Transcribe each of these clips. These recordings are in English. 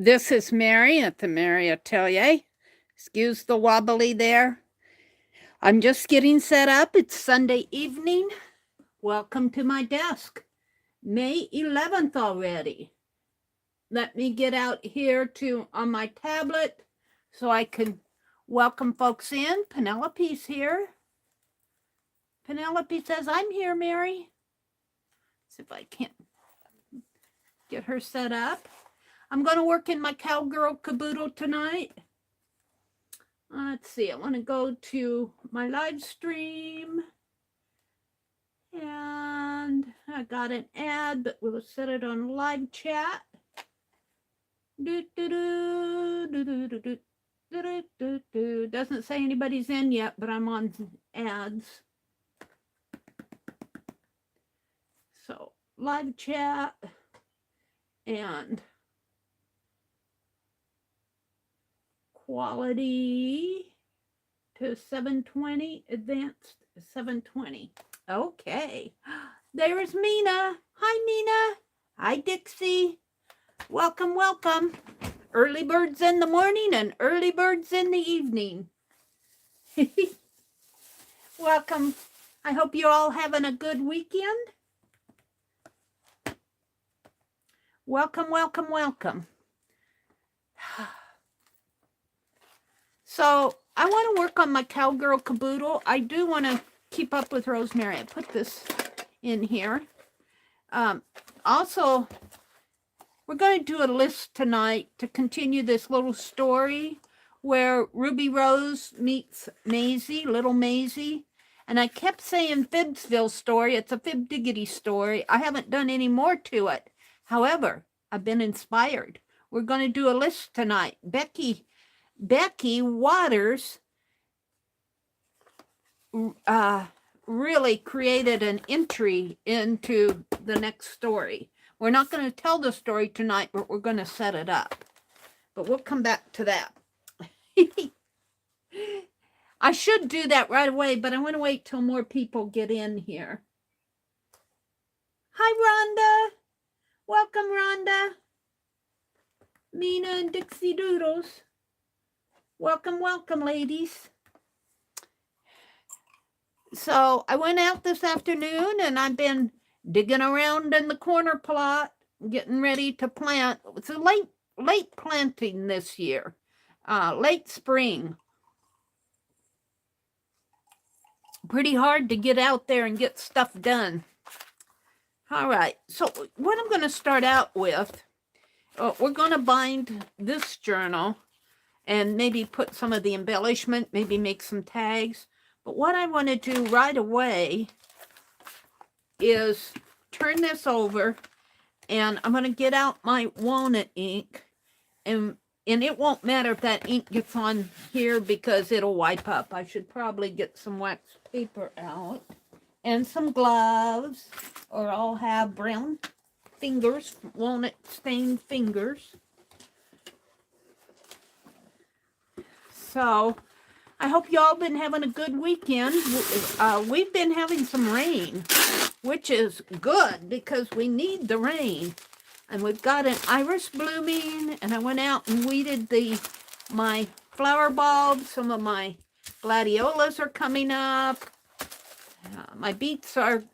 This is Meri at the Meri Atelier. Excuse the wobbly there. I'm just getting set up. It's Sunday evening. Welcome to my desk. May 11th already. Let me get out here on my tablet so I can welcome folks in. Penelope's here. Penelope says, I'm here, Meri. See if I can't get her set up. I'm going to work in my Cowgirl Kaboodle tonight. Let's see, I want to go to my live stream. And I got an ad, but we'll set it on live chat. Doesn't say anybody's in yet, but I'm on ads. So live chat and quality to 720, advanced 720. Okay, there's Mina. Hi, Mina. Hi, Dixie. Welcome, welcome. Early birds in the morning and early birds in the evening. Welcome. I hope you're all having a good weekend. Welcome, welcome, welcome. So I want to work on my Cowgirl Kaboodle. I do want to keep up with Rosemary. I put this in here. Also, we're going to do a list tonight to continue this little story where Ruby Rose meets Maisie, little Maisie. And I kept saying Fibsville story. It's a Fib Diggity story. I haven't done any more to it. However, I've been inspired. We're going to do a list tonight. Becky Waters really created an entry into the next story. We're not going to tell the story tonight, but we're going to set it up. But we'll come back to that. I should do that right away, but I want to wait till more people get in here. Hi, Rhonda. Welcome, Rhonda. Mina and Dixie Doodles. Welcome, welcome, ladies. So I went out this afternoon and I've been digging around in the corner plot, getting ready to plant. It's a late planting this year, late spring. Pretty hard to get out there and get stuff done. All right, so what I'm going to start out with, we're going to bind this journal and maybe put some of the embellishment, maybe make some tags. But what I want to do right away is turn this over, and I'm going to get out my walnut ink, and it won't matter if that ink gets on here because it'll wipe up. I should probably get some wax paper out and some gloves, or I'll have brown fingers, walnut stained fingers. So I hope y'all been having a good weekend. We've been having some rain, which is good because we need the rain. And we've got an iris blooming, and I went out and weeded my flower bulbs. Some of my gladiolas are coming up. My beets are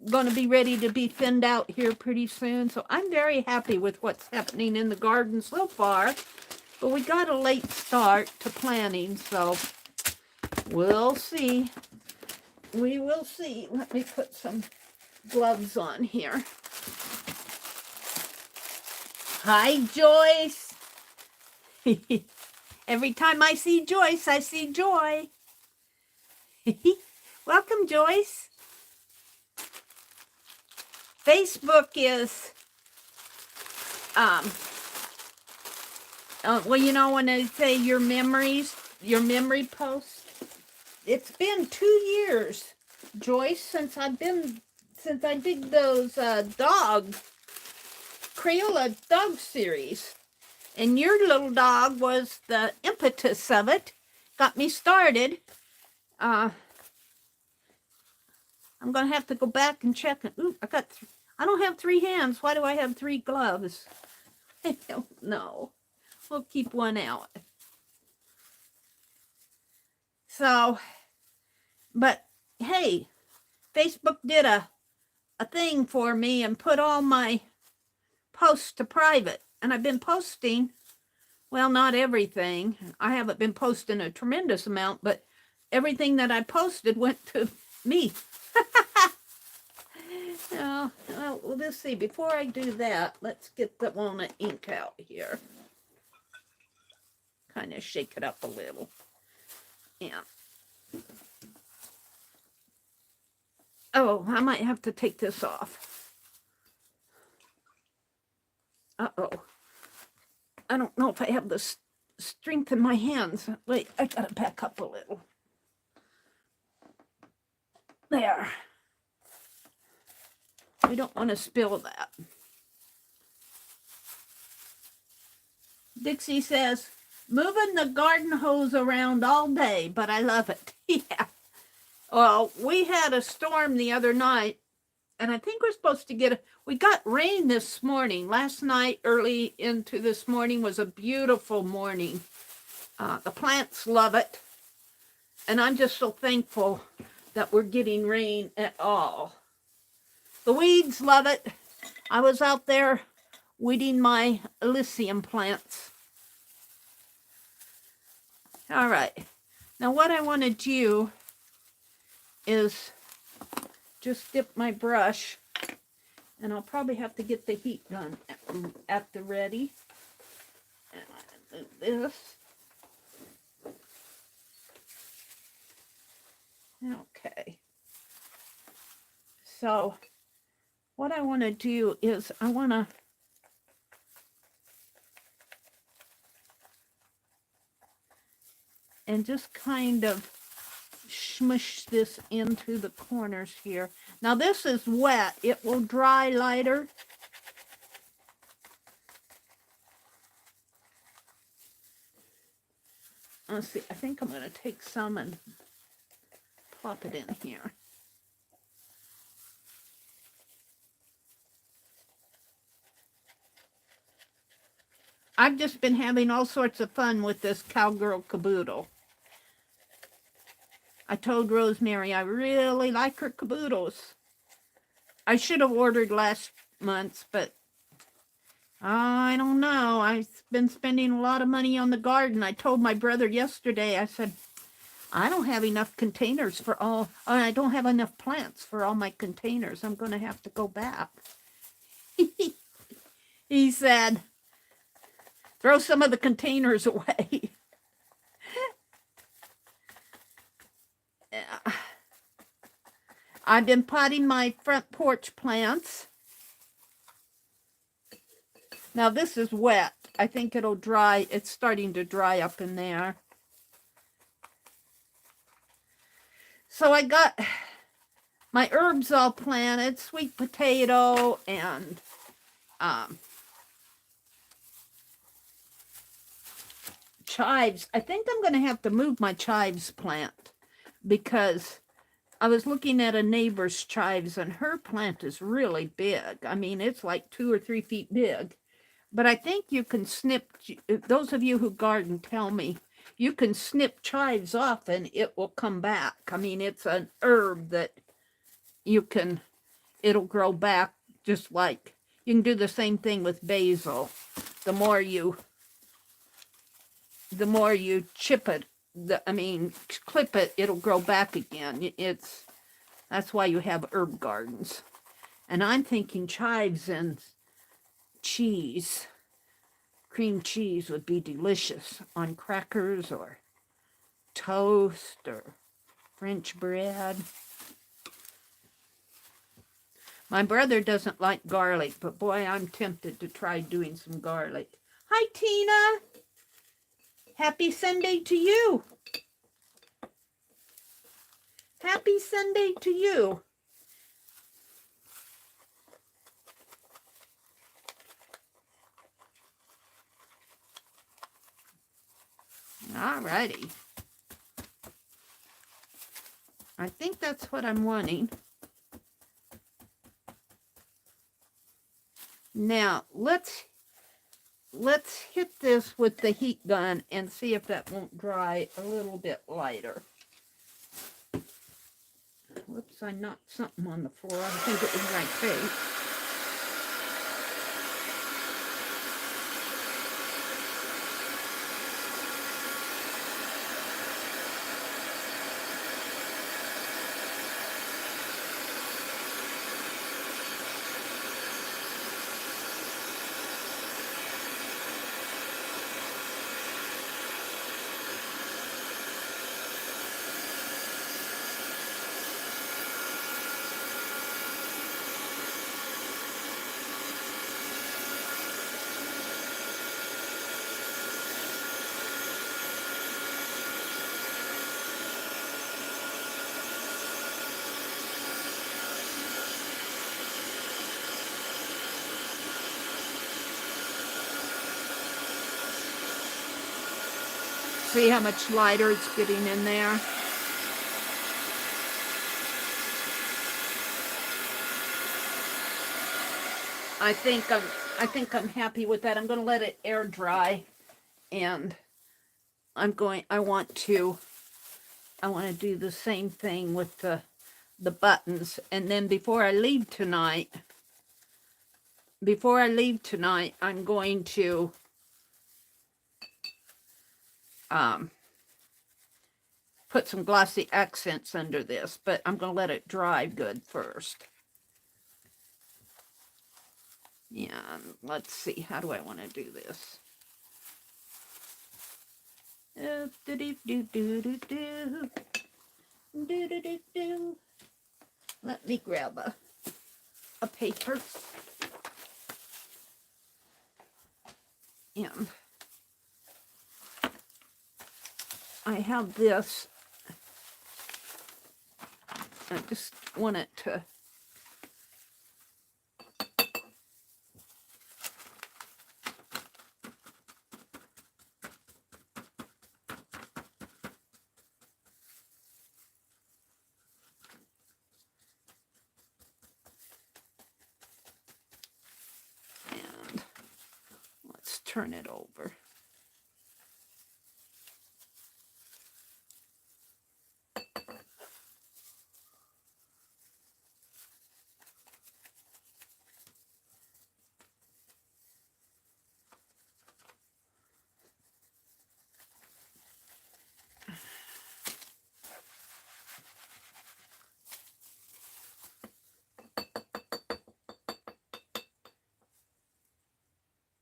going to be ready to be thinned out here pretty soon. So I'm very happy with what's happening in the garden so far. But we got a late start to planting, so we'll see. We will see. Let me put some gloves on here. Hi, Joyce. Every time I see Joyce, I see joy. Welcome, Joyce. Facebook is, well, you know, when they say your memories, your memory posts, it's been 2 years, Joyce, since I did those Crayola dog series. And your little dog was the impetus of it. Got me started. I'm going to have to go back and check. Ooh, I don't have 3 hands. Why do I have 3 gloves? I don't know. we'll keep one out. So, but hey, Facebook did a thing for me and put all my posts to private. And I've been posting, well, not everything. I haven't been posting a tremendous amount, but everything that I posted went to me. Well, let's see. Before I do that, let's get the walnut ink out here. Kind of shake it up a little. Yeah. Oh, I might have to take this off. Uh-oh. I don't know if I have the strength in my hands. Wait, I gotta back up a little. There. We don't want to spill that. Dixie says, moving the garden hose around all day, but I love it. Yeah. Well, we had a storm the other night, and I think we're supposed to we got rain this morning. Last night, early into this morning, was a beautiful morning. The plants love it, and I'm just so thankful that we're getting rain at all. The weeds love it. I was out there weeding my Elysium plants. All right. Now what I want to do is just dip my brush, and I'll probably have to get the heat gun at the ready. And I do this. Okay. So what I want to do is I want to and just kind of smush this into the corners here. Now this is wet. It will dry lighter. Let's see. I think I'm going to take some and plop it in here. I've just been having all sorts of fun with this Cowgirl Kaboodle. I told Rosemary I really like her caboodles. I should have ordered last month's, but I don't know. I've been spending a lot of money on the garden. I told my brother yesterday, I said, I don't have enough containers for all, I don't have enough plants for all my containers. I'm going to have to go back. He said, throw some of the containers away. I've been potting my front porch plants. Now this is wet. I think it'll dry. It's starting to dry up in there. So I got my herbs all planted, sweet potato and chives. I think I'm going to have to move my chives plant because I was looking at a neighbor's chives and her plant is really big. I mean, it's like 2 or 3 feet big. But I think you can snip, those of you who garden tell me, you can snip chives off and it will come back. I mean, it's an herb that you can, it'll grow back just like, you can do the same thing with basil. The more you chip it, clip it, it'll grow back again. That's why you have herb gardens. And I'm thinking chives and cheese, cream cheese would be delicious on crackers or toast or French bread. My brother doesn't like garlic, but boy, I'm tempted to try doing some garlic. Hi, Tina. Happy Sunday to you. Happy Sunday to you. All righty. I think that's what I'm wanting. Now, let's let's hit this with the heat gun and see if that won't dry a little bit lighter. Whoops, I knocked something on the floor. I think it was my tape. See how much lighter it's getting in there? I think I'm happy with that. I'm going to let it air dry, and I want to do the same thing with the buttons. And then before I leave tonight, I'm going to put some glossy accents under this, but I'm going to let it dry good first. And let's see, how do I want to do this? Let me grab a paper. And I have this. I just want it to turn it over.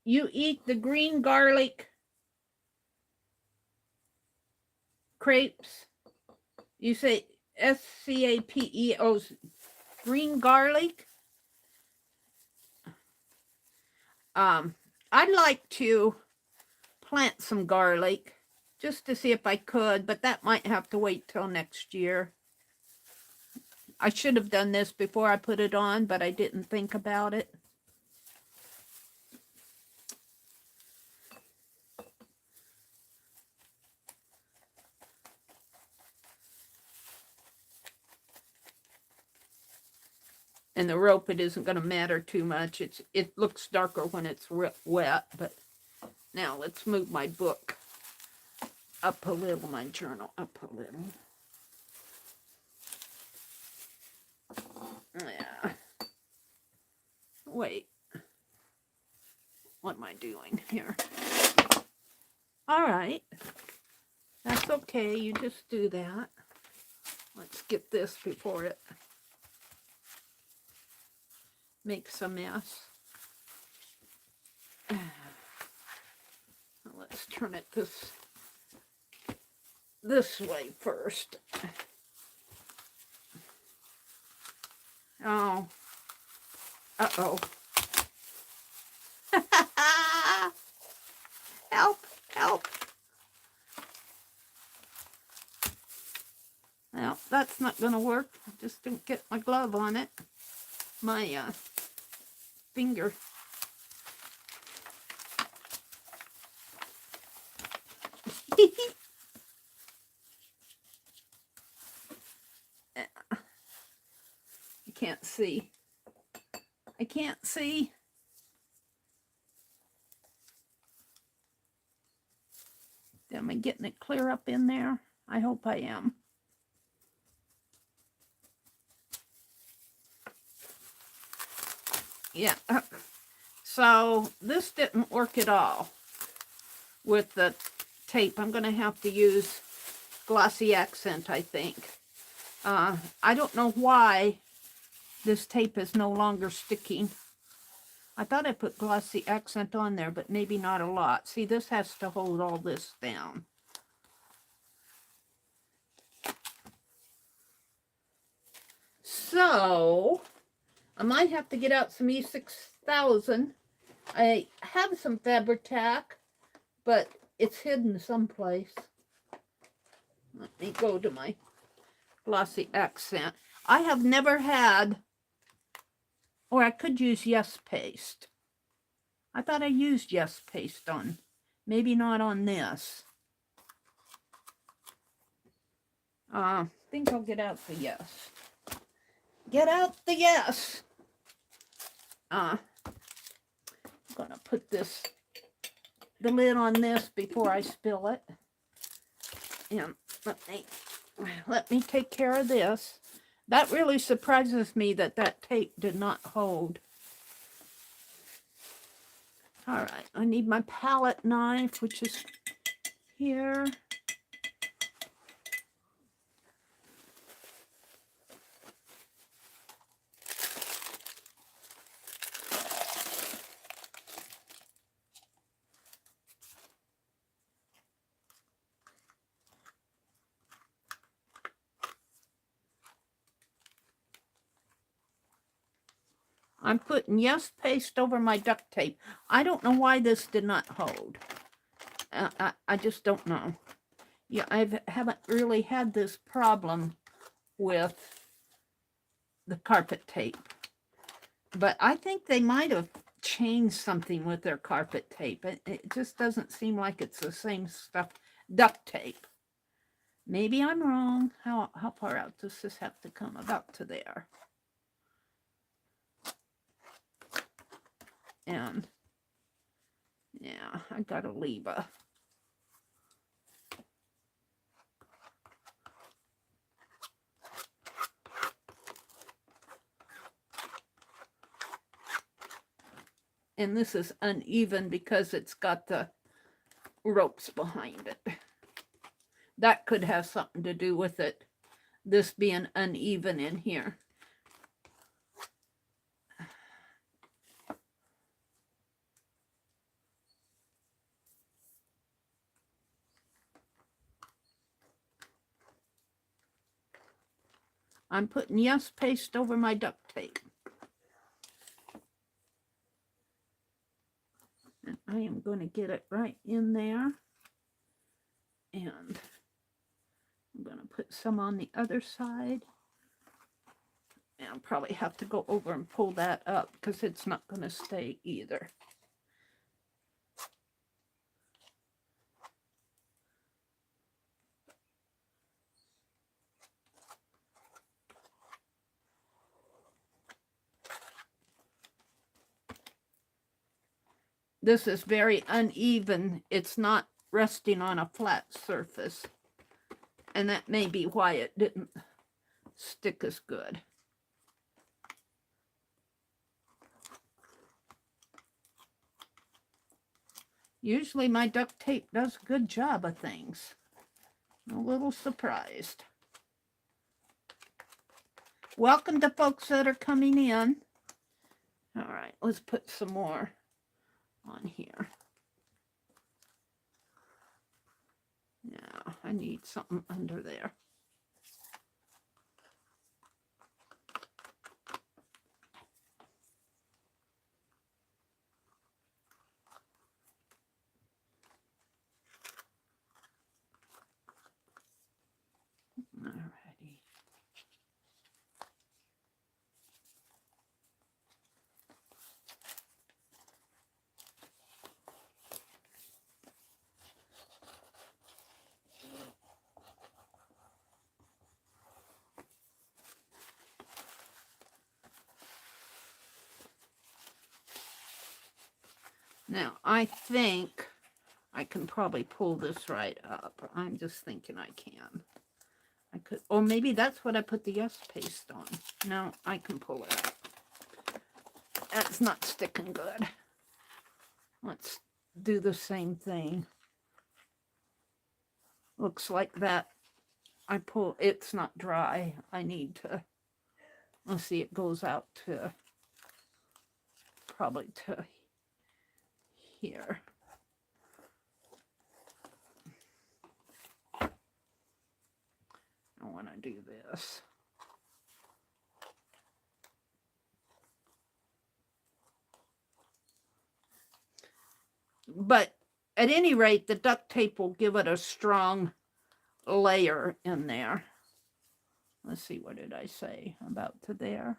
You eat the green garlic crepes. You say SCAPEO's green garlic. I'd like to plant some garlic just to see if I could, but that might have to wait till next year. I should have done this before I put it on, but I didn't think about it. And the rope, it isn't going to matter too much. It looks darker when it's wet, but now let's move my book up a little, my journal up a little. Yeah. Wait. What am I doing here? All right. That's okay. You just do that. Let's get this before it makes a mess. Let's turn it this way first. Oh. Uh-oh. Help, help. Well, that's not going to work. I just didn't get my glove on it. My finger. I can't see. I can't see. Am I getting it clear up in there? I hope I am. Yeah. So this didn't work at all with the tape. I'm going to have to use glossy accent, I think. I don't know why this tape is no longer sticking. I thought I put glossy accent on there, but maybe not a lot. See, this has to hold all this down. So, I might have to get out some E6000. I have some Fabri-Tac, but it's hidden someplace. Let me go to my glossy accent. I have never had, or I could use Yes Paste. I thought I used Yes Paste on, maybe not on this. I think I'll get out the Yes. Get out the Yes. I'm gonna put the lid on this before I spill it. And let me take care of this. That really surprises me that that tape did not hold. All right, I need my palette knife, which is here. I'm putting Yes Paste over my duct tape. I don't know why this did not hold. I just don't know. Yeah, I haven't really had this problem with the carpet tape. But I think they might have changed something with their carpet tape. It just doesn't seem like it's the same stuff. Duct tape. Maybe I'm wrong. How far out does this have to come? About to there. And yeah, I gotta leave a and this is uneven because it's got the ropes behind it. That could have something to do with it, this being uneven in here. I'm putting Yes Paste over my duct tape. And I am going to get it right in there. And I'm going to put some on the other side. And I'll probably have to go over and pull that up because it's not going to stay either. This is very uneven. It's not resting on a flat surface. And that may be why it didn't stick as good. Usually my duct tape does a good job of things. I'm a little surprised. Welcome to folks that are coming in. All right, let's put some more on here. Yeah, I need something under there. Alrighty. Now, I think I can probably pull this right up. I'm just thinking I can. I could, or maybe that's what I put the yes paste on. No, I can pull it up. That's not sticking good. Let's do the same thing. Looks like that. I pull, it's not dry. I need to, let's see, it goes out to, probably to here. I want to do this. But at any rate, the duct tape will give it a strong layer in there. Let's see, what did I say? About to there.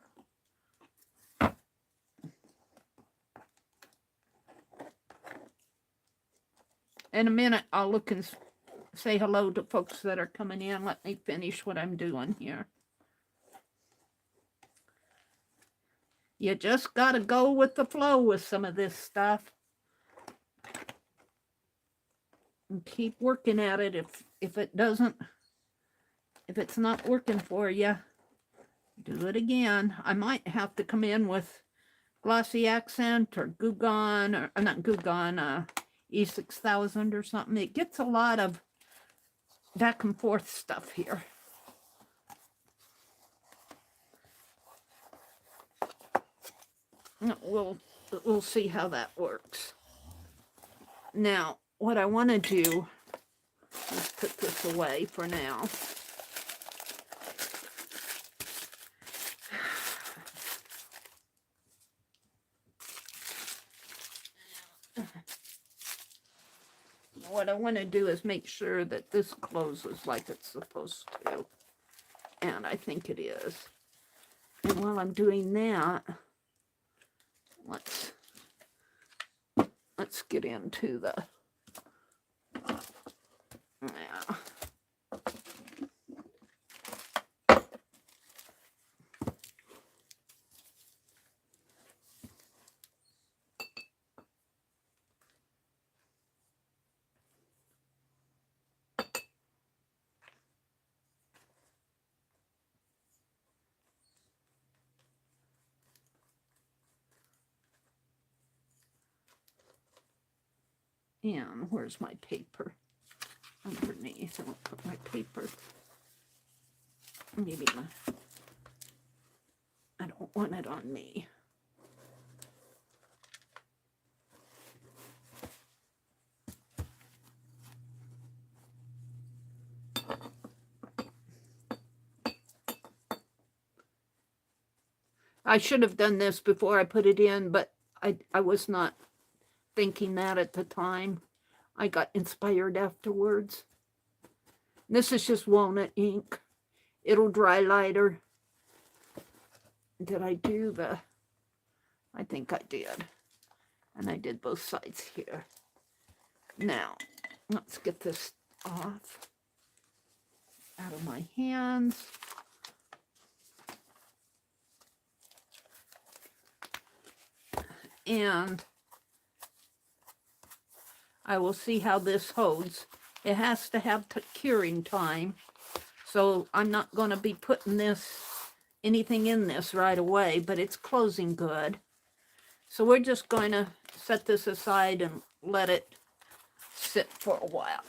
In a minute, I'll look and say hello to folks that are coming in. Let me finish what I'm doing here. You just got to go with the flow with some of this stuff. And keep working at it. If it doesn't, if it's not working for you, do it again. I might have to come in with glossy accent or Goo Gone, or not Goo Gone, E6000 or something. It gets a lot of back and forth stuff here. We'll see how that works. Now, what I want to do is put this away for now. What I want to do is make sure that this closes like it's supposed to. And I think it is. And while I'm doing that, let's get into the, yeah. And where's my paper? Underneath, I'll put my paper. Maybe I don't want it on me. I should have done this before I put it in, but I was not thinking that at the time. I got inspired afterwards. This is just walnut ink. It'll dry lighter. Did I do the... I think I did. And I did both sides here. Now, let's get this off out of my hands. And I will see how this holds. It has to have curing time. So I'm not going to be putting anything in this right away, but it's closing good. So we're just going to set this aside and let it sit for a while.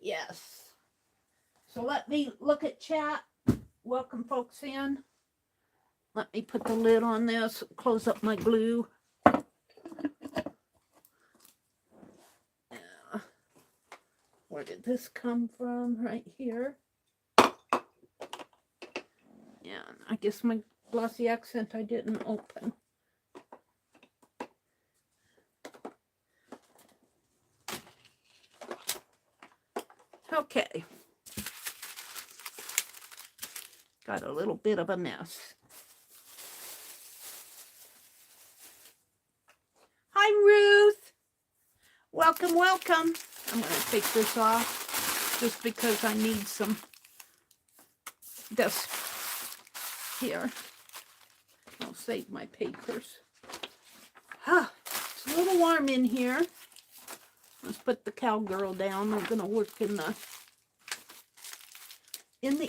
Yes. So let me look at chat. Welcome folks in. Let me put the lid on this, close up my glue. Where did this come from? Right here. Yeah, I guess my glossy accent I didn't open. Okay. Got a little bit of a mess. Hi, Ruth. Welcome, welcome. I'm going to take this off just because I need some dust here. I'll save my papers. It's a little warm in here. Let's put the Cowgirl down. We're going to work in the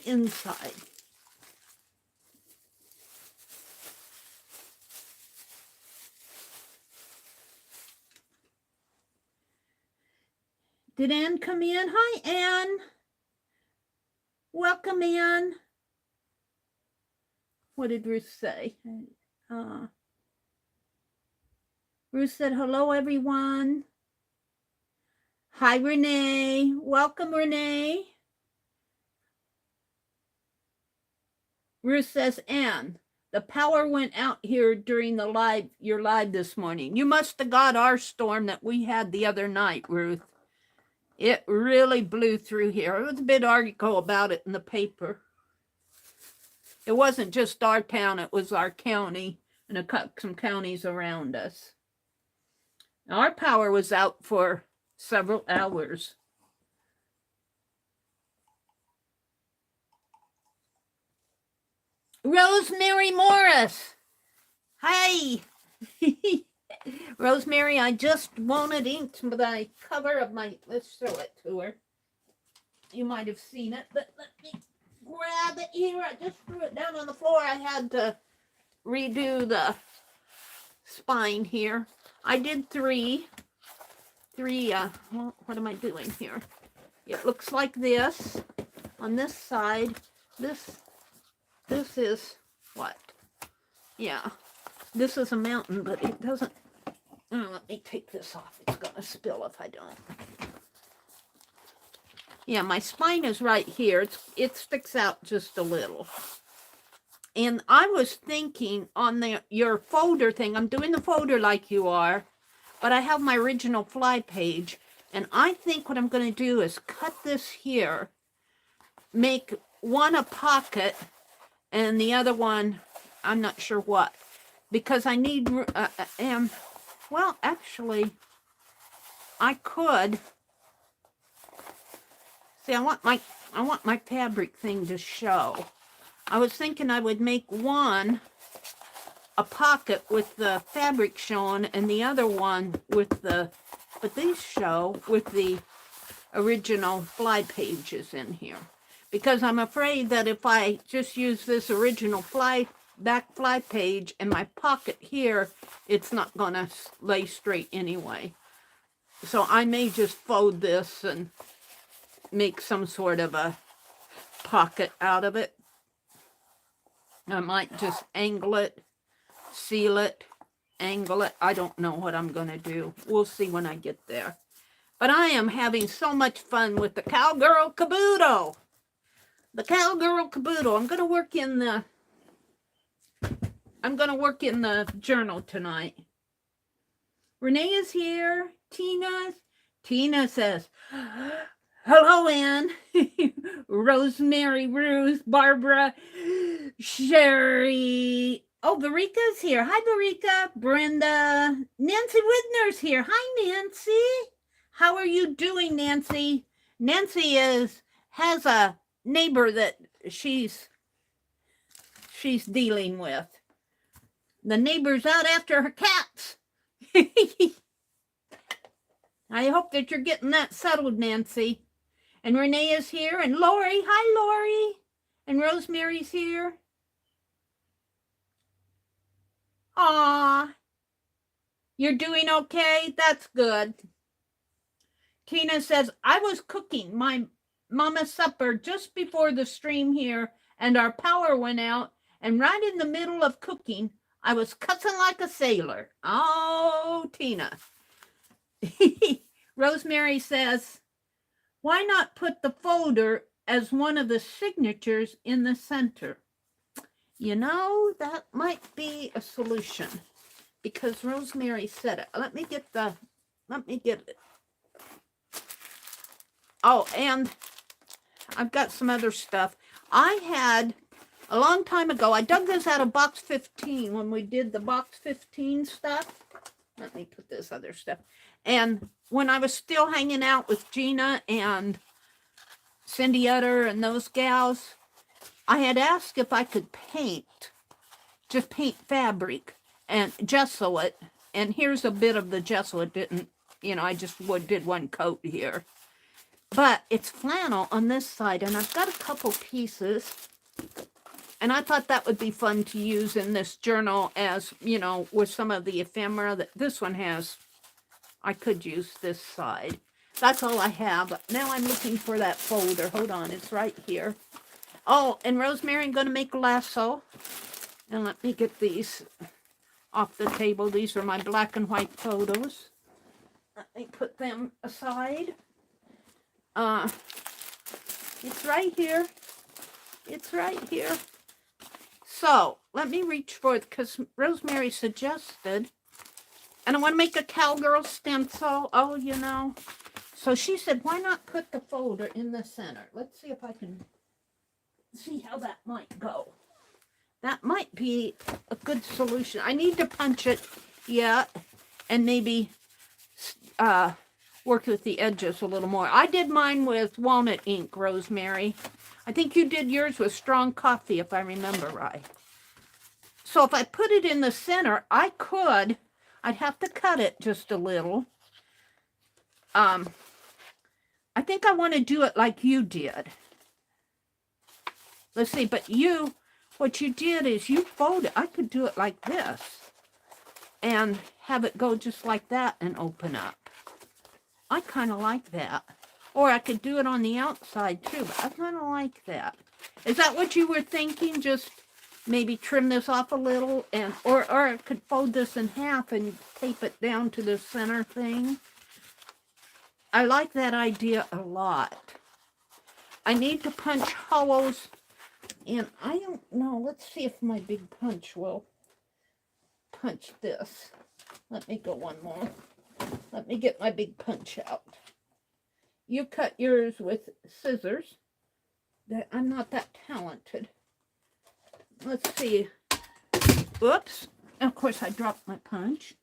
inside. Did Ann come in? Hi, Ann. Welcome, Ann. What did Ruth say? Ruth said, hello, everyone. Hi, Renee. Welcome, Renee. Ruth says, Ann, the power went out here during your live this morning. You must have got our storm that we had the other night, Ruth. It really blew through here. There was a big article about it in the paper. It wasn't just our town, it was our county and some counties around us. Our power was out for several hours. Rosemary Morris. Hi. Rosemary, I just wanted inked for the cover of my, let's show it to her. You might have seen it, but let me grab it here. I just threw it down on the floor. I had to redo the spine here. I did three, well, what am I doing here? It looks like this. On this side, this is what? Yeah, this is a mountain, but it doesn't, oh, let me take this off. It's gonna spill if I don't. Yeah, my spine is right here. It sticks out just a little. And I was thinking on your folder thing, I'm doing the folder like you are, but I have my original fly page. And I think what I'm going to do is cut this here, make one a pocket, and the other one, I'm not sure what. Because I need, well, actually, I could. See, I want my fabric thing to show. I was thinking I would make one a pocket with the fabric showing and the other one with the, but these show with the original fly pages in here. Because I'm afraid that if I just use this original back fly page and my pocket here, it's not gonna lay straight anyway. So I may just fold this and make some sort of a pocket out of it. I might just angle it, seal it, angle it. I don't know what I'm going to do. We'll see when I get there. But I am having so much fun with the Cowgirl Kaboodle. The Cowgirl Kaboodle. I'm going to work in the journal tonight. Renee is here. Tina says, hello, Ann. Rosemary, Ruth, Barbara, Sherry. Oh, Barika's here. Hi, Barika. Brenda. Nancy Widner's here. Hi, Nancy. How are you doing, Nancy? Nancy has a neighbor that she's dealing with. The neighbor's out after her cats. I hope that you're getting that settled, Nancy. And Renee is here, and Lori. Hi, Lori. And Rosemary's here. Aw. You're doing okay? That's good. Tina says, I was cooking my mama's supper just before the stream here, and our power went out, and right in the middle of cooking, I was cussing like a sailor. Oh, Tina. Rosemary says, why not put the folder as one of the signatures in the center? You know, that might be a solution because Rosemary said it. Let me get it. Oh, and I've got some other stuff. I had, a long time ago, I dug this out of box 15 when we did the box 15 stuff. Let me put this other stuff. And when I was still hanging out with Gina and Cindy Utter and those gals, I had asked if I could just paint fabric and gesso it. And here's a bit of the gesso. It didn't you know, I just did one coat here. But it's flannel on this side, and I've got a couple pieces. And I thought that would be fun to use in this journal as, you know, with some of the ephemera that this one has. I could use this side. That's all I have. Now I'm looking for that folder. Hold on, it's right here. Oh, and Rosemary, I'm going to make a lasso. And let me get these off the table. These are my black and white photos. Let me put them aside. It's right here. It's right here. So, let me reach for it because Rosemary suggested. And I want to make a cowgirl stencil. Oh, you know. So she said, why not put the folder in the center? Let's see if I can see how that might go. That might be a good solution. I need to punch it yet and maybe work with the edges a little more. I did mine with walnut ink, Rosemary. I think you did yours with strong coffee, if I remember right. So if I put it in the center, I'd have to cut it just a little. I think I want to do it like you did. Let's see, but what you did is you fold it. I could do it like this and have it go just like that and open up. I kind of like that. Or I could do it on the outside too, but I kind of like that. Is that what you were thinking? Just maybe trim this off a little, and or I could fold this in half and tape it down to the center thing. I like that idea a lot. I need to punch hollows, and I don't know. Let's see if my big punch will punch this. Let me go one more. Let me get my big punch out. You cut yours with scissors. I'm not that talented. Let's see. Oops. Of course, I dropped my punch.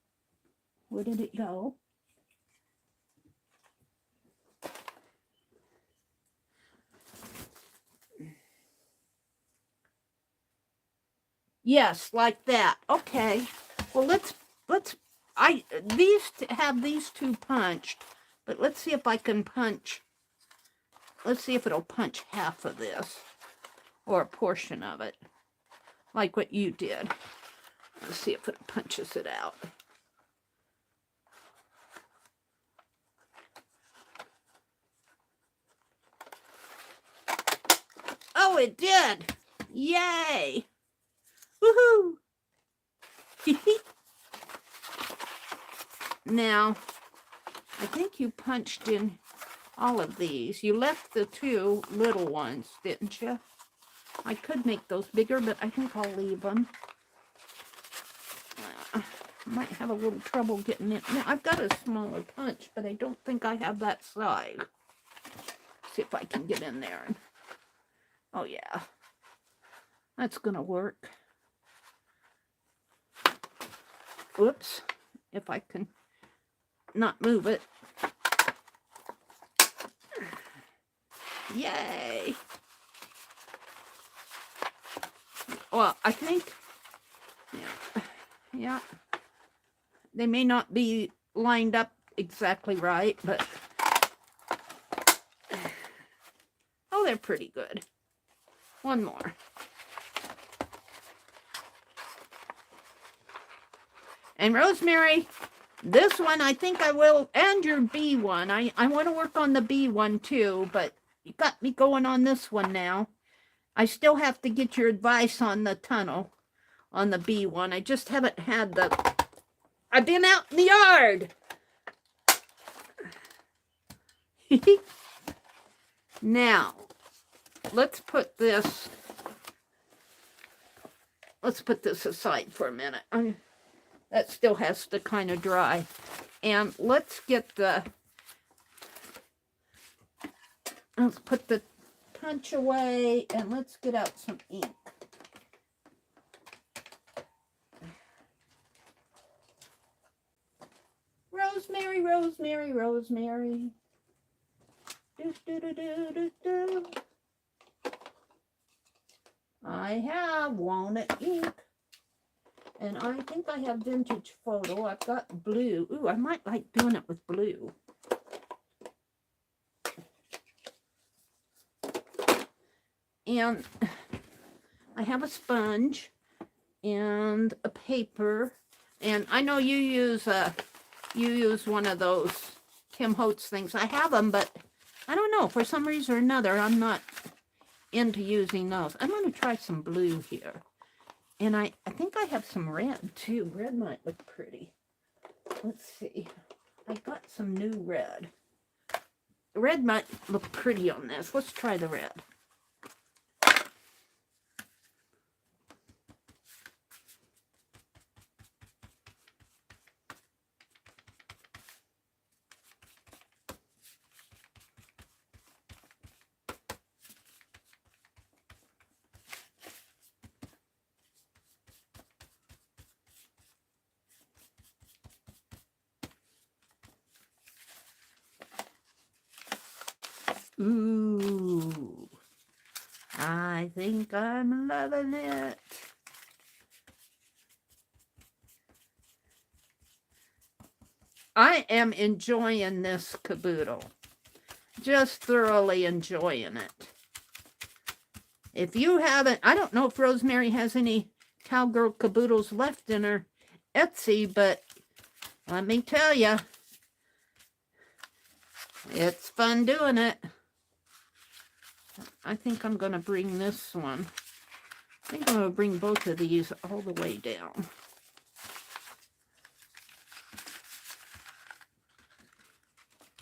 Where did it go? Yes, like that. Okay. Well, have these two punched, but let's see if I can punch. Let's see if it'll punch half of this or a portion of it, like what you did. Let's see if it punches it out. Oh, it did! Yay! Woohoo! Now, I think you punched in all of these. You left the two little ones, didn't you? I could make those bigger, but I think I'll leave them. Might have a little trouble getting it. Now, I've got a smaller punch, but I don't think I have that size. See if I can get in there. Oh, yeah. That's going to work. Whoops. If I can not move it. Yay. Well, I think, yeah, they may not be lined up exactly right, but, oh, they're pretty good. One more. And Rosemary, this one, I think I will, and your B one. I want to work on the B one too, but you got me going on this one now. I still have to get your advice on the tunnel, on the B one. I just haven't had I've been out in the yard. Now, let's put this aside for a minute. That still has to kind of dry. And let's put the punch away, and let's get out some ink. Rosemary, Rosemary, Rosemary. Do, do, do, do, do, do. I have walnut ink. And I think I have vintage photo. I've got blue. Ooh, I might like doing it with blue. And I have a sponge and a paper. And I know you use one of those Tim Holtz things. I have them, but I don't know. For some reason or another, I'm not into using those. I'm going to try some blue here. And I think I have some red, too. Red might look pretty. Let's see. I got some new red. The red might look pretty on this. Let's try the red. Ooh, I think I'm loving it. I am enjoying this Kaboodle. Just thoroughly enjoying it. If you haven't, I don't know if Rosemary has any Cowgirl Kaboodles left in her Etsy, but let me tell you, it's fun doing it. I think I'm going to bring this one. I think I'm going to bring both of these all the way down.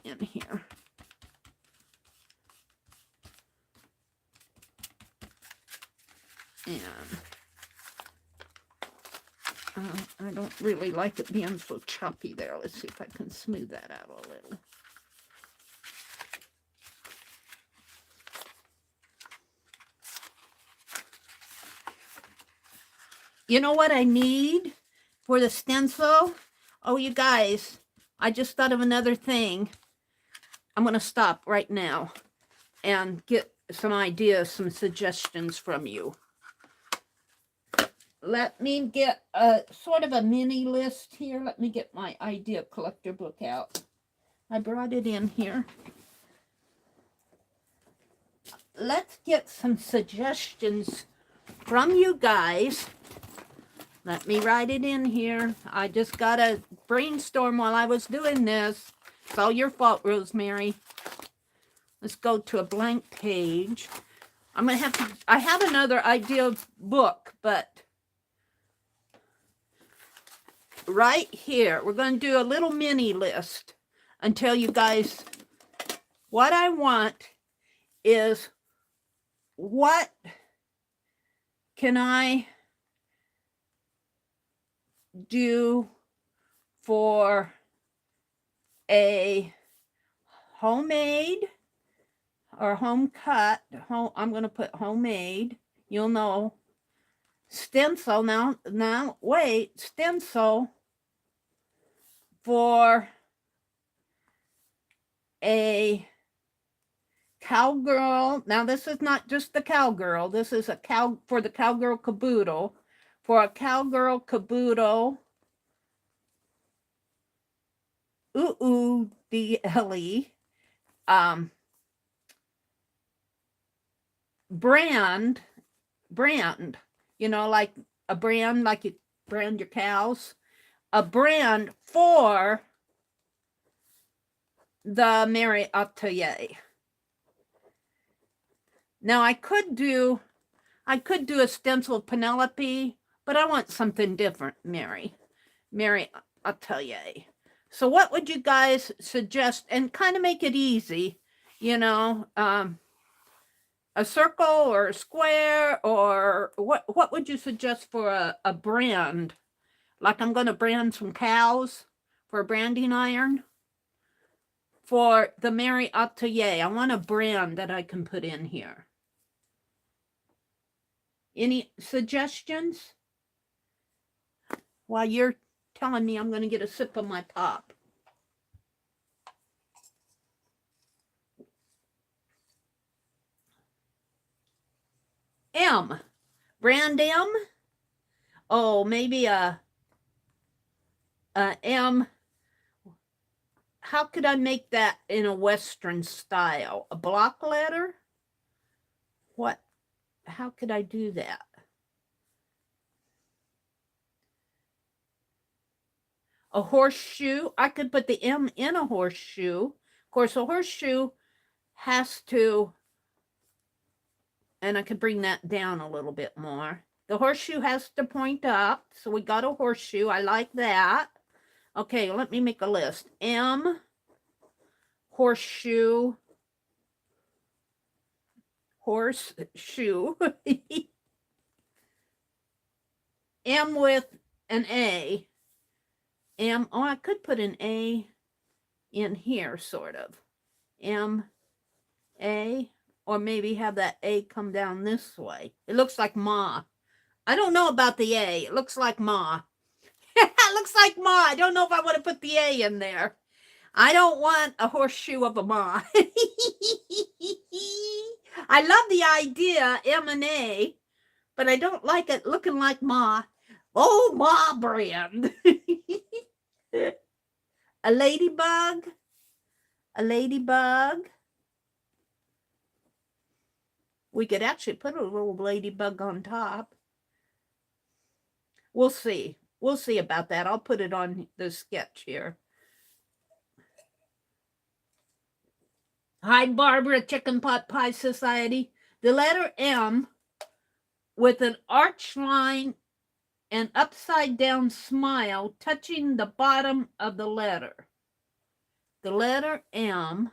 In here. And I don't really like it being so choppy there. Let's see if I can smooth that out a little. You know what I need for the stencil? Oh, you guys, I just thought of another thing. I'm going to stop right now and get some ideas, some suggestions from you. Let me get a sort of a mini list here. Let me get my idea collector book out. I brought it in here. Let's get some suggestions from you guys. Let me write it in here. I just got to brainstorm while I was doing this. It's all your fault, Rosemary. Let's go to a blank page. I'm going to have to, I have another idea book, but right here, we're going to do a little mini list and tell you guys what I want is what can I do for a homemade or home cut. I'm going to put homemade. You'll know. Stencil. Now, wait. Stencil for a cowgirl. Now, this is not just the cowgirl. This is for the Cowgirl Kaboodle. For a Cowgirl Kaboodle. DLE. Brand, you know, like a brand, like you brand your cows, a brand for the Meri Atelier. Now I could do a stencil of Penelope, but I want something different, Meri Atelier. So what would you guys suggest, and kind of make it easy, you know, a circle or a square, or what would you suggest for a brand? Like I'm going to brand some cows for a branding iron. For the Meri Atelier, I want a brand that I can put in here. Any suggestions? While you're telling me, I'm going to get a sip of my pop. M. Brand M. Oh, maybe a M. How could I make that in a Western style? A block letter? What? How could I do that? A horseshoe? I could put the M in a horseshoe. Of course, a horseshoe has to, and I could bring that down a little bit more. The horseshoe has to point up, so we got a horseshoe. I like that. Okay, let me make a list. M, horseshoe, horseshoe, M with an A, M, oh, I could put an A in here, sort of. M, A, or maybe have that A come down this way. It looks like Ma. I don't know about the A. It looks like Ma. It looks like Ma. I don't know if I want to put the A in there. I don't want a horseshoe of a Ma. I love the idea, M and A, but I don't like it looking like Ma. Oh, Ma brand. A ladybug. A ladybug. We could actually put a little ladybug on top. We'll see. We'll see about that. I'll put it on the sketch here. Hi, Barbara, Chicken Pot Pie Society. The letter M with an arch line and upside down smile touching the bottom of the letter. The letter M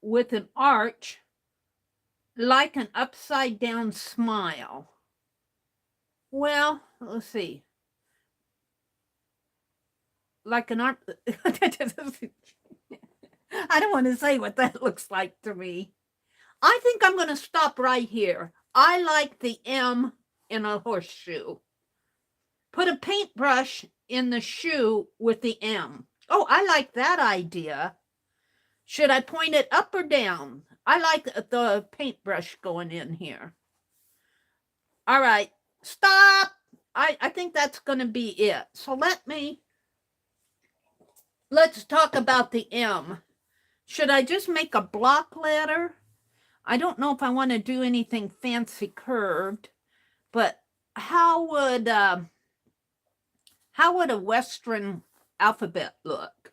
with an arch like an upside down smile. Well, let's see. Like an arm. I don't want to say what that looks like to me. I think I'm going to stop right here. I like the M in a horseshoe. Put a paintbrush in the shoe with the M. Oh, I like that idea. Should I point it up or down? I like the paintbrush going in here. All right, stop. I think that's going to be it. So let's talk about the M. Should I just make a block letter? I don't know if I want to do anything fancy curved, but how would a Western alphabet look?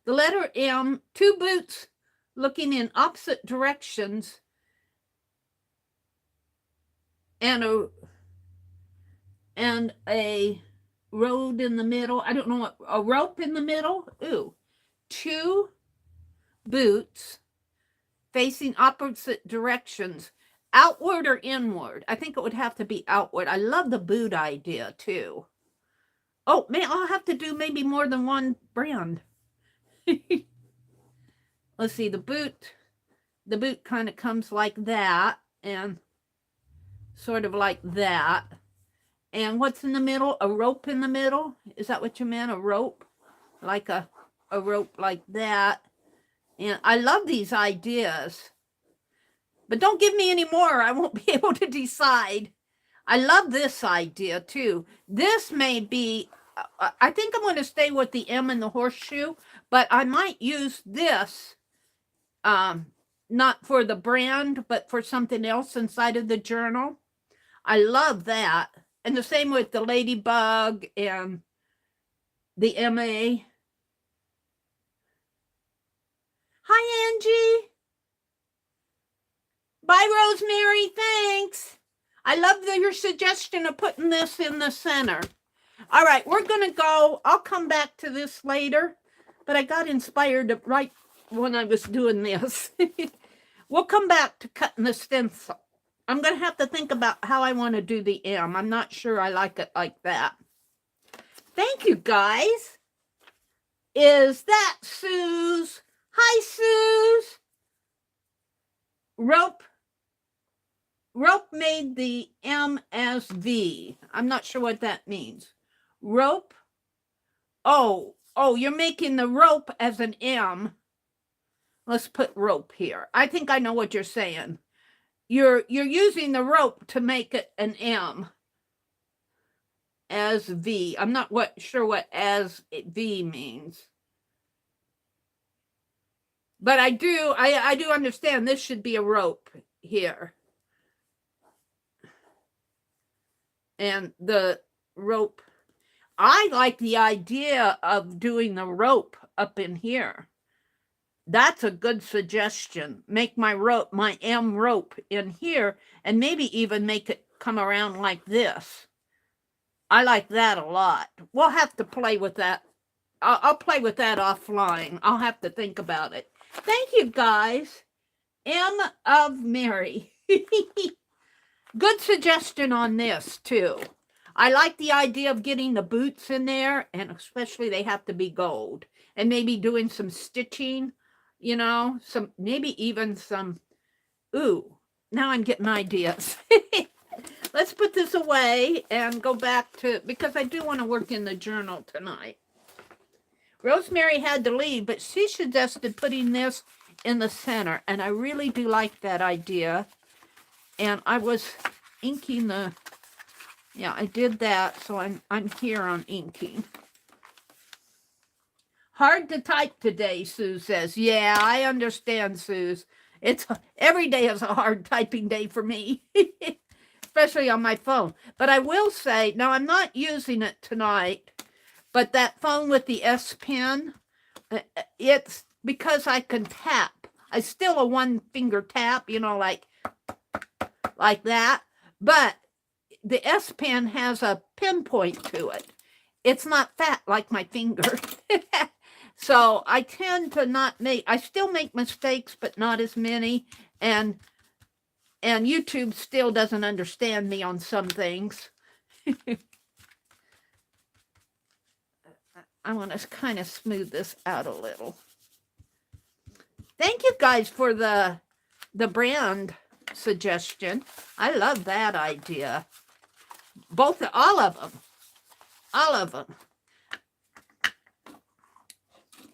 The letter M, two boots looking in opposite directions, and a road in the middle. I don't know what, a rope in the middle. Ooh, two boots facing opposite directions, outward or inward. I think it would have to be outward. I love the boot idea too. Oh man, I'll have to do maybe more than one brand. Let's see, the boot kind of comes like that and sort of like that. And what's in the middle? A rope in the middle? Is that what you meant? A rope? Like a rope like that. And I love these ideas. But don't give me any more. I won't be able to decide. I love this idea too. This may be, I think I'm going to stay with the M and the horseshoe, but I might use this, not for the brand, but for something else inside of the journal. I love that. And the same with the ladybug and the MA. Hi, Angie. Bye, Rosemary. Thanks. I love your suggestion of putting this in the center. All right, we're going to go. I'll come back to this later, but I got inspired right when I was doing this. We'll come back to cutting the stencil. I'm going to have to think about how I want to do the M. I'm not sure I like it like that. Thank you, guys. Is that Suze? Hi, Suze. Rope made the M as V. I'm not sure what that means. Rope. Oh, you're making the rope as an M. Let's put rope here. I think I know what you're saying. You're using the rope to make it an M. as V. I'm not sure what as V means. But I do understand this should be a rope here. And the rope, I like the idea of doing the rope up in here. That's a good suggestion. Make my rope, my M rope in here, and maybe even make it come around like this. I like that a lot. We'll have to play with that. I'll play with that offline. I'll have to think about it. Thank you, guys. M of Meri. Good suggestion on this, too. I like the idea of getting the boots in there, and especially they have to be gold. And maybe doing some stitching, you know, maybe even some, ooh, now I'm getting ideas. Let's put this away and go back to, because I do want to work in the journal tonight. Rosemary had to leave, but she suggested putting this in the center, and I really do like that idea. And I was inking the, yeah, I did that, so I'm here on inking. Hard to type today, Sue says. Yeah, I understand, Suze. Every day is a hard typing day for me, especially on my phone. But I will say, now I'm not using it tonight, but that phone with the S Pen, it's because I can tap. I still a one-finger tap, you know, like that. But the S Pen has a pinpoint to it. It's not fat like my finger. So I tend to not make, I still make mistakes, but not as many. And YouTube still doesn't understand me on some things. I want to kind of smooth this out a little. Thank you guys for the brand suggestion. I love that idea. All of them.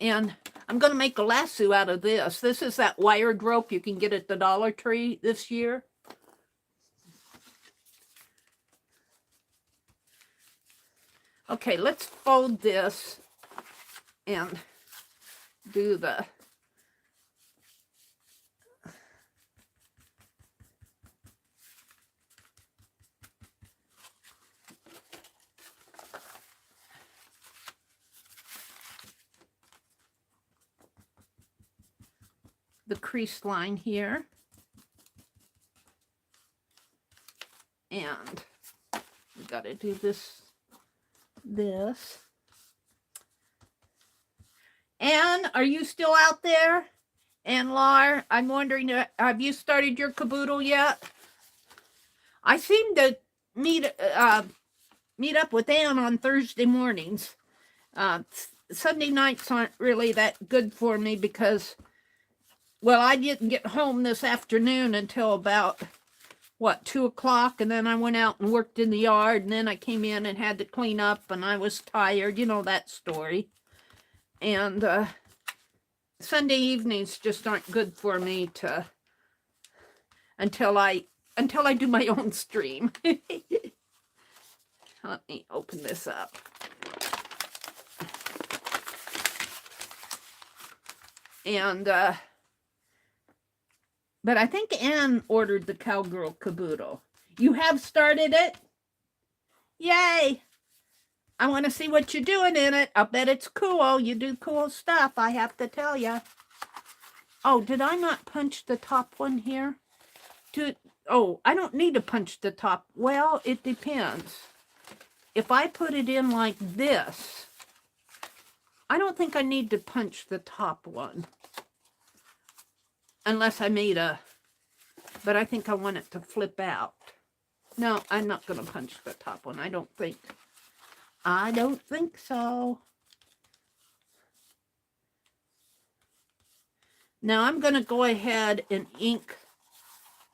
And I'm going to make a lasso out of this. This is that wired rope you can get at the Dollar Tree this year. Okay, let's fold this and do the crease line here. And we got to do this. Anne, are you still out there? Anne Lar, I'm wondering, have you started your Kaboodle yet? I seem to meet up with Anne on Thursday mornings. Sunday nights aren't really that good for me because, well, I didn't get home this afternoon until about, 2 o'clock, and then I went out and worked in the yard, and then I came in and had to clean up, and I was tired, you know that story. And Sunday evenings just aren't good for me until I do my own stream. Let me open this up. And but I think Anne ordered the Cowgirl Kaboodle. You have started it? Yay! I want to see what you're doing in it. I'll bet it's cool. You do cool stuff, I have to tell you. Oh, did I not punch the top one here? Oh, I don't need to punch the top. Well, it depends. If I put it in like this, I don't think I need to punch the top one. Unless I made but I think I want it to flip out. No, I'm not going to punch the top one. I don't think so. Now I'm going to go ahead and ink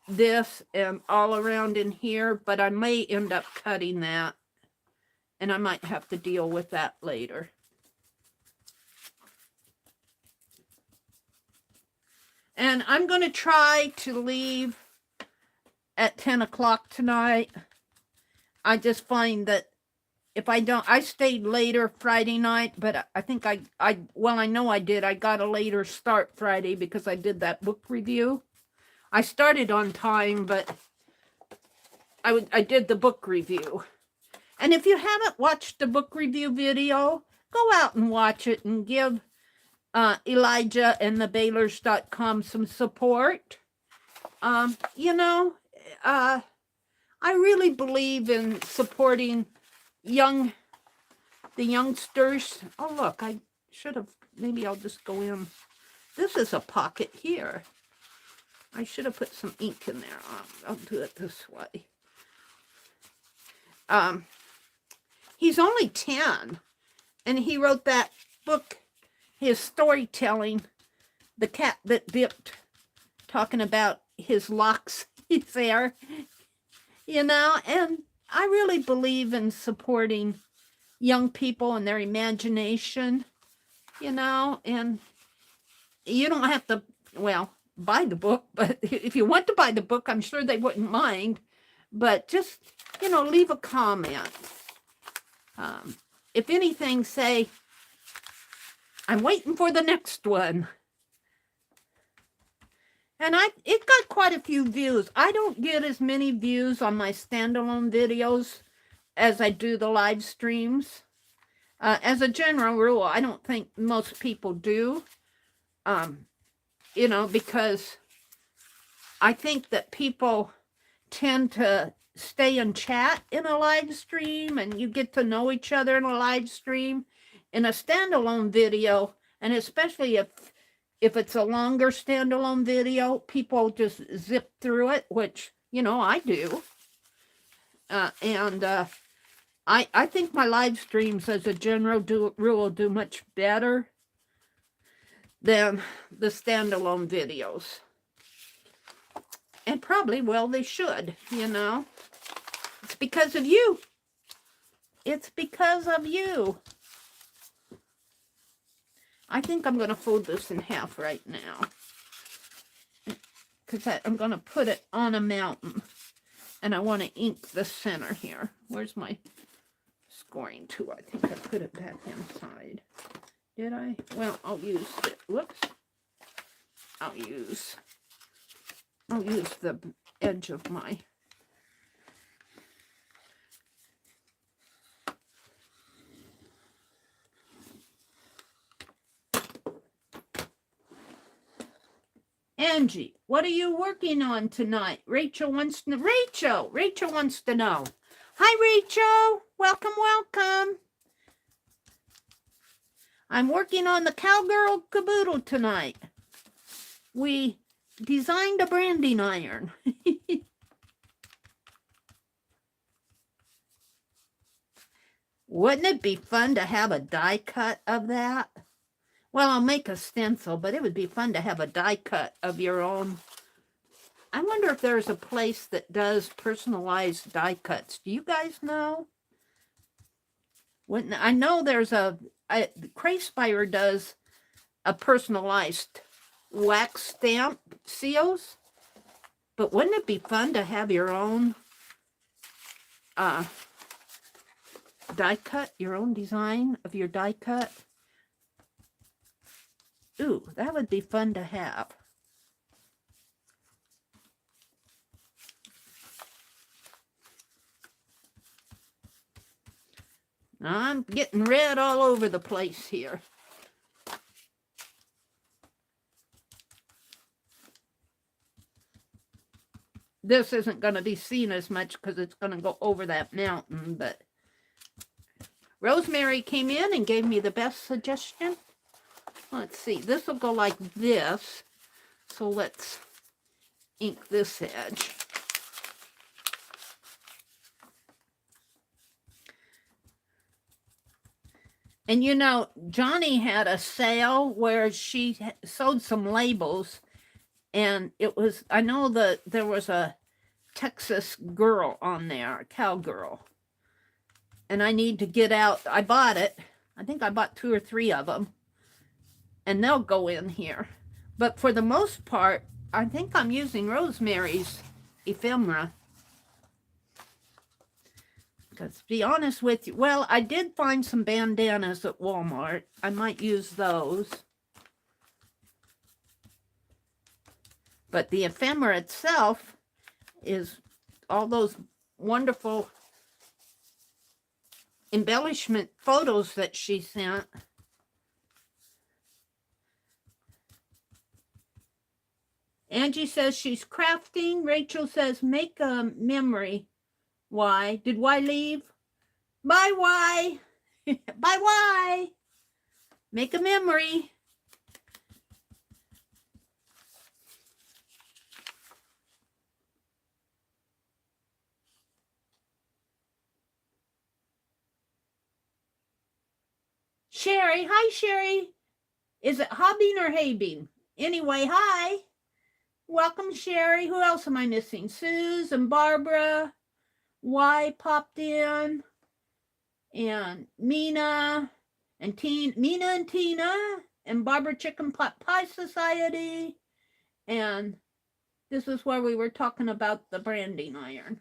this and all around in here, but I may end up cutting that, and I might have to deal with that later. And I'm going to try to leave at 10 o'clock tonight. I just find that if I don't, I stayed later Friday night, but I think well, I know I did. I got a later start Friday because I did that book review. I started on time, but I did the book review. And if you haven't watched the book review video, go out and watch it and give Elijah and thebaylors.com some support. You know, I really believe in supporting the youngsters. Oh, look, I should have, maybe I'll just go in. This is a pocket here. I should have put some ink in there. I'll do it this way. He's only 10, and he wrote that book, his storytelling, The Cat That Dipped, talking about his locks, his hair, you know, and I really believe in supporting young people and their imagination, you know, and you don't have to, well, buy the book, but if you want to buy the book, I'm sure they wouldn't mind, but just, you know, leave a comment. If anything, say, I'm waiting for the next one. And it got quite a few views. I don't get as many views on my standalone videos as I do the live streams. As a general rule, I don't think most people do. You know, because I think that people tend to stay and chat in a live stream, and you get to know each other in a live stream. In a standalone video, and especially if it's a longer standalone video, people just zip through it, which, you know, I do. I think my live streams, as a general rule, do much better than the standalone videos. And probably, well, they should, you know. It's because of you. It's because of you. I think I'm going to fold this in half right now. Because I'm going to put it on a mountain. And I want to ink the center here. Where's my scoring tool? I think I put it back inside. Did I? Well, I'll use it. Whoops. I'll use the edge of my... Angie, what are you working on tonight? Rachel wants to know. Hi, Rachel. Welcome, welcome. I'm working on the Cowgirl Kaboodle tonight. We designed a branding iron. Wouldn't it be fun to have a die cut of that? Well, I'll make a stencil, but it would be fun to have a die cut of your own. I wonder if there's a place that does personalized die cuts. Do you guys know? I know there's Crayspire does a personalized wax stamp seals, but wouldn't it be fun to have your own die cut, your own design of your die cut? Ooh, that would be fun to have. I'm getting red all over the place here. This isn't going to be seen as much because it's going to go over that mountain, but Rosemary came in and gave me the best suggestion. Let's see, this will go like this. So let's ink this edge. And you know, Johnny had a sale where she sold some labels, and it was, I know that there was a Texas girl on there, a cowgirl. And I need to get out, I bought it. I think I bought 2 or 3 of them. And they'll go in here. But for the most part, I think I'm using Rosemary's ephemera. Because to be honest with you, well, I did find some bandanas at Walmart. I might use those. But the ephemera itself is all those wonderful embellishment photos that she sent. Angie says she's crafting. Rachel says make a memory. Why? Did Y leave? Bye, Y. Bye, Y. Make a memory. Sherry. Hi, Sherry. Is it hobbing or habing? Anyway, hi. Welcome, Sherry. Who else am I missing? Suze and Barbara. Y popped in. And Mina and Mina and Tina and Barbara Chicken Pot Pie Society. And this is where we were talking about the branding iron.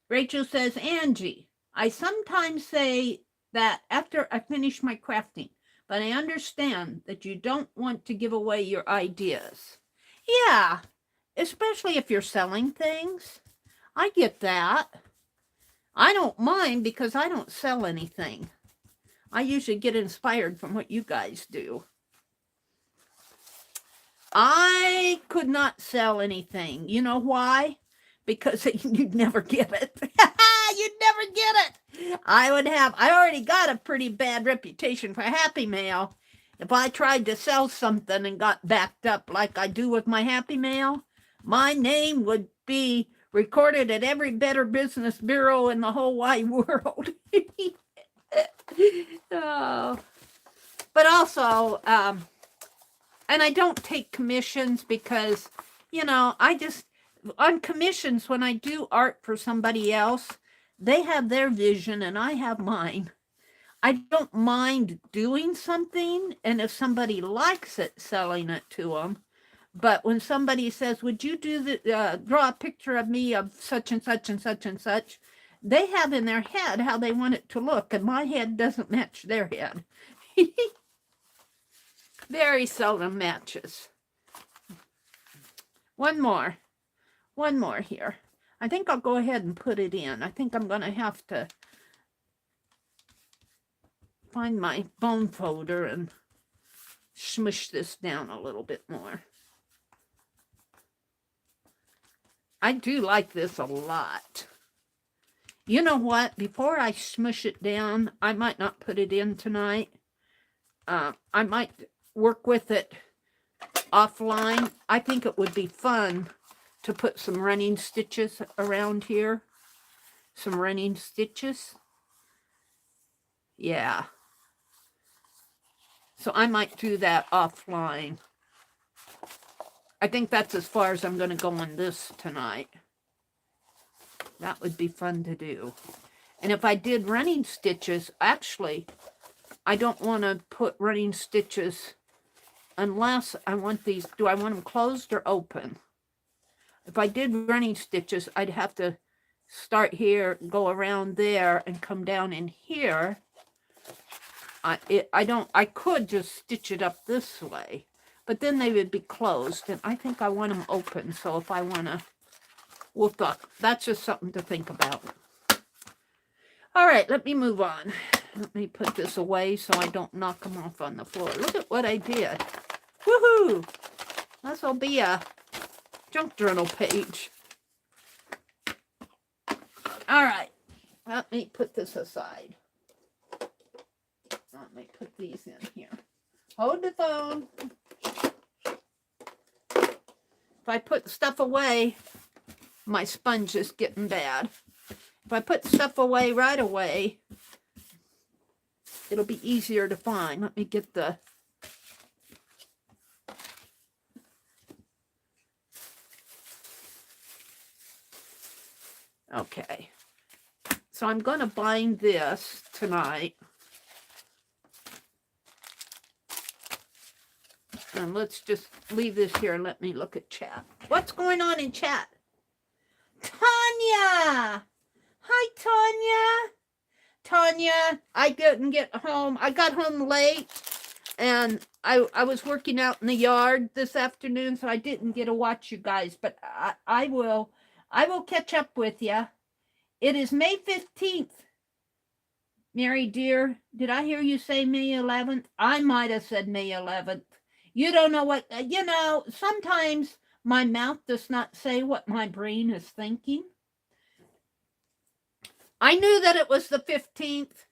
Rachel says, Angie, I sometimes say that after I finish my crafting, but I understand that you don't want to give away your ideas. Yeah, especially if you're selling things. I get that. I don't mind because I don't sell anything. I usually get inspired from what you guys do. I could not sell anything. You know why? Because you'd never get it. You'd never get it. I already got a pretty bad reputation for Happy Mail. If I tried to sell something and got backed up like I do with my Happy Mail, my name would be recorded at every Better Business Bureau in the whole wide world. Oh. But also, and I don't take commissions because, you know, on commissions, when I do art for somebody else, they have their vision and I have mine. I don't mind doing something, and if somebody likes it, selling it to them. But when somebody says, would you draw a picture of me of such and such and such and such, they have in their head how they want it to look, and my head doesn't match their head. Very seldom matches. One more here. I think I'll go ahead and put it in. I think I'm going to have to find my bone folder and smush this down a little bit more. I do like this a lot. You know what? Before I smush it down, I might not put it in tonight. I might work with it offline. I think it would be fun to put some running stitches around here. Some running stitches. Yeah. So I might do that offline. I think that's as far as I'm going to go on this tonight. That would be fun to do. And if I did running stitches, actually, I don't want to put running stitches unless I want these. Do I want them closed or open? If I did running stitches, I'd have to start here, go around there, and come down in here. I could just stitch it up this way, but then they would be closed, and I think I want them open. So if I want to, we'll talk. That's just something to think about. All right, let me move on. Let me put this away so I don't knock them off on the floor. Look at what I did. Woohoo! This will be a junk journal page. All right, let me put this aside. Let me put these in here. Hold the phone. If I put stuff away, my sponge is getting bad. If I put stuff away right away, it'll be easier to find. Let me get the... Okay. So I'm going to bind this tonight. And let's just leave this here and let me look at chat. What's going on in chat? Tanya! Hi, Tanya. Tanya, I didn't get home. I got home late, and I was working out in the yard this afternoon, so I didn't get to watch you guys, but I will catch up with you. It is May 15th. Mary, dear, did I hear you say May 11th? I might have said May 11th. You don't know what, sometimes my mouth does not say what my brain is thinking. I knew that it was the 15th.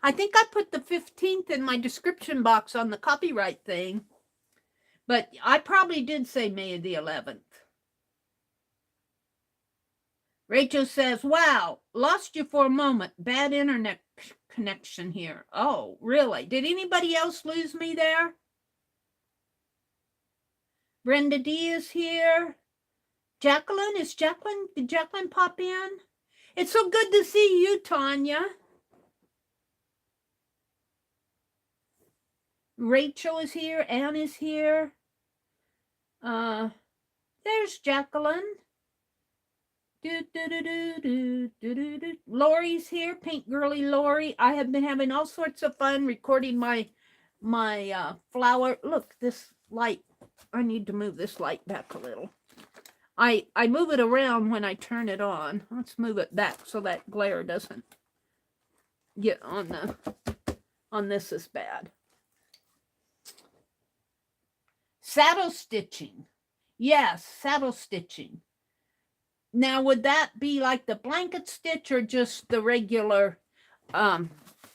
I think I put the 15th in my description box on the copyright thing, but I probably did say May the 11th. Rachel says, wow, lost you for a moment. Bad internet connection here. Oh, really? Did anybody else lose me there? Brenda D is here. Jacqueline, did Jacqueline pop in? It's so good to see you, Tanya. Rachel is here. Anne is here. There's Jacqueline. Lori's here, Pink Girly Lori. I have been having all sorts of fun recording my flower. Look, this light. I need to move this light back a little. I move it around when I turn it on. Let's move it back so that glare doesn't get on this as bad. Saddle stitching. Yes, saddle stitching. Now, would that be like the blanket stitch or just the regular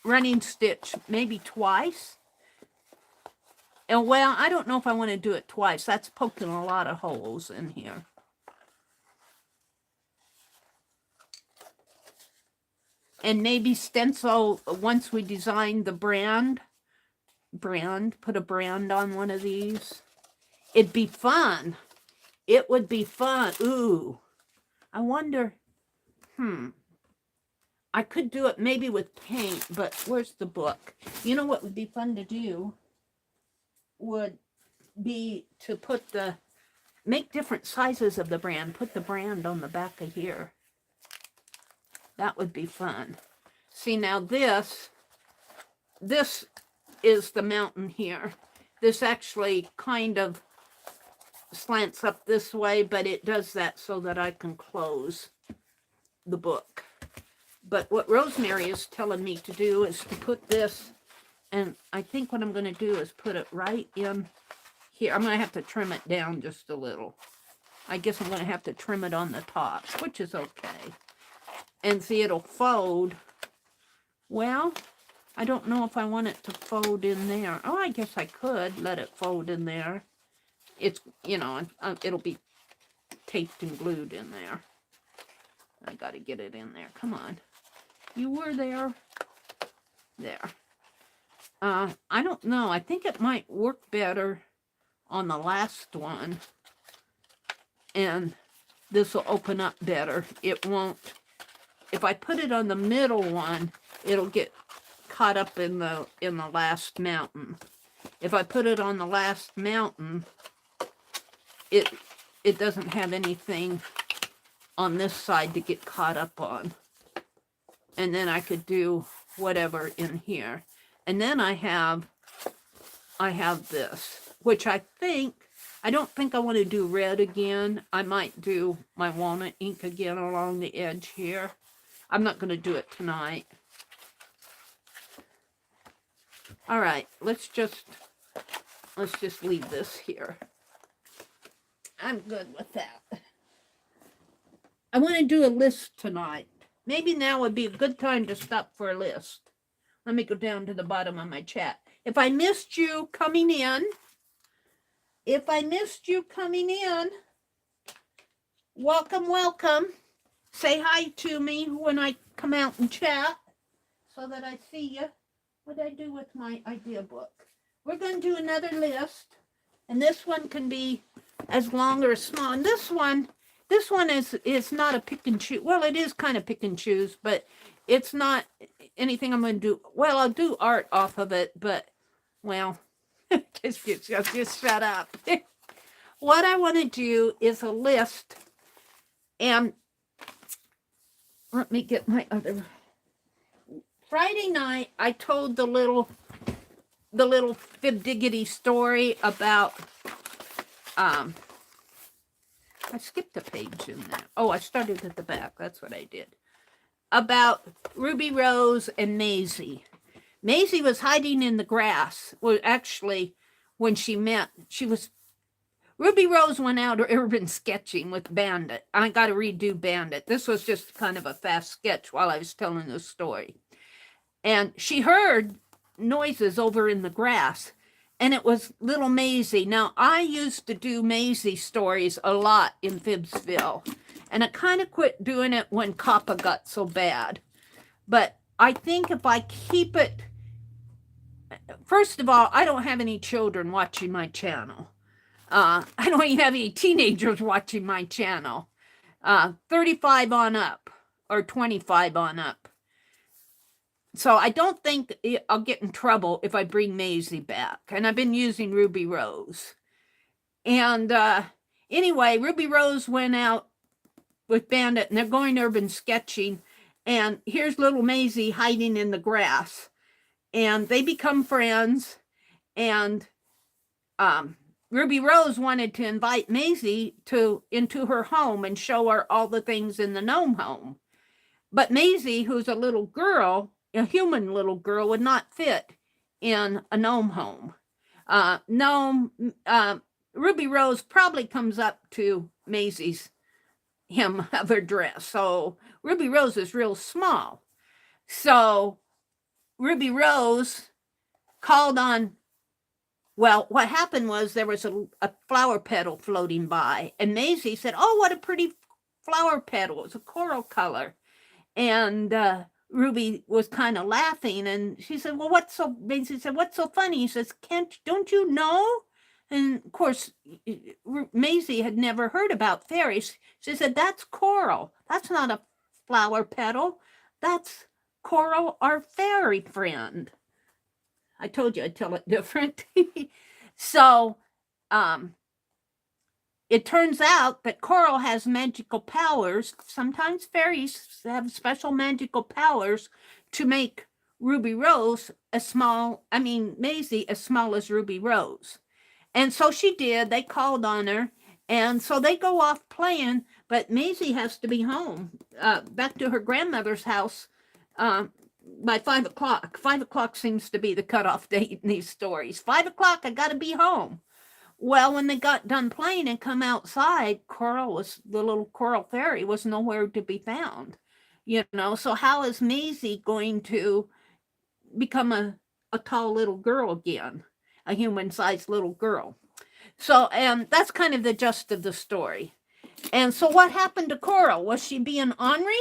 running stitch? Maybe twice? And well, I don't know if I want to do it twice. That's poking a lot of holes in here. And maybe stencil, once we design the brand, put a brand on one of these. It'd be fun. It would be fun. Ooh. I wonder, I could do it maybe with paint, but where's the book? You know what would be fun to do? Would be to make different sizes of the brand. Put the brand on the back of here. That would be fun. See, now this is the mountain here. This actually kind of slants up this way, but it does that so that I can close the book. But what Rosemary is telling me to do is to put this, and I think what I'm going to do is put it right in here. I'm going to have to trim it down just a little. I guess I'm going to have to trim it on the top, which is okay. And see, it'll fold. Well, I don't know if I want it to fold in there. Oh, I guess I could let it fold in there. It's, it'll be taped and glued in there. I got to get it in there. Come on. You were there. There. I don't know. I think it might work better on the last one. And this will open up better. It won't. If I put it on the middle one, it'll get caught up in the last mountain. If I put it on the last mountain, it doesn't have anything on this side to get caught up on. And then I could do whatever in here. And then I have this, which I don't think I want to do red again. I might do my walnut ink again along the edge here. I'm not going to do it tonight. All right, let's just leave this here. I'm good with that. I want to do a list tonight. Maybe now would be a good time to stop for a list. Let me go down to the bottom of my chat. If I missed you coming in, welcome, welcome. Say hi to me when I come out and chat so that I see you. What did I do with my idea book? We're going to do another list, and this one can be as long or as small. And this one is not a pick and choose. Well, it is kind of pick and choose, but it's not anything I'm going to do. Well, I'll do art off of it, but, well, just shut up. What I want to do is a list, and let me get my other. Friday night, I told the little fibdiggity story about, I skipped a page in there. Oh, I started at the back. That's what I did. About Ruby Rose and Maisie. Maisie was hiding in the grass. Well, actually, when she met, Ruby Rose went out urban sketching with Bandit. I got to redo Bandit. This was just kind of a fast sketch while I was telling the story. And she heard noises over in the grass, and it was little Maisie. Now, I used to do Maisie stories a lot in Phibbsville, and I kind of quit doing it when Coppa got so bad. But I think if I keep it, first of all, I don't have any children watching my channel. I don't even have any teenagers watching my channel. 35 on up, or 25 on up. So I don't think I'll get in trouble if I bring Maisie back. And I've been using Ruby Rose. And anyway, Ruby Rose went out with Bandit, and they're going urban sketching. And here's little Maisie hiding in the grass. And they become friends. And Ruby Rose wanted to invite Maisie into her home and show her all the things in the gnome home. But Maisie, who's a little girl, a human little girl, would not fit in a gnome home. Ruby Rose probably comes up to Maisie's hem of her dress. So Ruby Rose is real small. So Ruby Rose called on, well, what happened was there was a flower petal floating by, and Maisie said, "Oh, what a pretty flower petal. It's a coral color." And Ruby was kind of laughing, and she said, "Well, Maisie said, what's so funny?" He says, don't you know?" And of course, Maisie had never heard about fairies. She said, "That's coral. That's not a flower petal. That's Coral, our fairy friend." I told you I'd tell it different. So, it turns out that Coral has magical powers. Sometimes fairies have special magical powers to make Ruby Rose Maisie as small as Ruby Rose. And so she did. They called on her. And so they go off playing, but Maisie has to be home, back to her grandmother's house by 5 o'clock. 5 o'clock seems to be the cutoff date in these stories. 5 o'clock, I got to be home. Well, when they got done playing and come outside, the little coral fairy was nowhere to be found. So how is Maisie going to become a tall little girl again, a human-sized little girl? So, and that's kind of the gist of the story. And so what happened to Coral? Was she being ornery?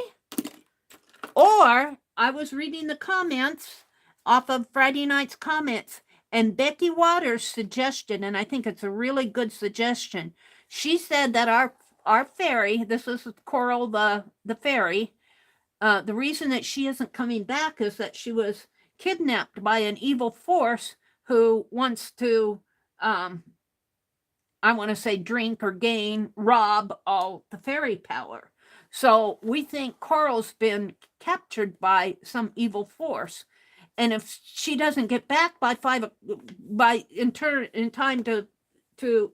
Or I was reading the comments off of Friday night's comments, and Becky Waters suggested, and I think it's a really good suggestion. She said that our fairy, this is Coral the fairy, the reason that she isn't coming back is that she was kidnapped by an evil force who wants to, I want to say, drink or rob all the fairy power. So we think Coral's been captured by some evil force. And if she doesn't get back in time to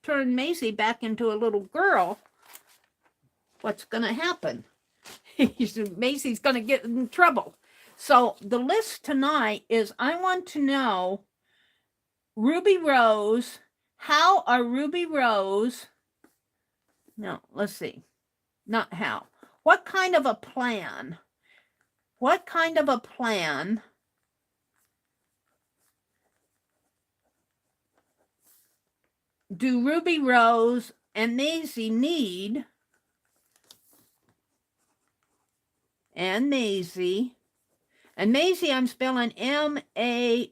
turn Maisie back into a little girl, what's going to happen? Maisie's going to get in trouble. So the list tonight is, I want to know, Ruby Rose, how are Ruby Rose, no, let's see, not how. What kind of a plan do Ruby Rose and Maisie need? And Maisie, I'm spelling M-A-I-Z,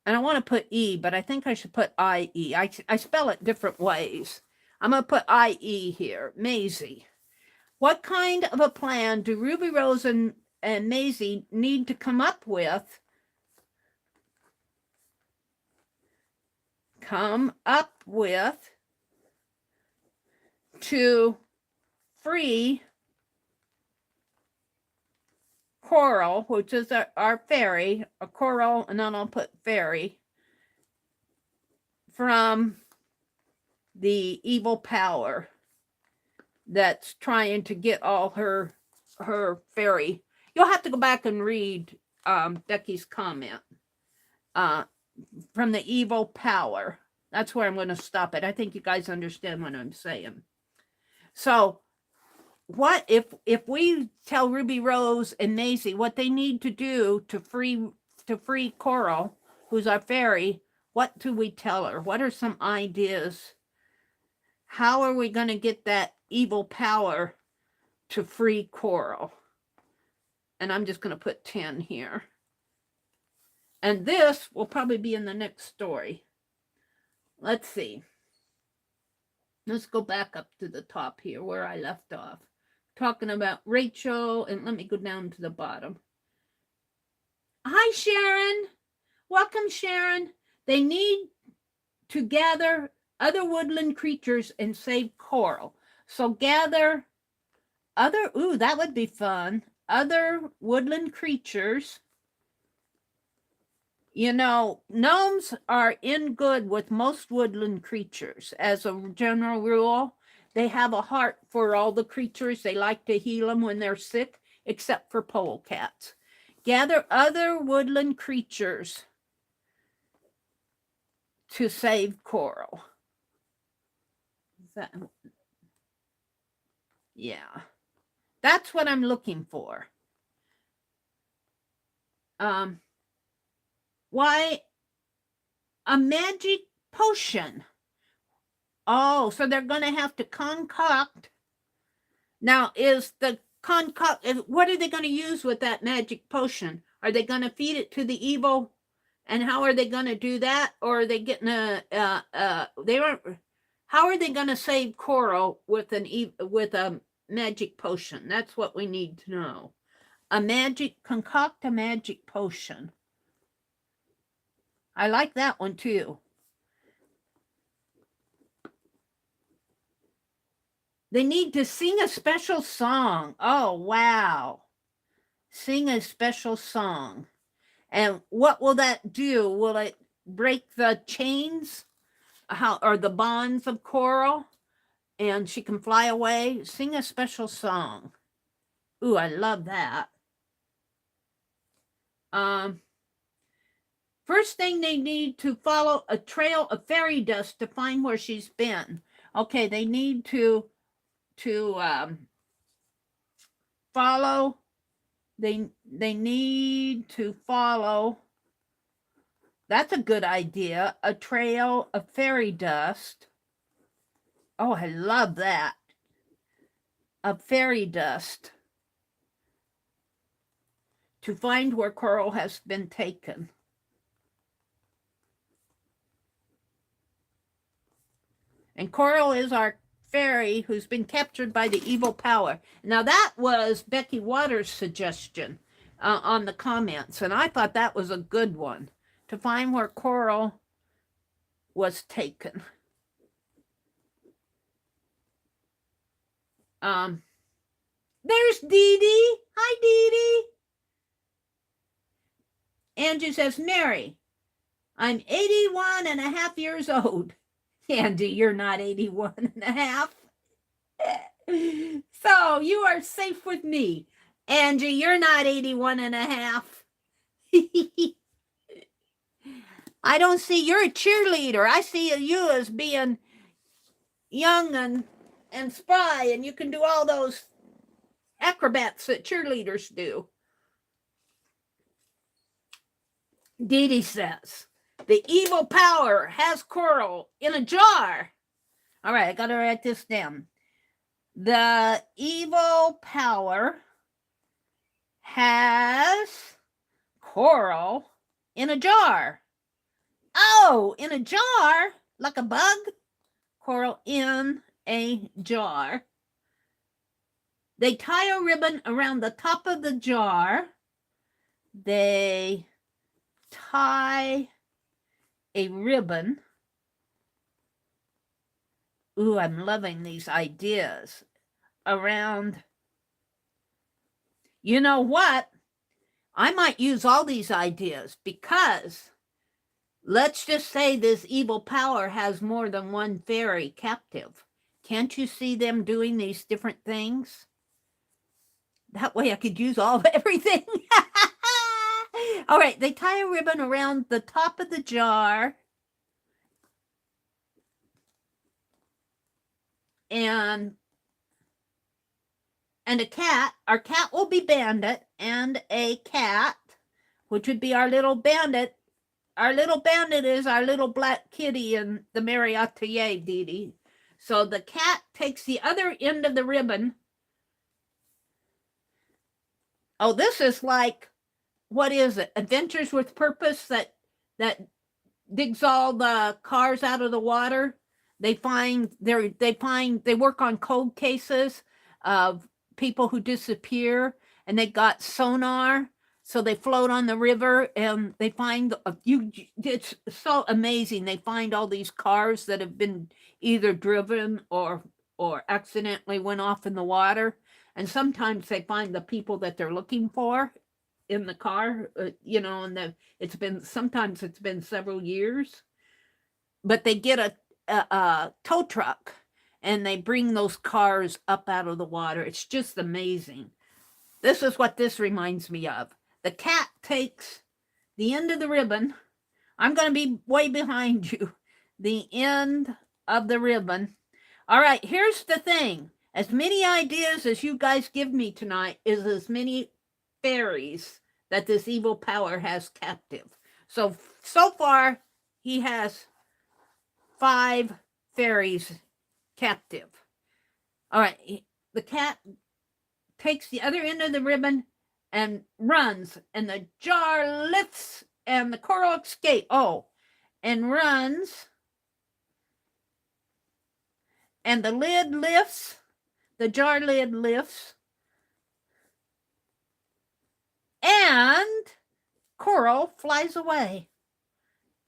and I want to put E, but I think I should put I-E. I spell it different ways. I'm going to put I-E here, Maisie. What kind of a plan do Ruby Rose and Maisie need to come up with to free Coral, which is our fairy, a coral, and then I'll put fairy, from the evil power that's trying to get all her fairy. You'll have to go back and read Becky's comment. From the evil power. That's where I'm going to stop it. I think you guys understand what I'm saying. So what if we tell Ruby Rose and Maisie what they need to do to free Coral, who's our fairy? What do we tell her? What are some ideas? How are we going to get that evil power to free Coral? And I'm just going to put 10 here. And this will probably be in the next story. Let's see. Let's go back up to the top here where I left off. Talking about Rachel, and let me go down to the bottom. Hi, Sharon. Welcome, Sharon. They need to gather other woodland creatures and save Coral. So gather other, that would be fun. Other woodland creatures. You know, gnomes are in good with most woodland creatures. As a general rule, they have a heart for all the creatures. They like to heal them when they're sick, except for polecats. Gather other woodland creatures to save Coral. Yeah, that's what I'm looking for. Why a magic potion? Oh, so they're going to have to concoct. Now, is the concoct, what are they going to use with that magic potion? Are they going to feed it to the evil? And how are they going to do that? Or are they getting how are they going to save Coral with a magic potion? That's what we need to know. Concoct a magic potion. I like that one too. They need to sing a special song. Oh, wow. Sing a special song. And what will that do? Will it break the chains or the bonds of Coral? And she can fly away? Sing a special song. Ooh, I love that. First thing, they need to follow a trail of fairy dust to find where she's been. Okay, they need to follow. They need to follow. That's a good idea. A trail of fairy dust. Oh, I love that. Of fairy dust. To find where Coral has been taken. And Coral is our fairy who's been captured by the evil power. Now, that was Becky Waters' suggestion on the comments, and I thought that was a good one. To find where Coral was taken. There's Dee Dee. Hi, Dee Dee. Angie says, Meri, I'm 81 and a half years old. Andy, you're not 81 and a half. So you are safe with me. Angie, you're not 81 and a half. I don't see, you're a cheerleader. I see you as being young and spry, and you can do all those acrobats that cheerleaders do. Dee Dee says, the evil power has Coral in a jar. All right, I got to write this down. The evil power has Coral in a jar. Oh, in a jar? Like a bug? Coral in a jar. They tie a ribbon around the top of the jar. They tie a ribbon. Ooh, I'm loving these ideas. around. You know what? I might use all these ideas because let's just say this evil power has more than one fairy captive. Can't you see them doing these different things? That way I could use all of everything. All right, they tie a ribbon around the top of the jar. And a cat. Our cat will be Bandit, and a cat, which would be our little bandit. Our little bandit is our little black kitty in the Meri Atelier, Dee Dee. So the cat takes the other end of the ribbon. Oh, this is like, what is it? Adventures with Purpose that digs all the cars out of the water. They work on cold cases of people who disappear, and they got sonar, so they float on the river and they find it's so amazing. They find all these cars that have been either driven or accidentally went off in the water, and sometimes they find the people that they're looking for in the car, and sometimes it's been several years, but they get a tow truck and they bring those cars up out of the water. It's just amazing. This is what this reminds me of. The cat takes the end of the ribbon. I'm going to be way behind you. The end of the ribbon. All right, here's the thing. As many ideas as you guys give me tonight is as many fairies that this evil power has captive. So far, he has 5 fairies captive. All right, the cat takes the other end of the ribbon and runs, and the jar lifts, and the coral escape. And runs, and the lid lifts, the jar lid lifts, and coral flies away.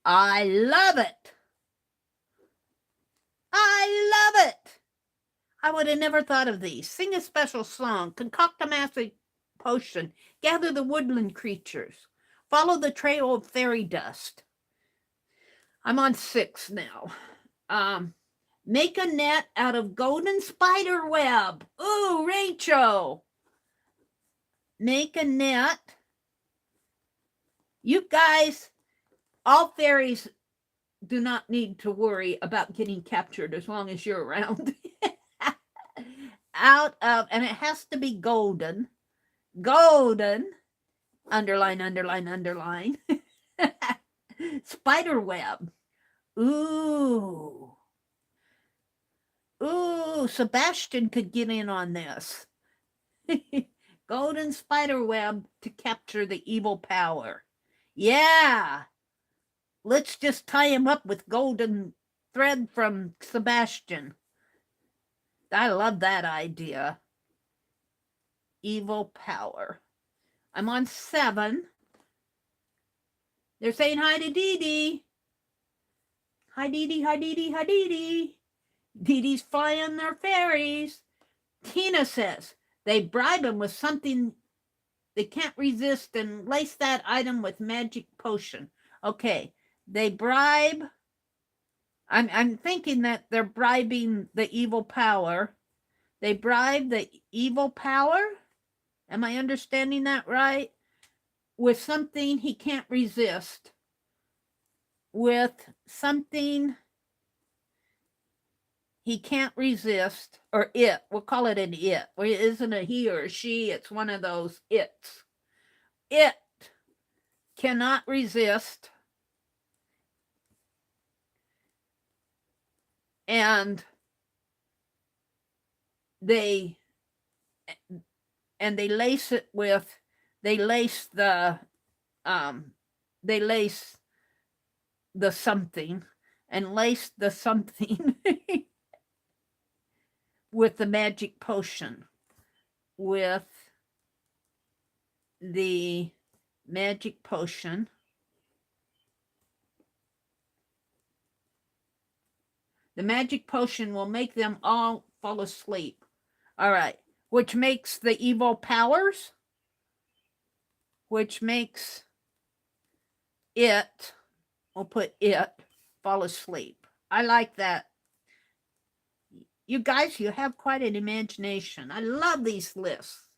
I love it. I love it. I would have never thought of these. Sing a special song, concoct a magic potion, gather the woodland creatures, follow the trail of fairy dust. I'm on 6 now. Make a net out of golden spider web. Ooh, Rachel. Make a net. You guys, all fairies do not need to worry about getting captured as long as you're around. And it has to be golden. Golden. Underline, underline, underline. Spider web. Ooh. Ooh, Sebastian could get in on this. Golden spider web to capture the evil power. Yeah. Let's just tie him up with golden thread from Sebastian. I love that idea. Evil power. I'm on 7. They're saying hi to Dee Dee. Hi, Dee Dee, hi, Dee Dee, hi, Dee Dee. Dee Dee's flying their fairies. Tina says they bribe him with something they can't resist and lace that item with magic potion. Okay, they bribe. I'm thinking that they're bribing the evil power. They bribe the evil power. Am I understanding that right? With something he can't resist. With something he can't resist, or it. We'll call it an it. It isn't a he or a she. It's one of those it's. It cannot resist. And they lace it with, they lace the something, and lace the something with the magic potion. With the magic potion. The magic potion will make them all fall asleep. All right. Which makes the evil powers, which makes it, we'll put it, fall asleep. I like that. You guys, you have quite an imagination. I love these lists.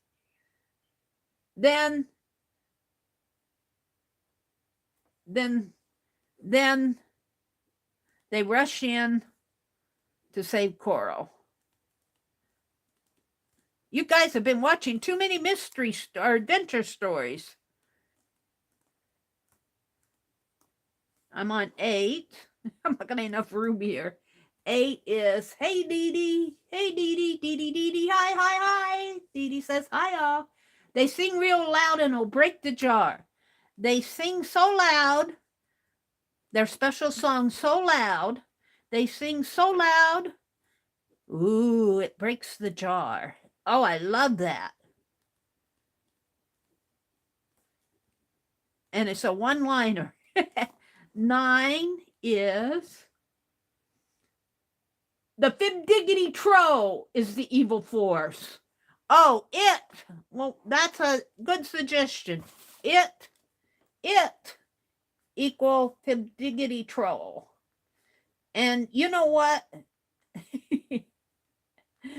Then they rush in to save Coral. You guys have been watching too many mystery or adventure stories. I'm on 8. I'm not gonna have enough room here. 8 is, hey Dee Dee, hey Dee Dee, Dee Dee, Dee Dee, hi, hi, hi. Dee Dee says, hi all. They sing real loud and will break the jar. They sing so loud, their special song so loud, they sing so loud, ooh, it breaks the jar. Oh, I love that. And it's a one-liner. 9 is, the Fibdiggity Troll is the evil force. Oh, it. Well, that's a good suggestion. It equal Fibdiggity Troll. And you know what?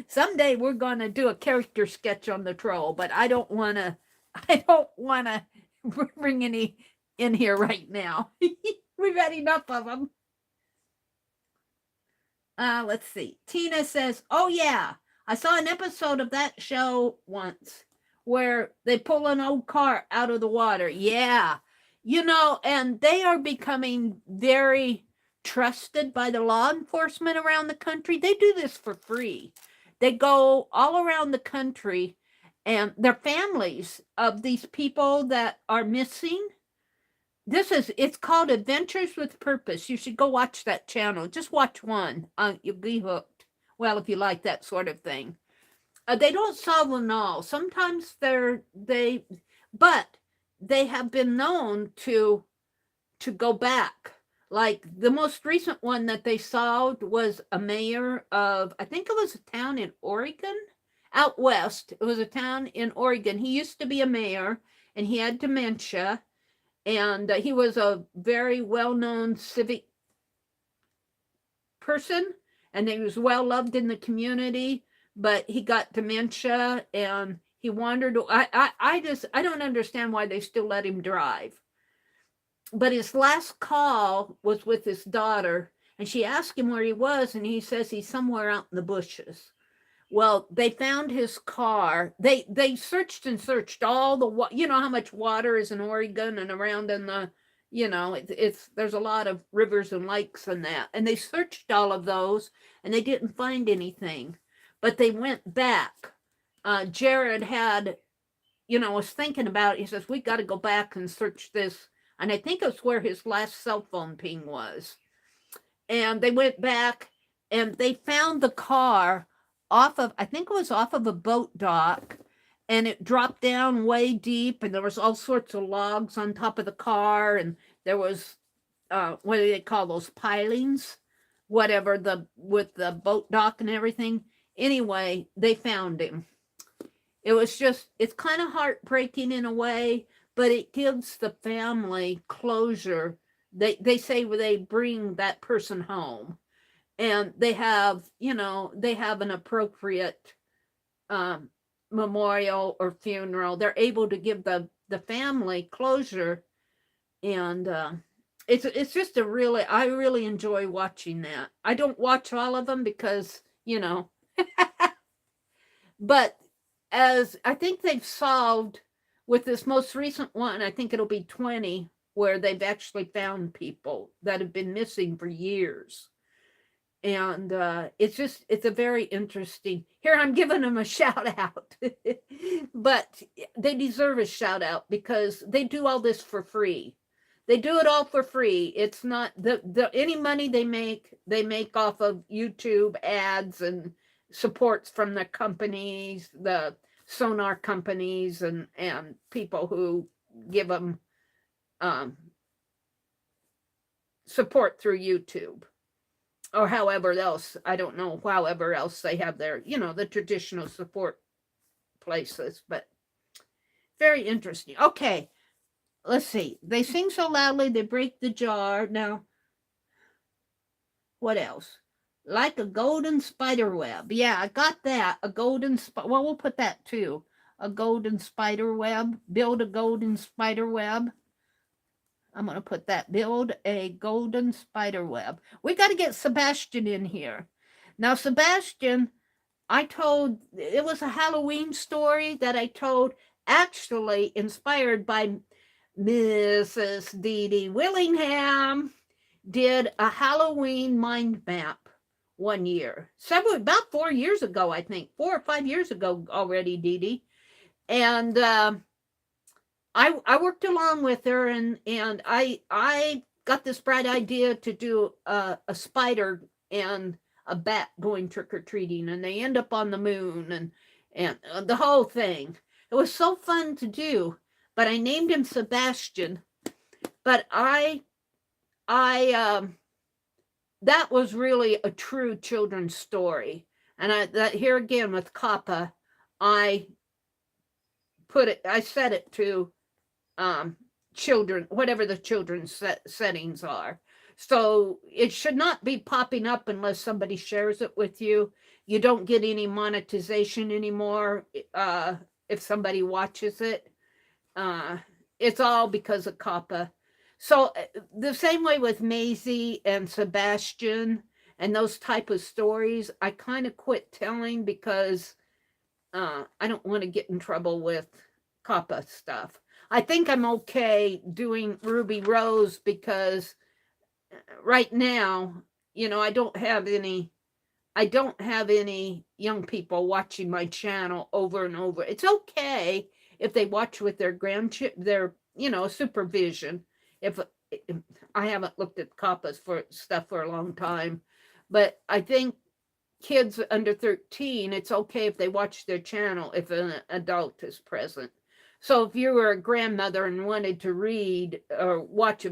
Someday we're going to do a character sketch on the troll, but I don't want to bring any in here right now. We've had enough of them. Let's see. Tina says, oh yeah, I saw an episode of that show once where they pull an old car out of the water. Yeah. You know, and they are becoming very trusted by the law enforcement around the country. They do this for free. They go all around the country, and their families of these people that are missing. It's called Adventures with Purpose. You should go watch that channel. Just watch one. You'll be hooked. Well, if you like that sort of thing. They don't solve them all. Sometimes but they have been known to go back. Like the most recent one that they solved was a mayor of, I think it was a town in Oregon, out west. It was a town in Oregon. He used to be a mayor, and he had dementia, and he was a very well-known civic person, and he was well loved in the community, but he got dementia, and he wandered. I don't understand why they still let him drive. But his last call was with his daughter, and she asked him where he was, and he says he's somewhere out in the bushes. Well, they found his car. They searched and searched all the, you know how much water is in Oregon and around in the, you know, there's a lot of rivers and lakes and that. And they searched all of those, and they didn't find anything. But they went back. Jared had, was thinking about it. He says, we got to go back and search this. And I think it's where his last cell phone ping was. And they went back, and they found the car I think it was off of a boat dock, and it dropped down way deep, and there was all sorts of logs on top of the car, and there was, what do they call those, pilings? Whatever, with the boat dock and everything. Anyway, they found him. It's kind of heartbreaking in a way, but it gives the family closure. They say they bring that person home, and they have an appropriate memorial or funeral. They're able to give the family closure, and it's just I really enjoy watching that. I don't watch all of them because but as I think they've solved with this most recent one, I think it'll be 20, where they've actually found people that have been missing for years. And it's a very interesting, here I'm giving them a shout out, but they deserve a shout out because they do all this for free. They do it all for free. It's not any money they make off of YouTube ads and supports from the companies, the sonar companies, and people who give them support through YouTube. or however else, I don't know, however else they have their, you know, the traditional support places, but very interesting. Okay, let's see. They sing so loudly they break the jar. Now, what else? Like a golden spider web. Yeah, I got that. A golden well, we'll put that too. A golden spider web. Build a golden spider web. I'm going to put that. Build a golden spider web. We got to get Sebastian in here. Now, Sebastian, I told, it was a Halloween story that I told, actually inspired by Mrs. Dee Dee Willingham, did a Halloween mind map one year. About 4 years ago, I think. 4 or 5 years ago already, Dee Dee. And I worked along with her, and I got this bright idea to do a spider and a bat going trick-or-treating, and they end up on the moon, and the whole thing. It was so fun to do, but I named him Sebastian. But that was really a true children's story. And that here again with Kappa, I set it to children, whatever the children's settings are. So it should not be popping up unless somebody shares it with you. You don't get any monetization anymore if somebody watches it. It's all because of Kappa. So the same way with Maisie and Sebastian and those type of stories, I kind of quit telling because I don't want to get in trouble with Kappa stuff. I think I'm okay doing Ruby Rose because right now, you know, I don't have any young people watching my channel over and over. It's okay if they watch with their their, you know, supervision. If I haven't looked at Kappa's for stuff for a long time, but I think kids under 13, it's okay if they watch their channel if an adult is present. So if you were a grandmother and wanted to read or watch a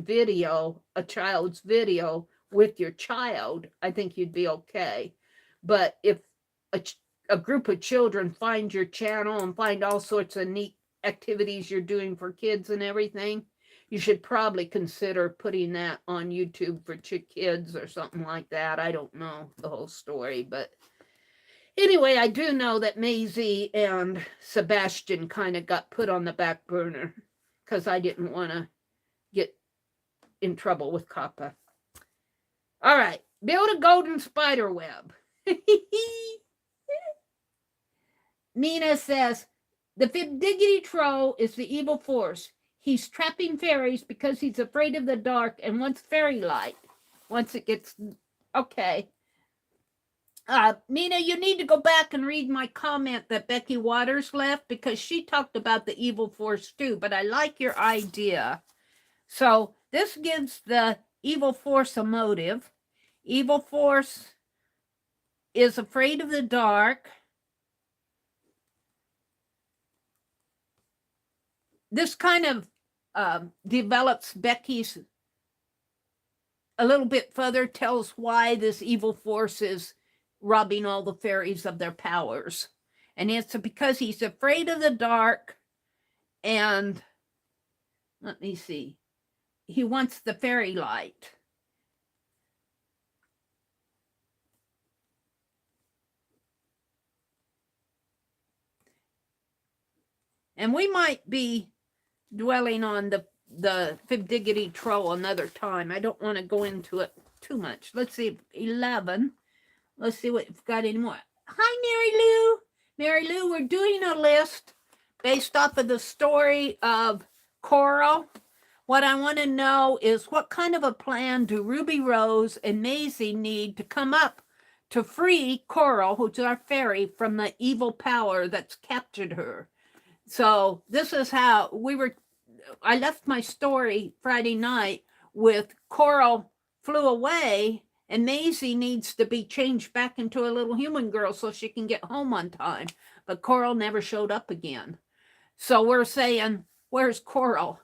child's video with your child, I think you'd be okay. But if a group of children find your channel and find all sorts of neat activities you're doing for kids and everything, you should probably consider putting that on YouTube for kids or something like that. I don't know the whole story, but anyway, I do know that Maisie and Sebastian kind of got put on the back burner because I didn't want to get in trouble with Kappa. All right, build a golden spider web. Nina says, the Fibdiggity Troll is the evil force. He's trapping fairies because he's afraid of the dark and wants fairy light. Once it gets... Okay. Nina, you need to go back and read my comment that Becky Waters left because she talked about the evil force too, but I like your idea. So this gives the evil force a motive. Evil force is afraid of the dark. This kind of develops Becky's a little bit further, tells why this evil force is robbing all the fairies of their powers. And it's because he's afraid of the dark, and let me see, he wants the fairy light. And we might be dwelling on the Fibdiggity Troll another time. I don't want to go into it too much. Let's see, 11. Let's see what we've got anymore. Hi, Mary Lou. Mary Lou, we're doing a list based off of the story of Coral. What I want to know is what kind of a plan do Ruby Rose and Maisie need to come up to free Coral, who's our fairy, from the evil power that's captured her. So this is how I left my story Friday night with Coral flew away and Maisie needs to be changed back into a little human girl so she can get home on time. But Coral never showed up again. So we're saying, where's Coral?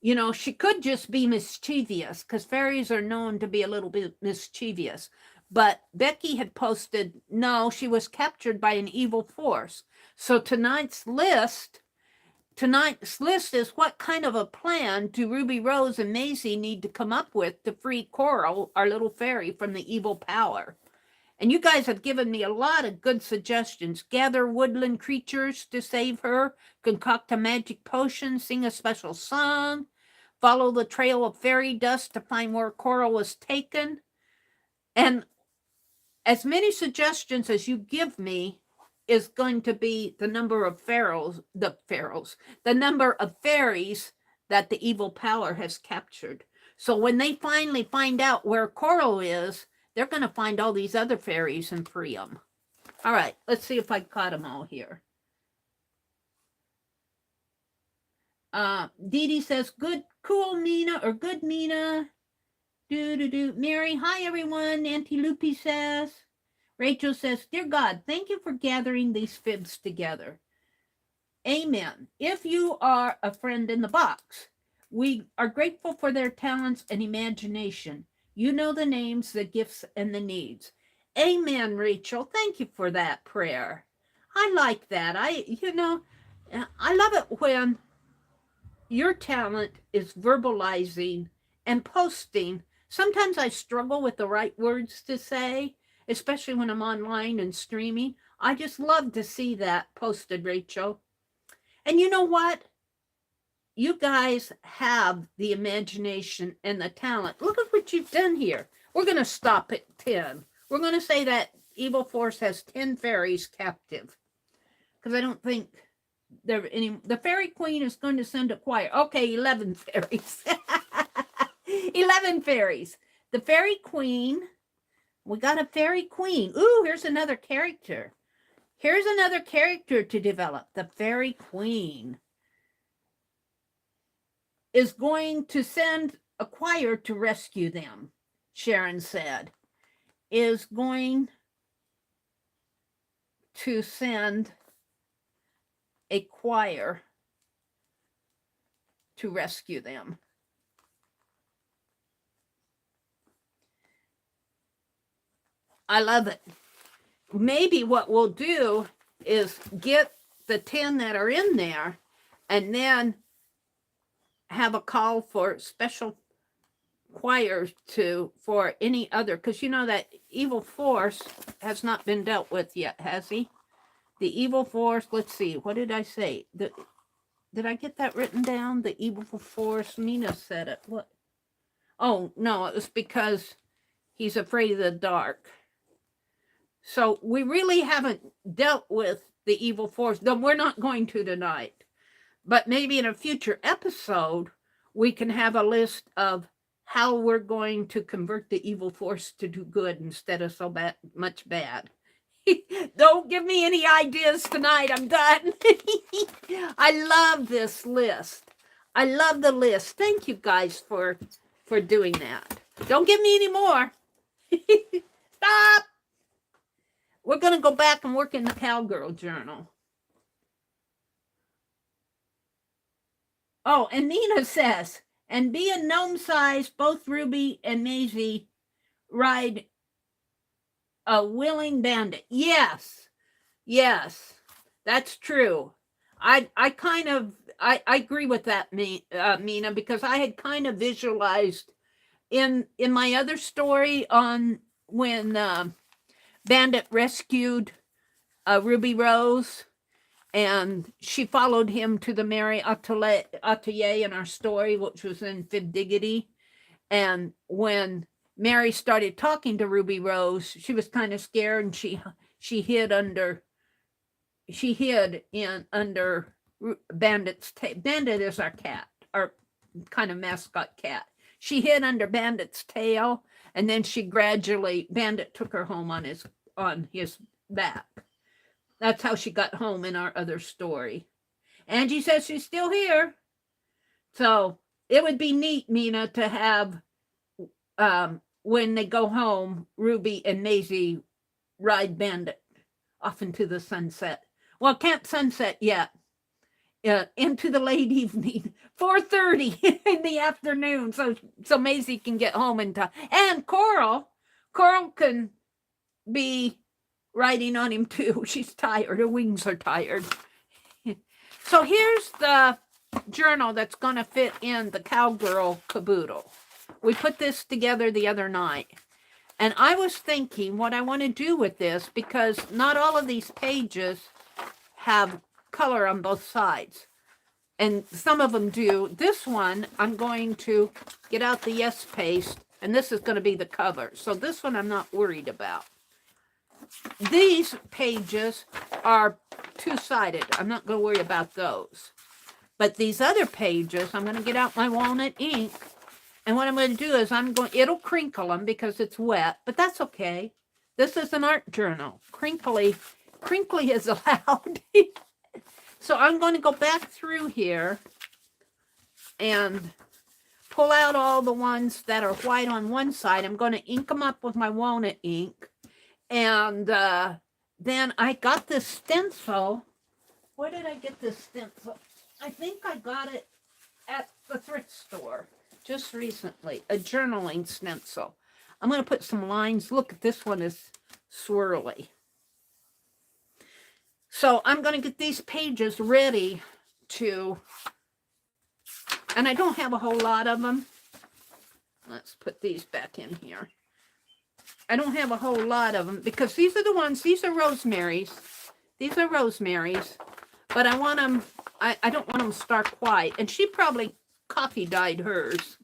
You know, she could just be mischievous because fairies are known to be a little bit mischievous. But Becky had posted, no, she was captured by an evil force. So tonight's list is what kind of a plan do Ruby Rose and Maisie need to come up with to free Coral, our little fairy, from the evil power? And you guys have given me a lot of good suggestions. Gather woodland creatures to save her, concoct a magic potion, sing a special song, follow the trail of fairy dust to find where Coral was taken. And as many suggestions as you give me is going to be the number of the number of fairies that the evil power has captured. So when they finally find out where Coral is, they're going to find all these other fairies and free them. All right, let's see if I caught them all here. Dee Dee says, good, cool, Mina, or good, Mina. Mary, hi, everyone. Auntie Loopy says. Rachel says, dear God, thank you for gathering these fibs together. Amen. If you are a friend in the box, we are grateful for their talents and imagination. You know the names, the gifts, and the needs. Amen, Rachel. Thank you for that prayer. I like that. I love it when your talent is verbalizing and posting. Sometimes I struggle with the right words to say, especially when I'm online and streaming. I just love to see that posted, Rachel. And you know what? You guys have the imagination and the talent. Look at what you've done here. We're going to stop at 10. We're going to say that evil force has 10 fairies captive. Because I don't think there are any. The fairy queen is going to send a choir. Okay, 11 fairies. 11 fairies. The fairy queen. We got a fairy queen. Ooh, here's another character. Here's another character to develop. The fairy queen is going to send a choir to rescue them, Sharon said. Is going to send a choir to rescue them. I love it. Maybe what we'll do is get the 10 that are in there and then have a call for special choirs for any other, because you know that evil force has not been dealt with yet, has he? The evil force, let's see, what did I say? Did I get that written down? The evil force, Mina said it. What? Oh, no, it was because he's afraid of the dark. So we really haven't dealt with the evil force. Though we're not going to tonight. But maybe in a future episode, we can have a list of how we're going to convert the evil force to do good instead of so much bad. Don't give me any ideas tonight. I'm done. I love this list. I love the list. Thank you guys for doing that. Don't give me any more. Stop. We're going to go back and work in the Cowgirl journal. Oh, and Nina says, and be a gnome size, both Ruby and Maisie ride a willing bandit. Yes, that's true. I agree with that, Mina, because I had kind of visualized in my other story on when Bandit rescued Ruby Rose, and she followed him to the Meri Atelier in our story, which was in Fib Diggity. And when Meri started talking to Ruby Rose, she was kind of scared, and she hid under Bandit's tail. Bandit is our cat, our kind of mascot cat. She hid under Bandit's tail, and then Bandit took her home on his back. That's how she got home in our other story. Angie says she's still here. So it would be neat, Mina, to have, when they go home, Ruby and Maisie ride Bandit off into the sunset. Well, can't sunset yet. Into the late evening, 4:30 in the afternoon, so Maisie can get home in time. And Coral can be writing on him too. She's tired. Her wings are tired. So here's the journal that's going to fit in the Cowgirl Kaboodle. We put this together the other night. And I was thinking what I want to do with this, because not all of these pages have color on both sides. And some of them do. This one, I'm going to get out the Yes Paste, and this is going to be the cover. So this one I'm not worried about. These pages are two-sided. I'm not going to worry about those. But these other pages, I'm going to get out my walnut ink. And what I'm going to do is it'll crinkle them because it's wet, but that's okay. This is an art journal. Crinkly is allowed. So I'm going to go back through here and pull out all the ones that are white on one side. I'm going to ink them up with my walnut ink. And then I got this stencil. Where did I get this stencil? I think I got it at the thrift store just recently. A journaling stencil. I'm going to put some lines. Look, this one is swirly. So I'm going to get these pages ready to, and I don't have a whole lot of them. Let's put these back in here. I don't have a whole lot of them because these are the ones, these are Rosemary's. These are Rosemary's, but I want them, I don't want them stark white. And she probably coffee dyed hers.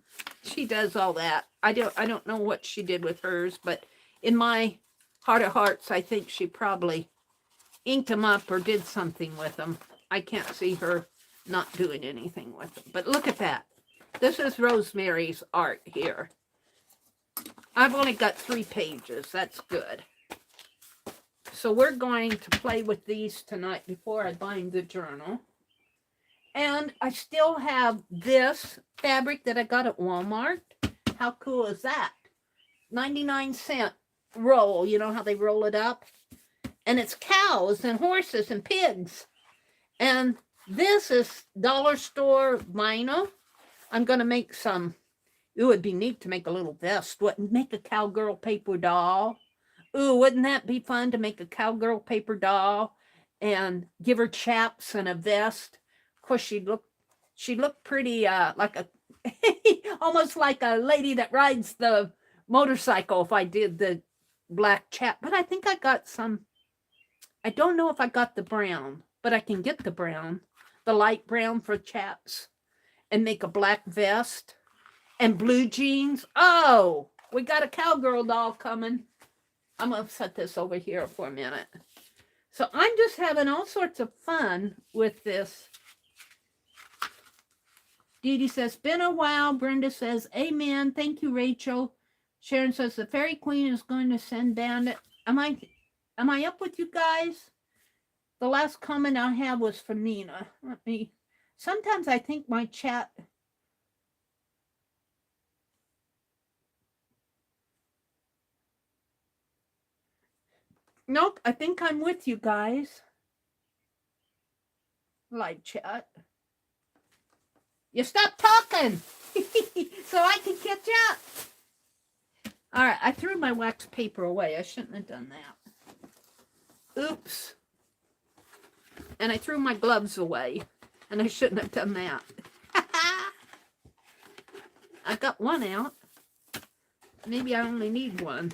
She does all that. I don't know what she did with hers, but in my heart of hearts, I think she probably inked them up or did something with them. I can't see her not doing anything with them. But look at that. This is Rosemary's art here. I've only got 3 pages. That's good. So we're going to play with these tonight before I bind the journal. And I still have this fabric that I got at Walmart. How cool is that? 99-cent roll. You know how they roll it up? And it's cows and horses and pigs. And this is dollar store vinyl. I'm going to make some. It would be neat to make a little vest. Wouldn't make a cowgirl paper doll. Ooh, wouldn't that be fun to make a cowgirl paper doll and give her chaps and a vest? Of course, she'd look pretty like a, almost like a lady that rides the motorcycle if I did the black chap. But I think I got some. I don't know if I got the brown, but I can get the brown, the light brown for chaps, and make a black vest and blue jeans. Oh, we got a cowgirl doll coming. I'm going to set this over here for a minute. So I'm just having all sorts of fun with this. Dee Dee says, been a while. Brenda says, amen. Thank you, Rachel. Sharon says, the Fairy Queen is going to send Bandit. Am I up with you guys? The last comment I have was from Nina. Sometimes I think my chat. Nope, I think I'm with you guys. Live chat. You stop talking so I can catch up. All right, I threw my wax paper away. I shouldn't have done that. Oops. And I threw my gloves away. And I shouldn't have done that. I got one out. Maybe I only need one.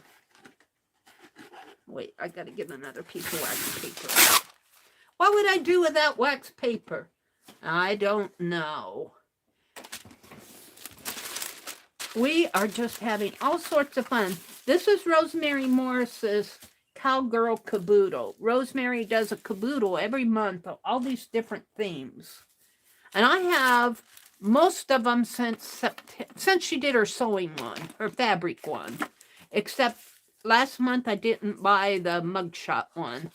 Wait, I got to get another piece of wax paper. What would I do without wax paper? I don't know. We are just having all sorts of fun. This is Rosemary Morris's Cowgirl Kaboodle. Rosemary does a Kaboodle every month of all these different themes. And I have most of them since she did her sewing one, her fabric one. Except last month I didn't buy the mugshot one.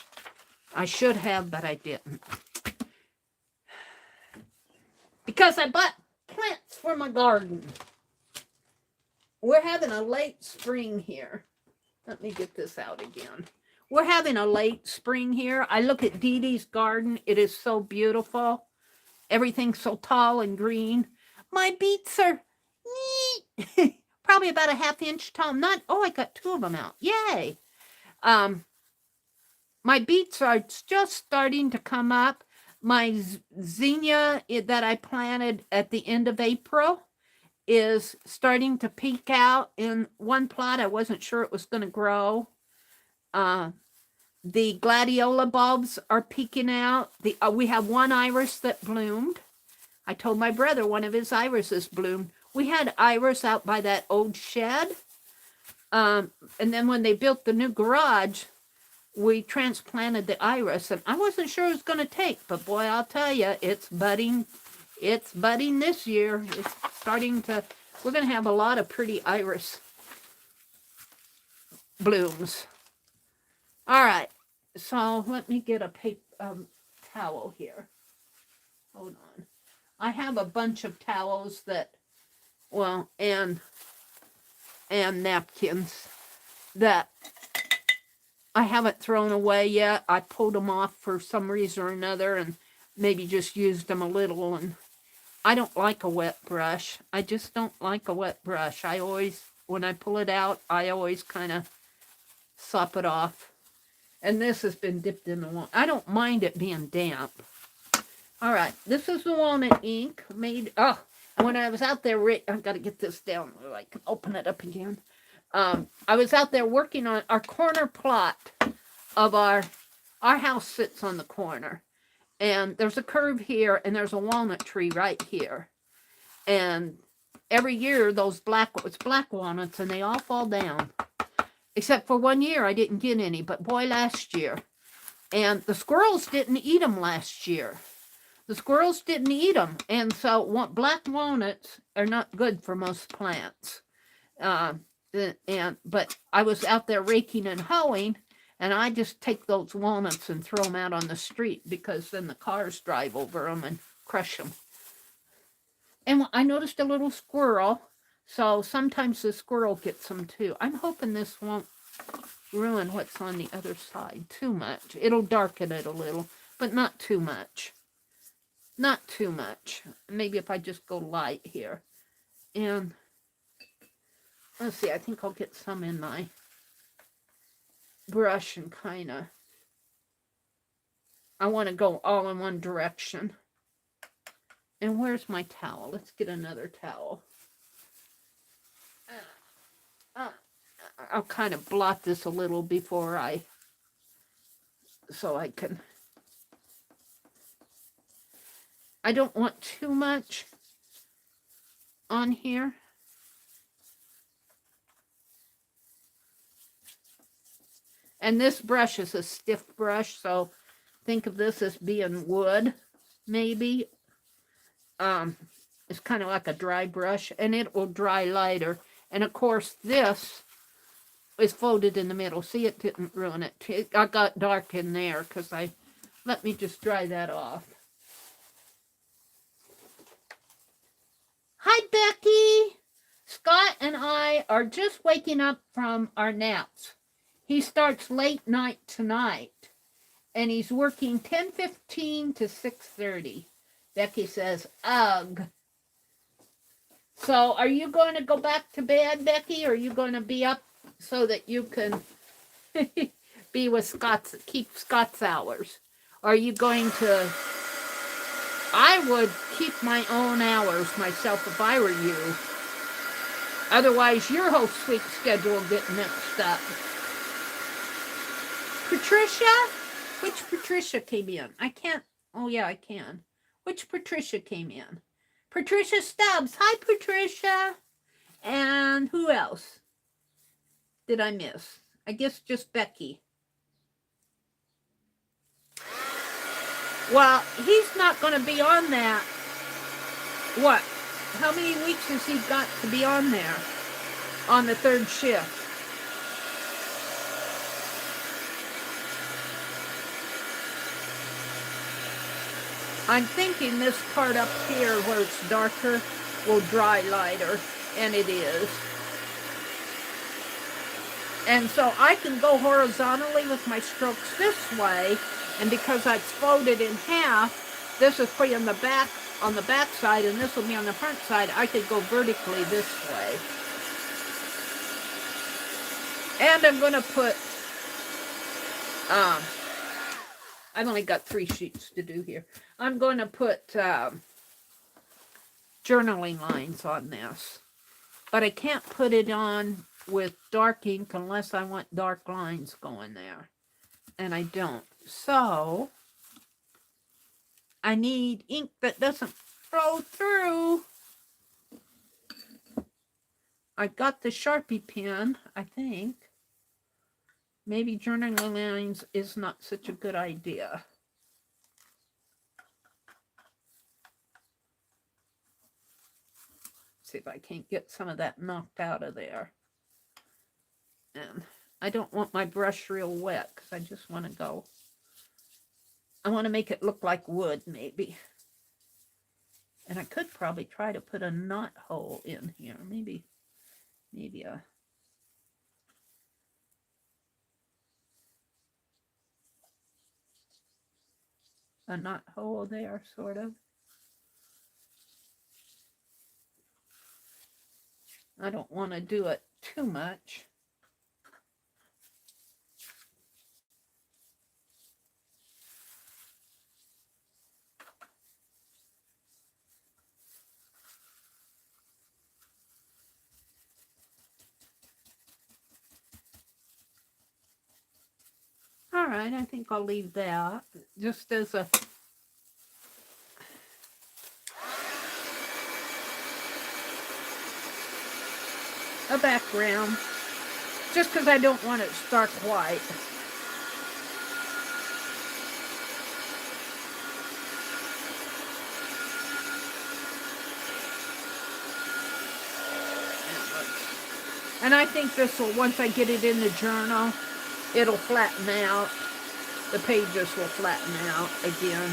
I should have, but I didn't. Because I bought plants for my garden. We're having a late spring here. Let me get this out again. We're having a late spring here. I look at Dee Dee's garden. It is so beautiful. Everything's so tall and green. My beets are probably about a ½ inch tall. I got 2 of them out. Yay. My beets are just starting to come up. My zinnia that I planted at the end of April is starting to peek out. In one plot, I wasn't sure it was going to grow. The gladiola bulbs are peeking out. We have one iris that bloomed. I told my brother one of his irises bloomed. We had iris out by that old shed. And then when they built the new garage, we transplanted the iris. And I wasn't sure it was going to take, but boy, I'll tell you, it's budding. It's budding this year. It's starting to, we're going to have a lot of pretty iris blooms. All right, so let me get a paper towel here. Hold on. I have a bunch of towels that, well, and napkins that I haven't thrown away yet. I pulled them off for some reason or another and maybe just used them a little. And I don't like a wet brush. I just don't like a wet brush. I always, when I pull it out, I always kind of sop it off. And this has been dipped in the walnut. I don't mind it being damp. All right, this is the walnut ink made. Oh, when I was out there, I've got to get this down so I can open it up again. I was out there working on our corner plot of our house sits on the corner. And there's a curve here, and there's a walnut tree right here. And every year, it's black walnuts, and they all fall down. Except for 1 year, I didn't get any, but boy, last year. And the squirrels didn't eat them last year. The squirrels didn't eat them. And so black walnuts are not good for most plants. But I was out there raking and hoeing, and I just take those walnuts and throw them out on the street because then the cars drive over them and crush them. And I noticed a little squirrel, so sometimes the squirrel gets them too. I'm hoping this won't ruin what's on the other side too much. It'll darken it a little, but not too much. Not too much. Maybe if I just go light here. And let's see, I think I'll get some in my brush and kind of, I want to go all in one direction. And where's my towel? Let's get another towel. I'll kind of blot this a little before so I can, I don't want too much on here. And this brush is a stiff brush, so think of this as being wood, maybe. It's kind of like a dry brush, and it will dry lighter. And of course, this is folded in the middle. See, it didn't ruin it. I got dark in there because let me just dry that off. Hi, Becky. Scott and I are just waking up from our naps. He starts late night tonight, and he's working 10:15 to 6:30. Becky says, ugh. So are you going to go back to bed, Becky, or are you going to be up so that you can be with keep Scott's hours? Are you going to... I would keep my own hours myself if I were you. Otherwise, your whole sleep schedule will get mixed up. Patricia? Which Patricia came in? I can't... Oh, yeah, I can. Which Patricia came in? Patricia Stubbs. Hi, Patricia. And who else did I miss? I guess just Becky. Well, he's not going to be on that. What? How many weeks has he got to be on there? On the third shift? I'm thinking this part up here where it's darker will dry lighter, and it is. And so I can go horizontally with my strokes this way, and because it's folded in half, this is pretty on the back side, and this will be on the front side. I could go vertically this way. And I'm going to put I've only got 3 sheets to do here. I'm going to put journaling lines on this. But I can't put it on with dark ink unless I want dark lines going there. And I don't. So, I need ink that doesn't flow through. I've got the Sharpie pen, I think. Maybe journaling lines is not such a good idea. See if I can't get some of that knocked out of there. And I don't want my brush real wet because I just want to go. I want to make it look like wood, maybe. And I could probably try to put a knot hole in here. Maybe a knot hole there, sort of. I don't want to do it too much. All right, I think I'll leave that just as a background, just because I don't want it stark white. And I think this will, once I get it in the journal, it'll flatten out. The pages will flatten out again.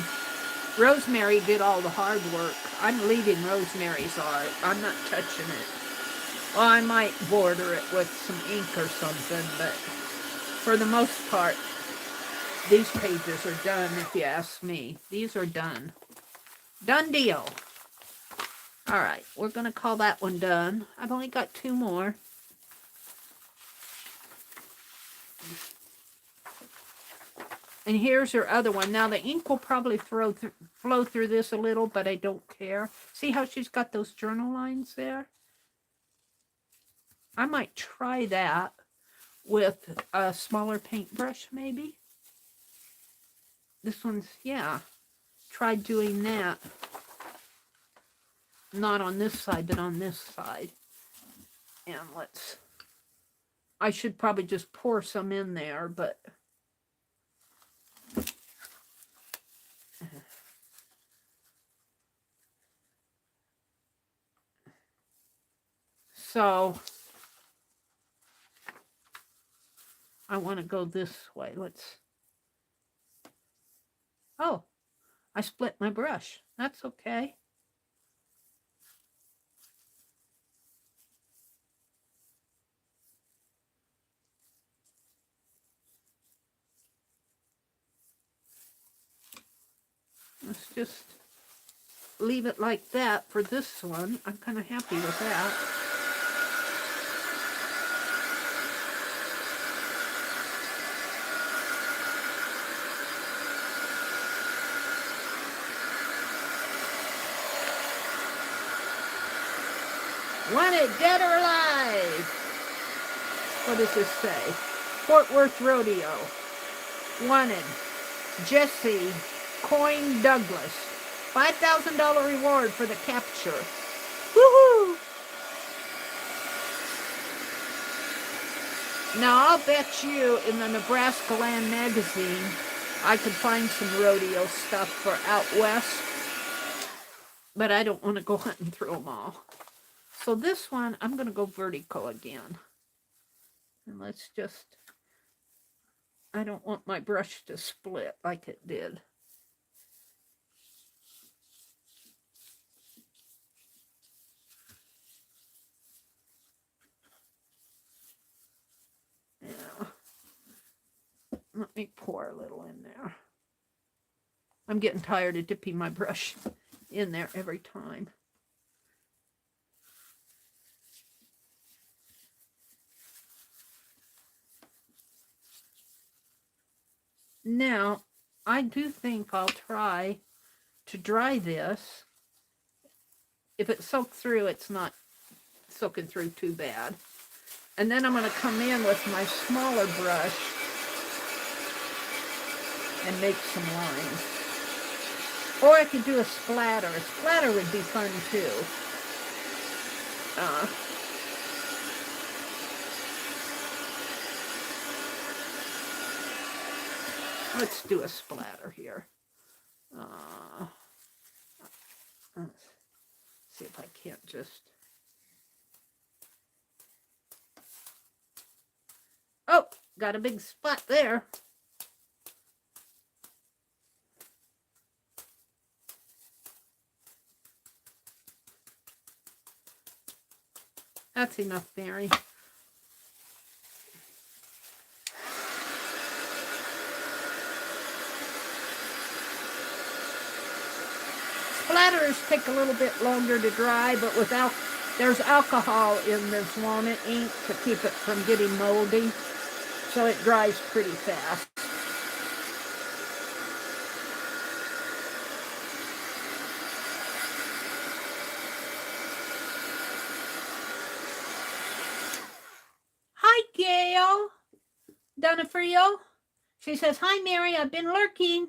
Rosemary did all the hard work. I'm leaving Rosemary's art. I'm not touching it. Well, I might border it with some ink or something, but for the most part, these pages are done, if you ask me. These are done. Done deal. All right, we're going to call that one done. I've only got 2 more. And here's her other one. Now, the ink will probably flow through this a little, but I don't care. See how she's got those journal lines there? I might try that with a smaller paintbrush, maybe. This one's, yeah. Try doing that. Not on this side, but on this side. And let's... I should probably just pour some in there, but... So, I want to go this way. Let's... Oh, I split my brush. That's okay. Let's just leave it like that for this one. I'm kind of happy with that. Wanted, dead or alive. What does this say? Fort Worth Rodeo. Wanted, Jesse Coyne Douglas. $5,000 reward for the capture. Woohoo! Now, I'll bet you in the Nebraska Land magazine, I could find some rodeo stuff for out west. But I don't want to go hunting through them all. So this one, I'm going to go vertical again. And let's just... I don't want my brush to split like it did. Yeah. Let me pour a little in there. I'm getting tired of dipping my brush in there every time. Now, I do think I'll try to dry this. If it soaks through, it's not soaking through too bad. And then I'm going to come in with my smaller brush and make some lines. Or I could do a splatter. A splatter would be fun too. Let's do a splatter here. Let's see if I can't just... Oh, got a big spot there. That's enough, Meri. Splatters take a little bit longer to dry, but there's alcohol in this walnut ink to keep it from getting moldy, so it dries pretty fast. Hi, Gail Donofrio. She says, hi, Meri. I've been lurking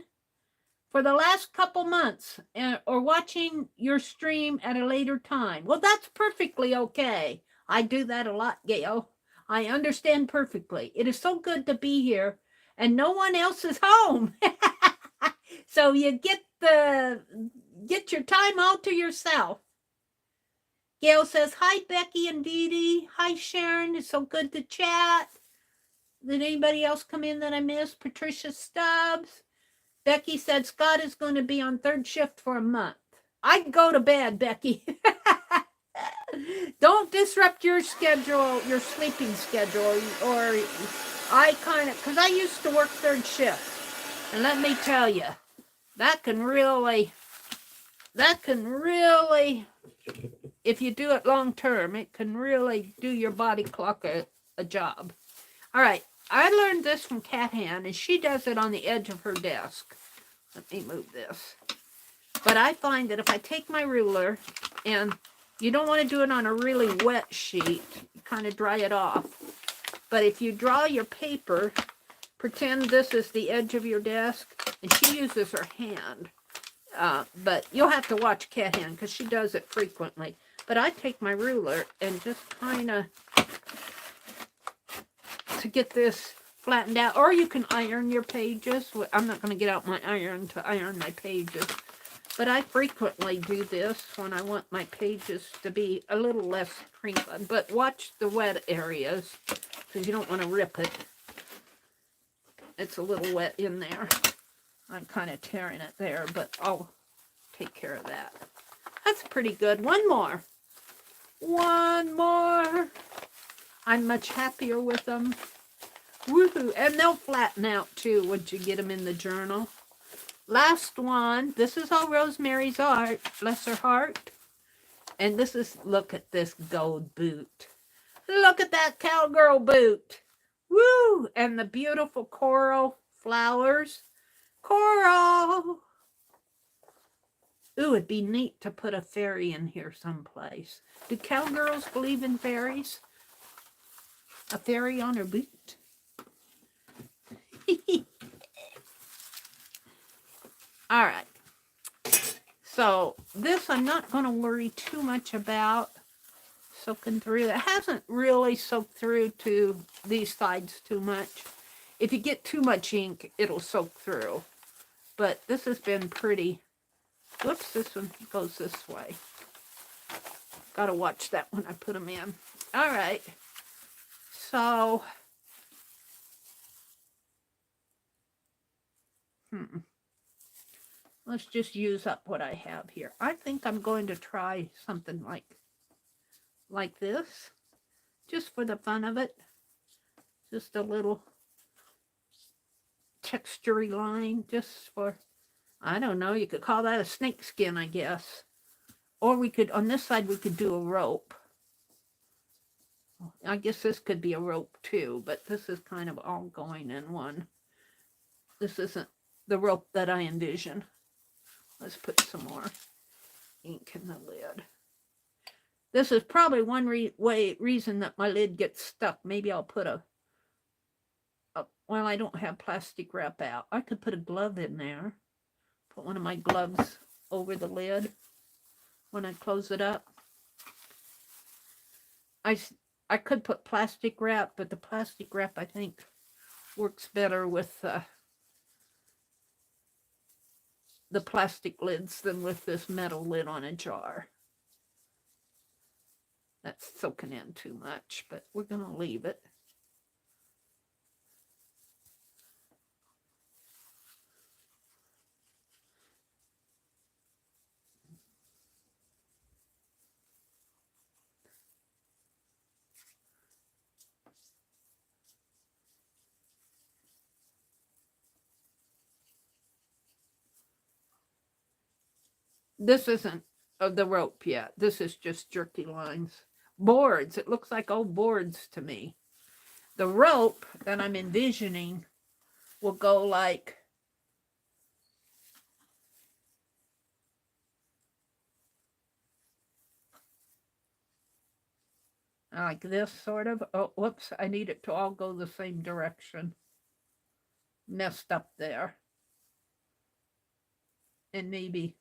for the last couple months or watching your stream at a later time. Well, that's perfectly okay. I do that a lot, Gail. I understand perfectly. It is so good to be here and no one else is home. So you get your time all to yourself. Gail says, hi, Becky and Dee Dee. Hi, Sharon. It's so good to chat. Did anybody else come in that I missed? Patricia Stubbs. Becky said Scott is going to be on third shift for a month. I'd go to bed, Becky. Don't disrupt your schedule, your sleeping schedule, or because I used to work third shift. And let me tell you, that can really, if you do it long term, it can really do your body clock a job. All right. I learned this from Cat Hand, and she does it on the edge of her desk. Let me move this. But I find that if I take my ruler, and you don't want to do it on a really wet sheet, kind of dry it off. But if you draw your paper, pretend this is the edge of your desk, and she uses her hand. But you'll have to watch Cat Hand, because she does it frequently. But I take my ruler and just kind of... to get this flattened out, or you can iron your pages. I'm not going to get out my iron to iron my pages, but I frequently do this when I want my pages to be a little less crinkly. But watch the wet areas because you don't want to rip it. It's a little wet in there. I'm kind of tearing it there, but I'll take care of that. That's pretty good. One more. I'm much happier with them. Woohoo! And they'll flatten out too once you get them in the journal. Last one. This is all Rosemary's art. Bless her heart. And this is, look at this gold boot. Look at that cowgirl boot. Woo! And the beautiful coral flowers. Coral! Ooh, it'd be neat to put a fairy in here someplace. Do cowgirls believe in fairies? A fairy on her boot? All right. So this I'm not going to worry too much about soaking through. It hasn't really soaked through to these sides too much. If you get too much ink, it'll soak through. But this has been pretty... Whoops, this one goes this way. Got to watch that when I put them in. All right. So... let's just use up what I have here. I think I'm going to try something like this, just for the fun of it. Just a little textury line, just for, I don't know, you could call that a snake skin, I guess. Or we could, on this side, we could do a rope. I guess this could be a rope too, but this is kind of all going in one. This isn't the rope that I envision. Let's put some more ink in the lid. This is probably one reason that my lid gets stuck. Maybe I'll put well, I don't have plastic wrap out. I could put a glove in there. Put one of my gloves over the lid when I close it up. I could put plastic wrap, but the plastic wrap, I think, works better with the plastic lids than with this metal lid on a jar. That's soaking in too much, but we're going to leave it. This isn't the rope yet. This is just jerky lines. Boards. It looks like old boards to me. The rope that I'm envisioning will go like this, sort of. Oh, whoops. I need it to all go the same direction. Messed up there. And maybe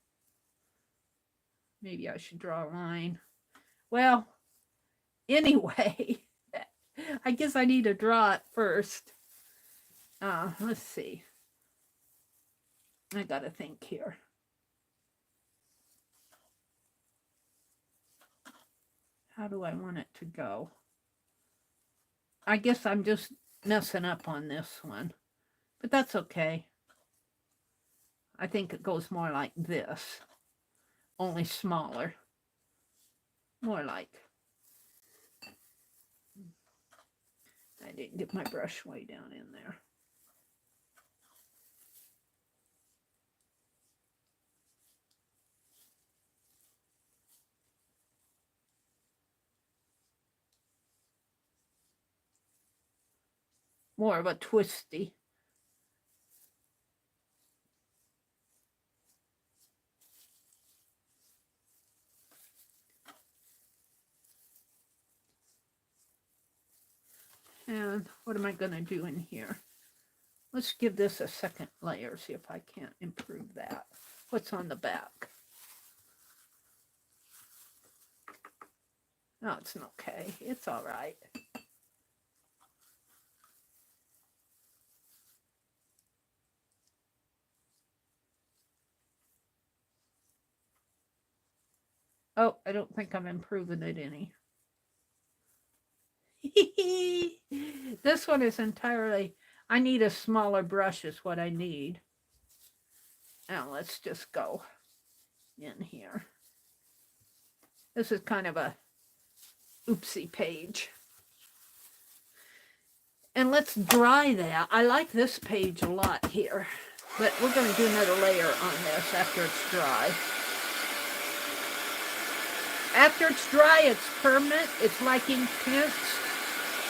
I should draw a line. Well, anyway, I guess I need to draw it first. Let's see. I gotta think here. How do I want it to go? I guess I'm just messing up on this one, but that's okay. I think it goes more like this, only smaller. More like. I didn't get my brush way down in there. More of a twisty. And what am I going to do in here? Let's give this a second layer, see if I can't improve that. What's on the back? Oh, it's okay. It's all right. Oh, I don't think I'm improving it any. This one is entirely, I need a smaller brush is what I need. Now let's just go in here. This is kind of a oopsie page. And let's dry that. I like this page a lot here, but we're going to do another layer on this after it's dry. After it's dry, it's permanent. It's like ink tints.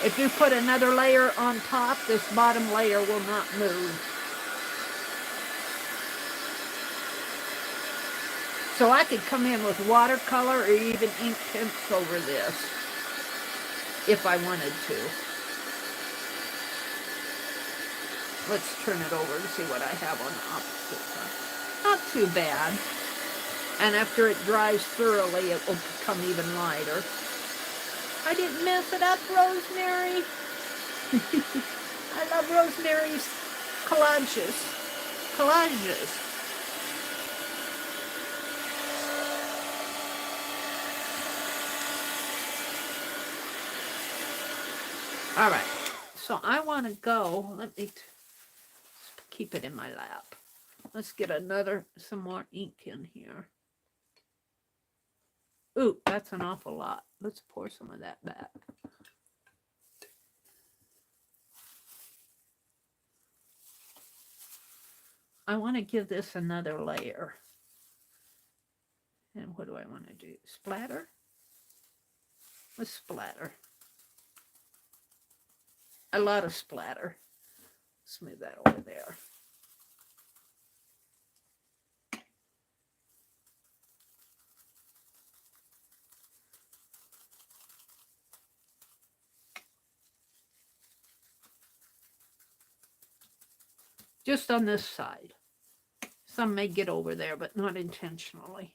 If you put another layer on top, this bottom layer will not move. So I could come in with watercolor or even ink tints over this if I wanted to. Let's turn it over to see what I have on the opposite side. Not too bad. And after it dries thoroughly, it will become even lighter. I didn't mess it up, Rosemary. I love Rosemary's collages. All right. So I want to go. Let me keep it in my lap. Let's get some more ink in here. Ooh, that's an awful lot. Let's pour some of that back. I want to give this another layer. And what do I want to do? Splatter? Let's splatter. A lot of splatter. Let's move that over there. just on this side. Some may get over there, but not intentionally.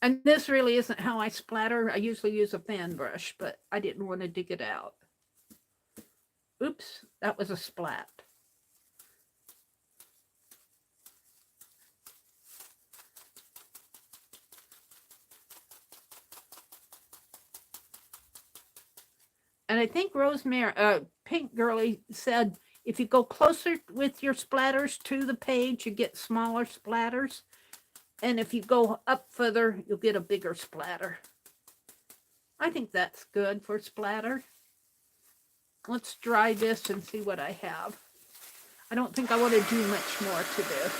And this really isn't how I splatter. I usually use a fan brush, but I didn't want to dig it out. Oops, that was a splat. And I think Rosemary, Pink Girlie said, if you go closer with your splatters to the page, you get smaller splatters. And if you go up further, you'll get a bigger splatter. I think that's good for splatter. Let's dry this and see what I have. I don't think I want to do much more to this.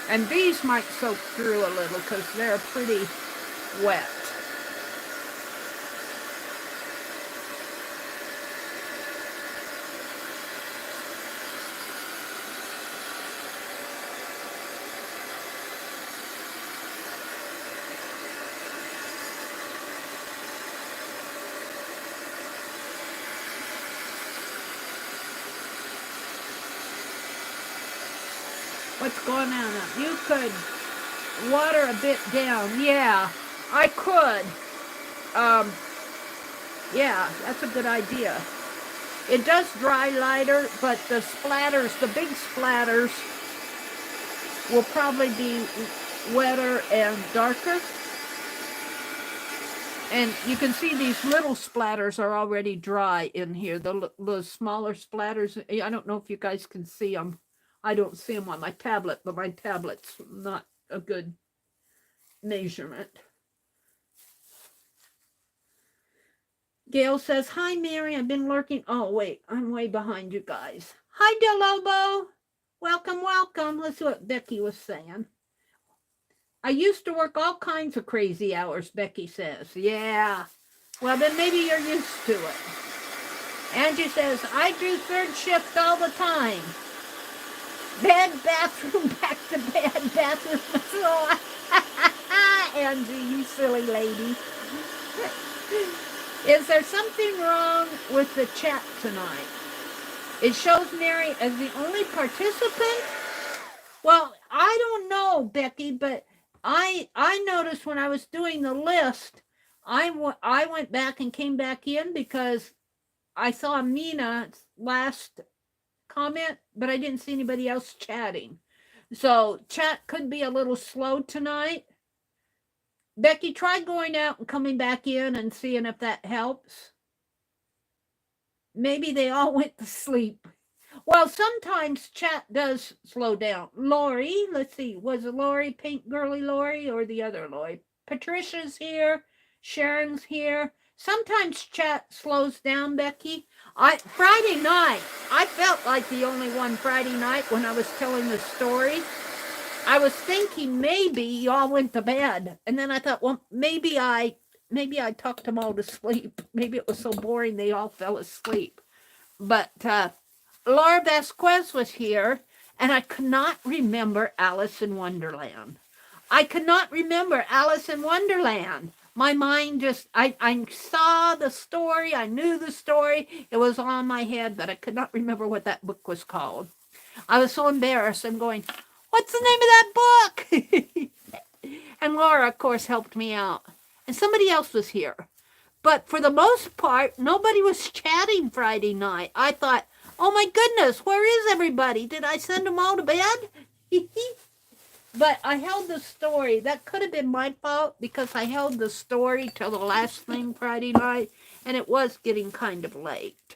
And these might soak through a little because they're pretty wet. What's going on? You could water a bit down. Yeah, I could. Yeah, that's a good idea. It does dry lighter, but the splatters, the big splatters, will probably be wetter and darker. And you can see these little splatters are already dry in here. The smaller splatters, I don't know if you guys can see them. I don't see them on my tablet, but my tablet's not a good measurement. Gail says, hi, Mary. I've been lurking. Oh, wait. I'm way behind you guys. Hi, Delobo. Welcome, welcome. Let's see what Becky was saying. I used to work all kinds of crazy hours, Becky says. Yeah. Well, then maybe you're used to it. Angie says, I do third shift all the time. Bed, bathroom, back to bed, bathroom. Angie, you silly lady. Is there something wrong with the chat tonight? It shows Meri as the only participant? Well, I don't know, Becky, but I noticed when I was doing the list, I went back and came back in because I saw Mina's last comment, but I didn't see anybody else chatting. So chat could be a little slow tonight. Becky, try going out and coming back in and seeing if that helps. Maybe they all went to sleep. Well, sometimes chat does slow down. Lori, let's see, was it Lori, Pink Girlie Lori, or the other Lori? Patricia's here. Sharon's here. Sometimes chat slows down, Becky. Friday night, I felt like the only one Friday night when I was telling the story. I was thinking maybe y'all went to bed. And then I thought, well, maybe I talked them all to sleep. Maybe it was so boring they all fell asleep. But Laura Vasquez was here, and I could not remember Alice in Wonderland. I could not remember Alice in Wonderland. My mind just, I saw the story, I knew the story, it was on my head, but I could not remember what that book was called. I was so embarrassed. I'm going, what's the name of that book? And Laura, of course, helped me out. And somebody else was here. But for the most part, nobody was chatting Friday night. I thought, oh my goodness, where is everybody? Did I send them all to bed? But I held the story. That could have been my fault because I held the story till the last thing Friday night, and it was getting kind of late.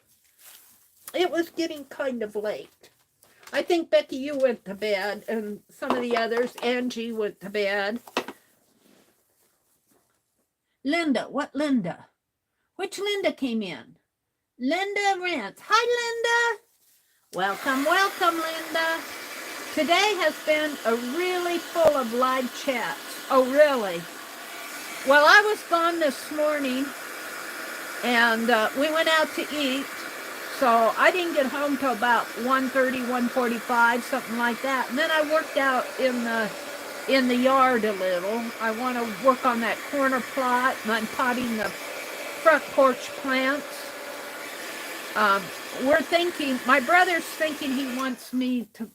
It was getting kind of late. I think, Becky, you went to bed, and some of the others, Angie went to bed. Linda, what Linda? Which Linda came in? Linda Rance. Hi, Linda. Welcome, welcome, Linda. Today has been a really full of live chats. Oh, really? Well, I was gone this morning, and we went out to eat. So I didn't get home till about 1:30, 1:45, something like that. And then I worked out in the yard a little. I want to work on that corner plot, and I'm potting the front porch plants. We're thinking, my brother's thinking he wants me to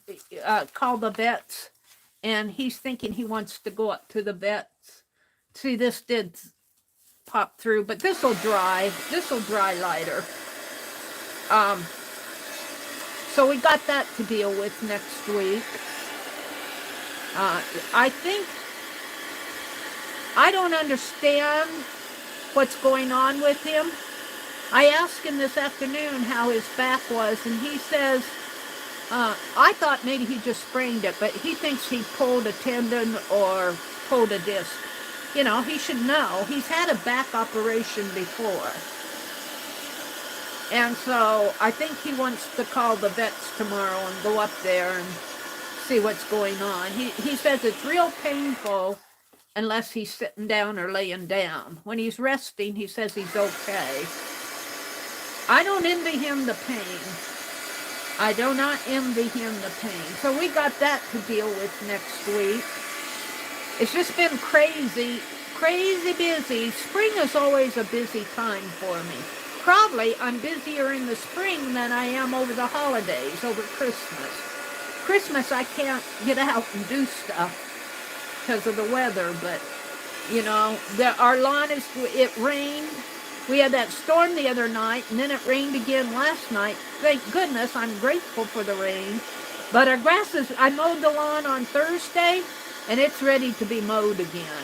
call the vets, and he's thinking he wants to go up to the vets. See, this did pop through, but this will dry. This will dry lighter. So we got that to deal with next week. I think, I don't understand what's going on with him. I asked him this afternoon how his back was, and he says, I thought maybe he just sprained it, but he thinks he pulled a tendon or pulled a disc. You know, he should know. He's had a back operation before. And so I think he wants to call the vets tomorrow and go up there and see what's going on. He says it's real painful unless he's sitting down or laying down. When he's resting, he says he's okay. I don't envy him the pain. I do not envy him the pain. So we got that to deal with next week. It's just been crazy, crazy busy. Spring is always a busy time for me. Probably I'm busier in the spring than I am over the holidays, over Christmas. Christmas I can't get out and do stuff because of the weather, but you know, our lawn is, it rained. We had that storm the other night, and then it rained again last night. Thank goodness, I'm grateful for the rain. But our grass is, I mowed the lawn on Thursday, and it's ready to be mowed again.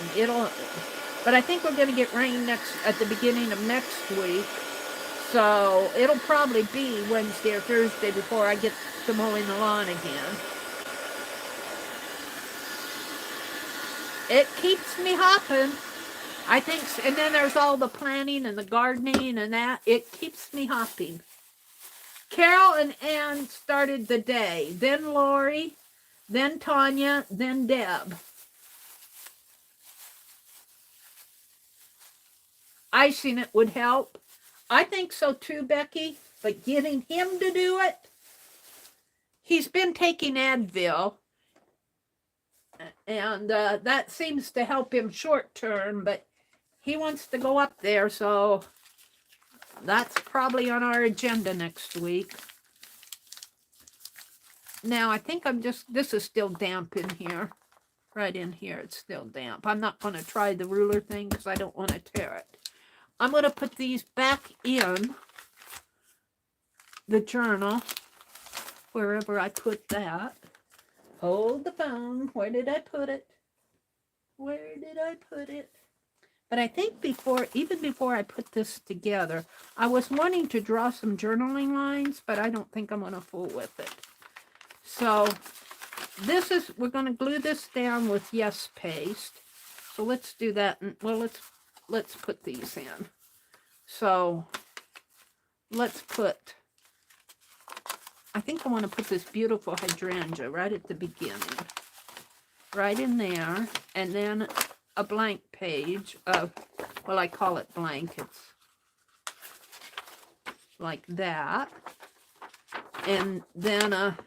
But I think we're going to get rain at the beginning of next week. So it'll probably be Wednesday or Thursday before I get to mowing the lawn again. It keeps me hopping. I think, and then there's all the planting and the gardening and that. It keeps me hopping. Carol and Ann started the day. Then Lori, then Tanya, then Deb. Icing it would help. I think so too, Becky. But getting him to do it, he's been taking Advil. And that seems to help him short term, but he wants to go up there, so that's probably on our agenda next week. Now, I think this is still damp in here. Right in here, it's still damp. I'm not going to try the ruler thing because I don't want to tear it. I'm going to put these back in the journal, wherever I put that. Hold the phone. Where did I put it? Where did I put it? But I think even before I put this together, I was wanting to draw some journaling lines, but I don't think I'm going to fool with it. So we're going to glue this down with Yes Paste. So let's do that. Well, let's put these in. So let's put, I think I want to put this beautiful hydrangea right at the beginning. Right in there. And then a blank page of, well, I call it blank. It's like that. And then a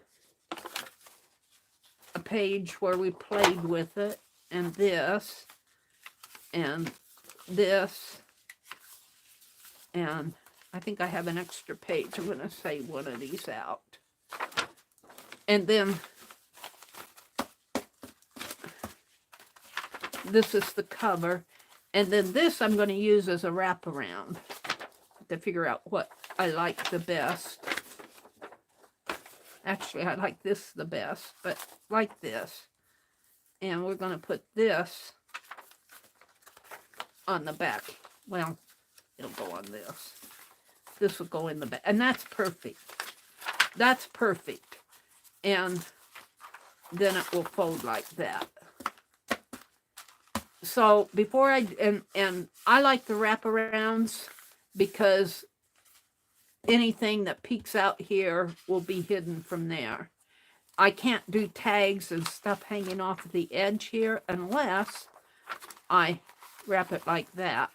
page where we played with it. And this. And this. And I think I have an extra page. I'm going to save one of these out. And then this is the cover. And then this I'm going to use as a wraparound to figure out what I like the best. Actually, I like this the best, but like this. And we're going to put this on the back. Well, it'll go on this. This will go in the back. And that's perfect. That's perfect. And then it will fold like that. So before and I like the wraparounds because anything that peeks out here will be hidden from there. I can't do tags and stuff hanging off the edge here unless I wrap it like that.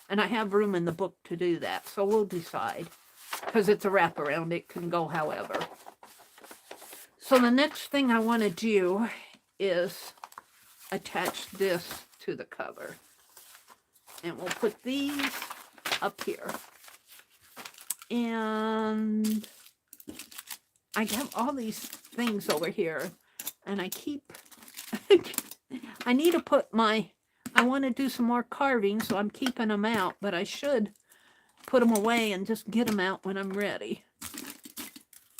And I have room in the book to do that, so we'll decide. because it's a wraparound. It can go however. So the next thing I want to do is attach this to the cover. And we'll put these up here. And I have all these things over here. And I keep... I need to put my... I want to do some more carving, so I'm keeping them out. But I should put them away and just get them out when I'm ready.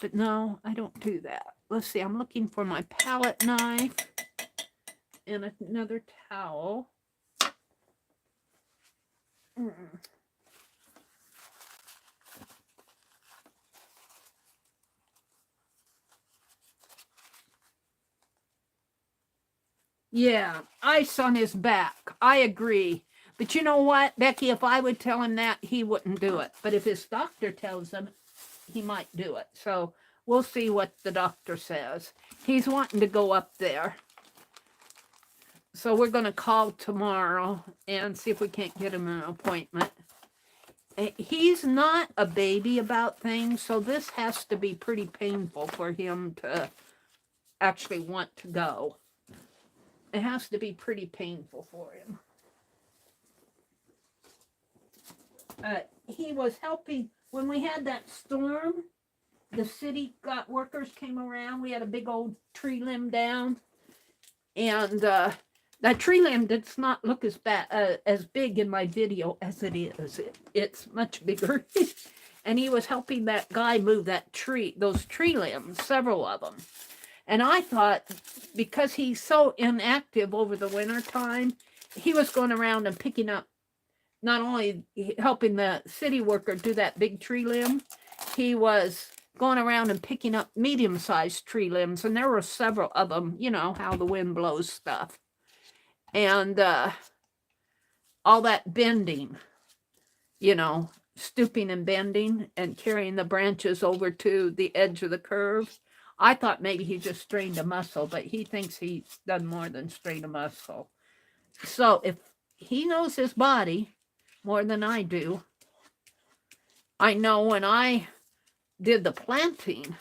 But no, I don't do that. Let's see, I'm looking for my palette knife and another towel. Yeah, ice on his back. I agree. But you know what, Becky, if I would tell him that, he wouldn't do it. But if his doctor tells him, he might do it. So we'll see what the doctor says. He's wanting to go up there. So we're going to call tomorrow and see if we can't get him an appointment. He's not a baby about things, so this has to be pretty painful for him to actually want to go. It has to be pretty painful for him. He was helping, when we had that storm, the city workers came around. We had a big old tree limb down. And that tree limb does not look as big in my video as it is. It's much bigger. And he was helping that guy move those tree limbs, several of them. And I thought, because he's so inactive over the winter time, he was going around and picking up, not only helping the city worker do that big tree limb, he was going around and picking up medium-sized tree limbs. And there were several of them, you know, how the wind blows stuff. And all that bending, you know, stooping and bending and carrying the branches over to the edge of the curve. I thought maybe he just strained a muscle, but he thinks he's done more than strain a muscle. So if he knows his body more than I do, I know when I did the planting,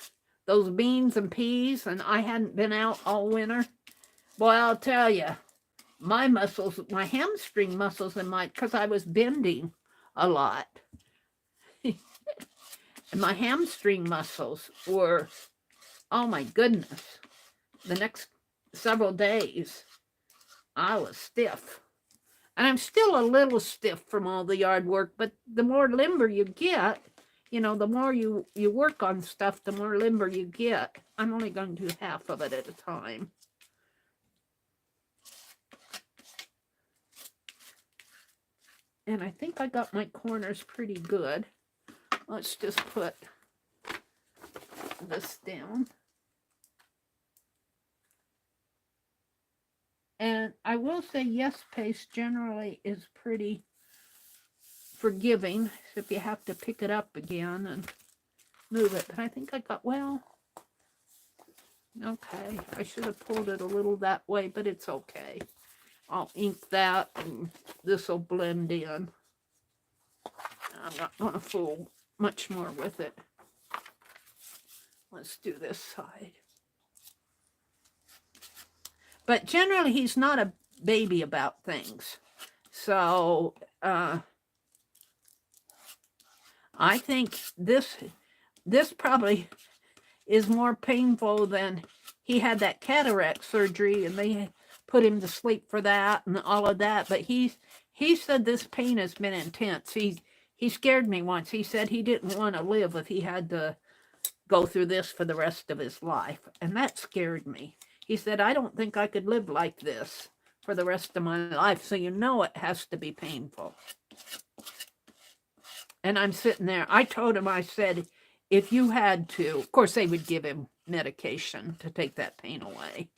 those beans and peas, and I hadn't been out all winter, boy, I'll tell you, my muscles, my hamstring muscles, because I was bending a lot, and my hamstring muscles were, oh my goodness, the next several days, I was stiff. And I'm still a little stiff from all the yard work, but the more limber you get, you know, the more you work on stuff, the more limber you get. I'm only going to do half of it at a time. And I think I got my corners pretty good. Let's just put this down. And I will say, yes, paste generally is pretty forgiving if you have to pick it up again and move it. But I think I got, well, okay. I should have pulled it a little that way, but it's okay. I'll ink that and this will blend in. I'm not going to fool much more with it. Let's do this side. But generally, he's not a baby about things. So, I think this probably is more painful than he had that cataract surgery and they put him to sleep for that and all of that. But he said this pain has been intense. He scared me once. He said he didn't want to live if he had to go through this for the rest of his life. And that scared me. He said, I don't think I could live like this for the rest of my life. So you know it has to be painful. And I'm sitting there. I told him, I said, if you had to, of course they would give him medication to take that pain away.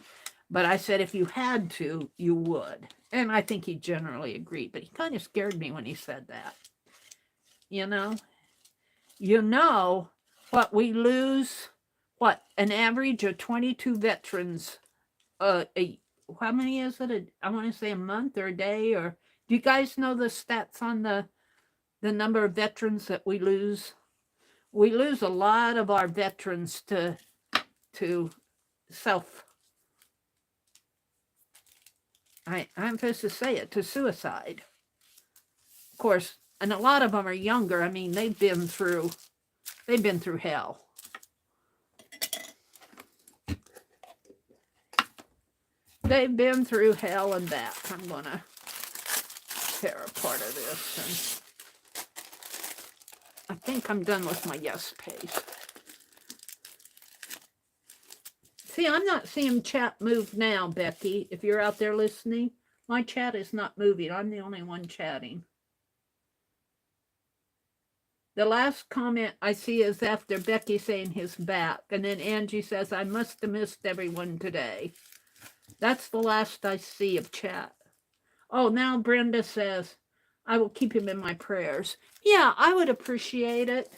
But I said, if you had to, you would. And I think he generally agreed. But he kind of scared me when he said that. You know what we lose, what, an average of 22 veterans, how many is it? I want to say a month or a day, or do you guys know the stats on the number of veterans that we lose? We lose a lot of our veterans to self, I'm supposed to say it, to suicide. Of course, and a lot of them are younger. I mean, they've been through hell. They've been through hell and back. I'm gonna tear a part of this, and I think I'm done with my yes page. See, I'm not seeing chat move now, Becky. If you're out there listening, my chat is not moving. I'm the only one chatting. The last comment I see is after Becky saying his back. And then Angie says, I must have missed everyone today. That's the last I see of chat. Oh, now Brenda says, I will keep him in my prayers. Yeah, I would appreciate it.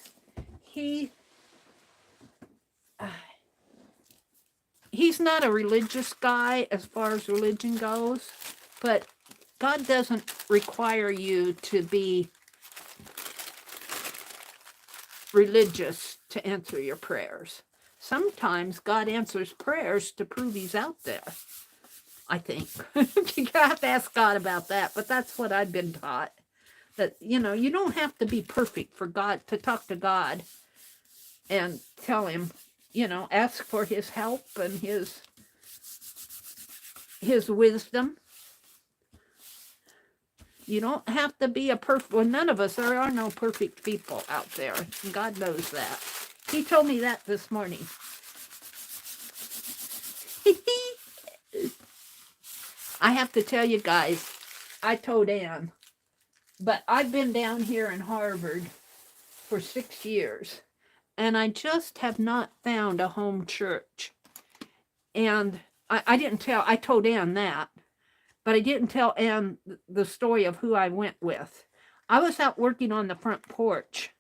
He's not a religious guy as far as religion goes, but God doesn't require you to be religious to answer your prayers. Sometimes God answers prayers to prove he's out there, I think. You have to ask God about that, but that's what I've been taught. That, you know, you don't have to be perfect for God to talk to God and tell him, you know, ask for his help and his wisdom. You don't have to be a perfect, well, none of us, there are no perfect people out there. God knows that. He told me that this morning. I have to tell you guys, I told Ann, but I've been down here in Harvard for 6 years, and I just have not found a home church. And I told Ann that, but I didn't tell Ann the story of who I went with. I was out working on the front porch.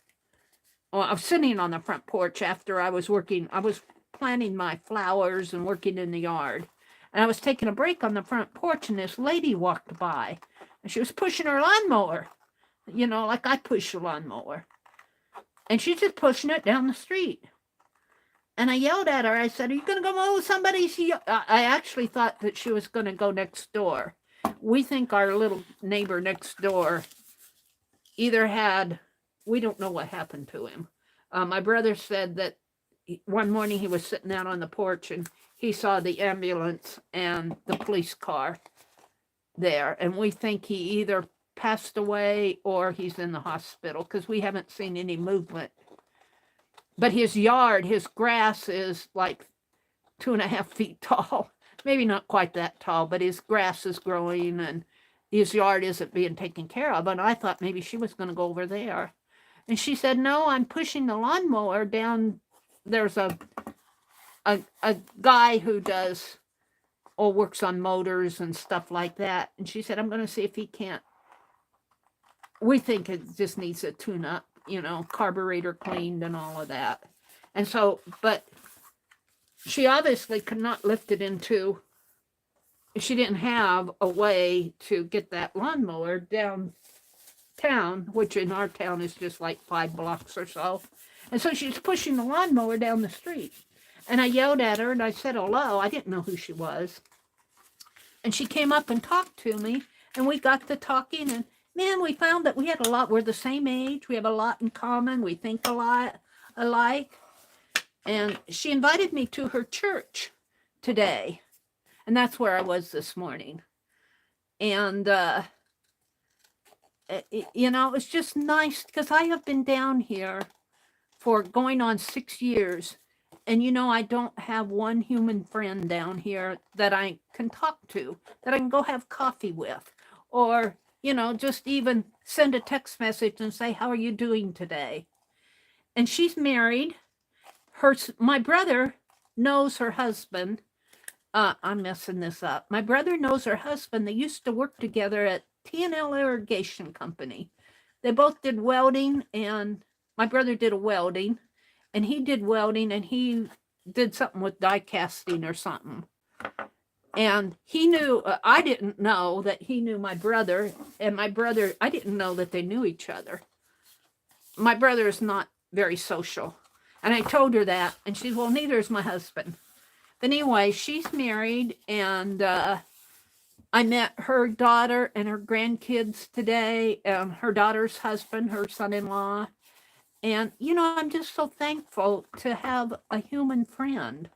Well, I was sitting on the front porch after I was working. I was planting my flowers and working in the yard. And I was taking a break on the front porch, and this lady walked by. And she was pushing her lawnmower, you know, like I push a lawnmower. And she's just pushing it down the street. And I yelled at her. I said, are you going to go mow somebody's yard? I actually thought that she was going to go next door. We think our little neighbor next door either had, we don't know what happened to him. My brother said that one morning he was sitting out on the porch and he saw the ambulance and the police car there. And we think he either passed away or he's in the hospital because we haven't seen any movement. But his yard, his grass is like 2.5 feet tall. Maybe not quite that tall, but his grass is growing and his yard isn't being taken care of. And I thought maybe she was going to go over there. And she said, no, I'm pushing the lawnmower down. There's a guy who works on motors and stuff like that. And she said, I'm going to see if he can't. We think it just needs a tune-up, you know, carburetor cleaned and all of that. And so, but she obviously could not lift it into, she didn't have a way to get that lawnmower downtown, which in our town is just like 5 blocks or so. And so she's pushing the lawnmower down the street. And I yelled at her and I said hello. I didn't know who she was. And she came up and talked to me and we got to talking and man, we found that we had a lot, we're the same age, we have a lot in common, we think a lot alike. And she invited me to her church today. And that's where I was this morning. And, you know, it was just nice because I have been down here for going on 6 years. And, you know, I don't have one human friend down here that I can talk to, that I can go have coffee with, or, you know, just even send a text message and say, how are you doing today? And she's married. My brother knows her husband. I'm messing this up. My brother knows her husband. They used to work together at T&L Irrigation Company. They both did welding, and my brother did a welding, and he did welding, and he did something with die casting or something. And he knew, I didn't know that he knew my brother, and my brother, I didn't know that they knew each other. My brother is not very social. And I told her that, and she said, well, neither is my husband. But anyway, she's married, and I met her daughter and her grandkids today, her daughter's husband, her son-in-law. And, you know, I'm just so thankful to have a human friend.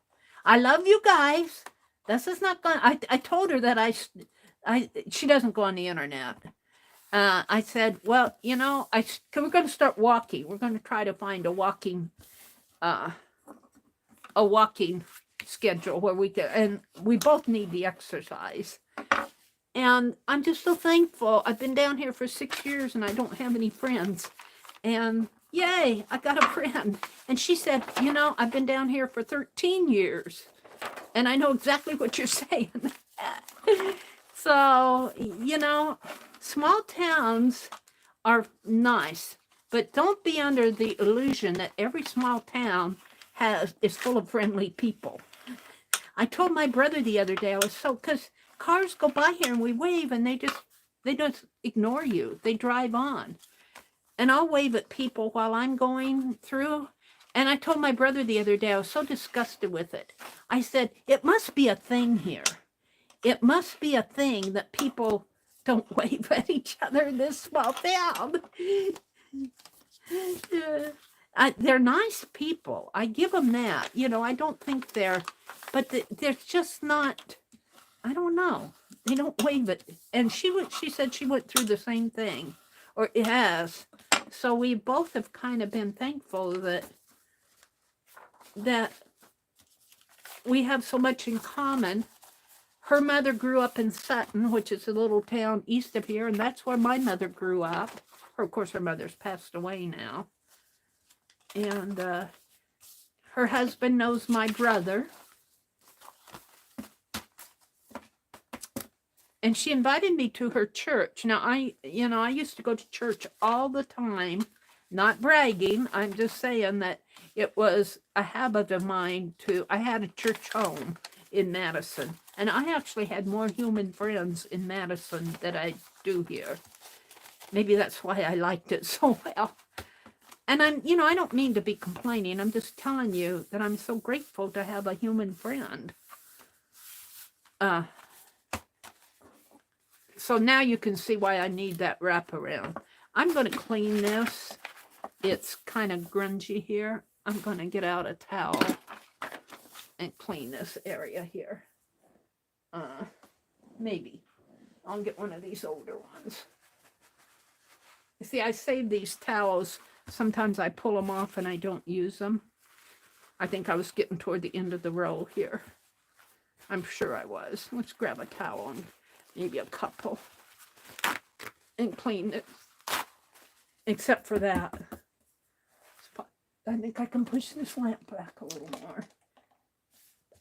I love you guys. This is not going to, I told her that she doesn't go on the internet. I said, well, you know, we're going to start walking. We're going to try to find a walking schedule where we can, and we both need the exercise. And I'm just so thankful. I've been down here for 6 years and I don't have any friends. And yay, I got a friend. And she said, you know, I've been down here for 13 years and I know exactly what you're saying. So, you know, small towns are nice, but don't be under the illusion that every small town is full of friendly people. I told my brother the other day, because cars go by here and we wave and they just ignore you. They drive on. And I'll wave at people while I'm going through. And I told my brother the other day, I was so disgusted with it. I said, it must be a thing here. It must be a thing that people don't wave at each other in this small town. They're nice people. I give them that. You know, I don't think but they're just not, I don't know. They don't wave it. And she said she went through the same thing, or it has. So we both have kind of been thankful that we have so much in common. Her mother grew up in Sutton, which is a little town east of here, and that's where my mother grew up. Of course, her mother's passed away now. And her husband knows my brother. And she invited me to her church. Now, I used to go to church all the time, not bragging. I'm just saying that it was a habit of mine I had a church home in Madison. And I actually had more human friends in Madison than I do here. Maybe that's why I liked it so well. And I don't mean to be complaining. I'm just telling you that I'm so grateful to have a human friend. So now you can see why I need that wraparound. I'm going to clean this. It's kind of grungy here. I'm going to get out a towel and clean this area here. Maybe. I'll get one of these older ones. You see, I save these towels. Sometimes I pull them off and I don't use them. I think I was getting toward the end of the row here. I'm sure I was. Let's grab a towel and maybe a couple and clean it. Except for that. I think I can push this lamp back a little more.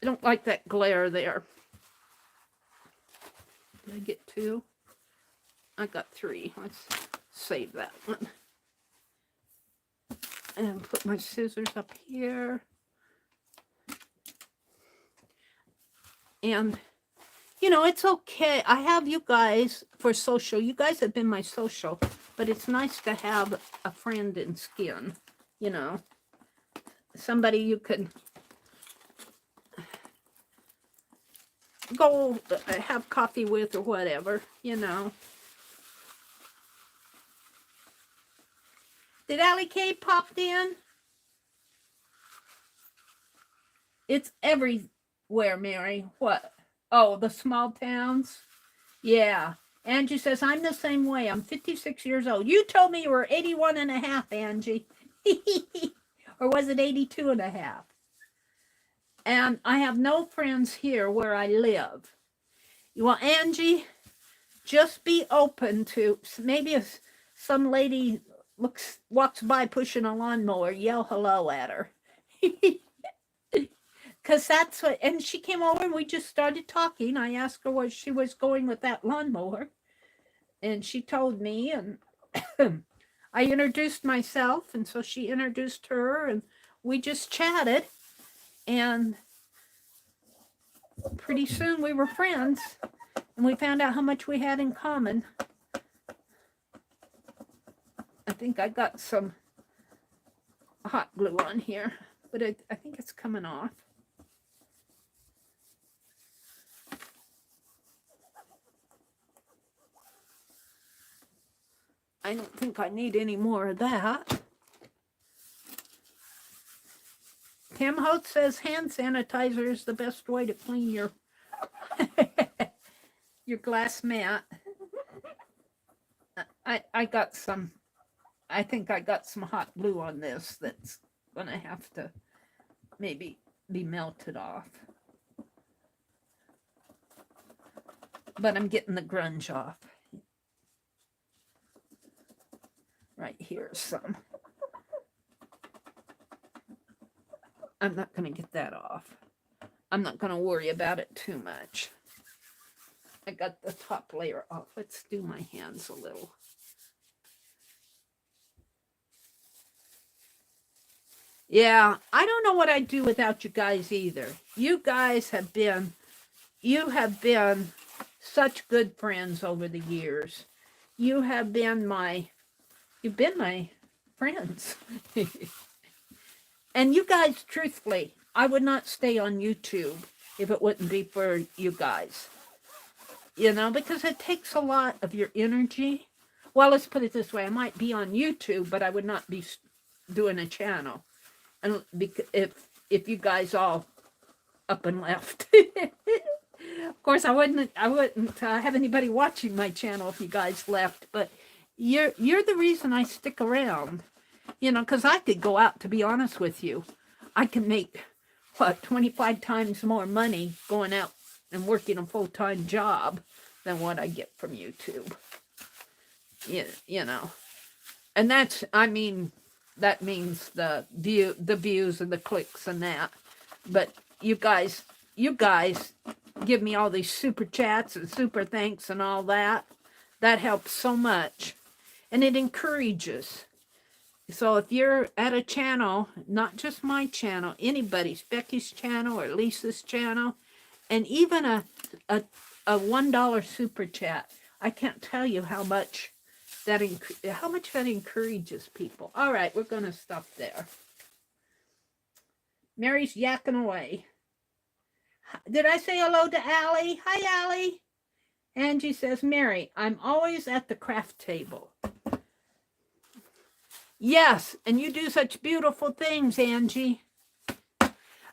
I don't like that glare there. Did I get 2? I got 3. Let's save that one. And put my scissors up here. And, you know, it's okay. I have you guys for social. You guys have been my social. But it's nice to have a friend in skin, you know. Somebody you could go have coffee with or whatever, you know. Did Allie K popped in? It's everywhere, Mary. What? Oh, the small towns? Yeah. Angie says, I'm the same way. I'm 56 years old. You told me you were 81 and a half, Angie. Or was it 82 and a half? And I have no friends here where I live. Well, Angie, just be open to, maybe if some lady walks by pushing a lawnmower, yell hello at her. Because that's what, and she came over and we just started talking. I asked her where she was going with that lawnmower. And she told me, and I introduced myself, and so she introduced her, and we just chatted. And pretty soon we were friends, and we found out how much we had in common. I think I got some hot glue on here, but I think it's coming off. I don't think I need any more of that. Tim Holt says hand sanitizer is the best way to clean your your glass mat. I got some, I think I got some hot glue on this that's gonna have to maybe be melted off. But I'm getting the grunge off. Right here, some. I'm not going to get that off. I'm not going to worry about it too much. I got the top layer off. Let's do my hands a little. Yeah, I don't know what I'd do without you guys either. You guys have been, such good friends over the years. You've been my friends. And you guys, truthfully, I would not stay on YouTube if it wouldn't be for you guys. You know, because it takes a lot of your energy. Well, let's put it this way. I might be on YouTube, but I would not be doing a channel. And if you guys all up and left. Of course, I wouldn't have anybody watching my channel if you guys left, but you're the reason I stick around. You know, because I could go out, to be honest with you. I can make, 25 times more money going out and working a full-time job than what I get from YouTube. You know. And that's, I mean, that means the views and the clicks and that. But you guys give me all these super chats and super thanks and all that. That helps so much. And it encourages. So if you're at a channel, not just my channel, anybody's, Becky's channel or Lisa's channel, and even a $1 super chat, I can't tell you how much that encourages people. All right, we're going to stop there. Mary's yakking away. Did I say hello to Allie? Hi, Allie. Angie says, Meri, I'm always at the craft table. Yes, and you do such beautiful things, Angie.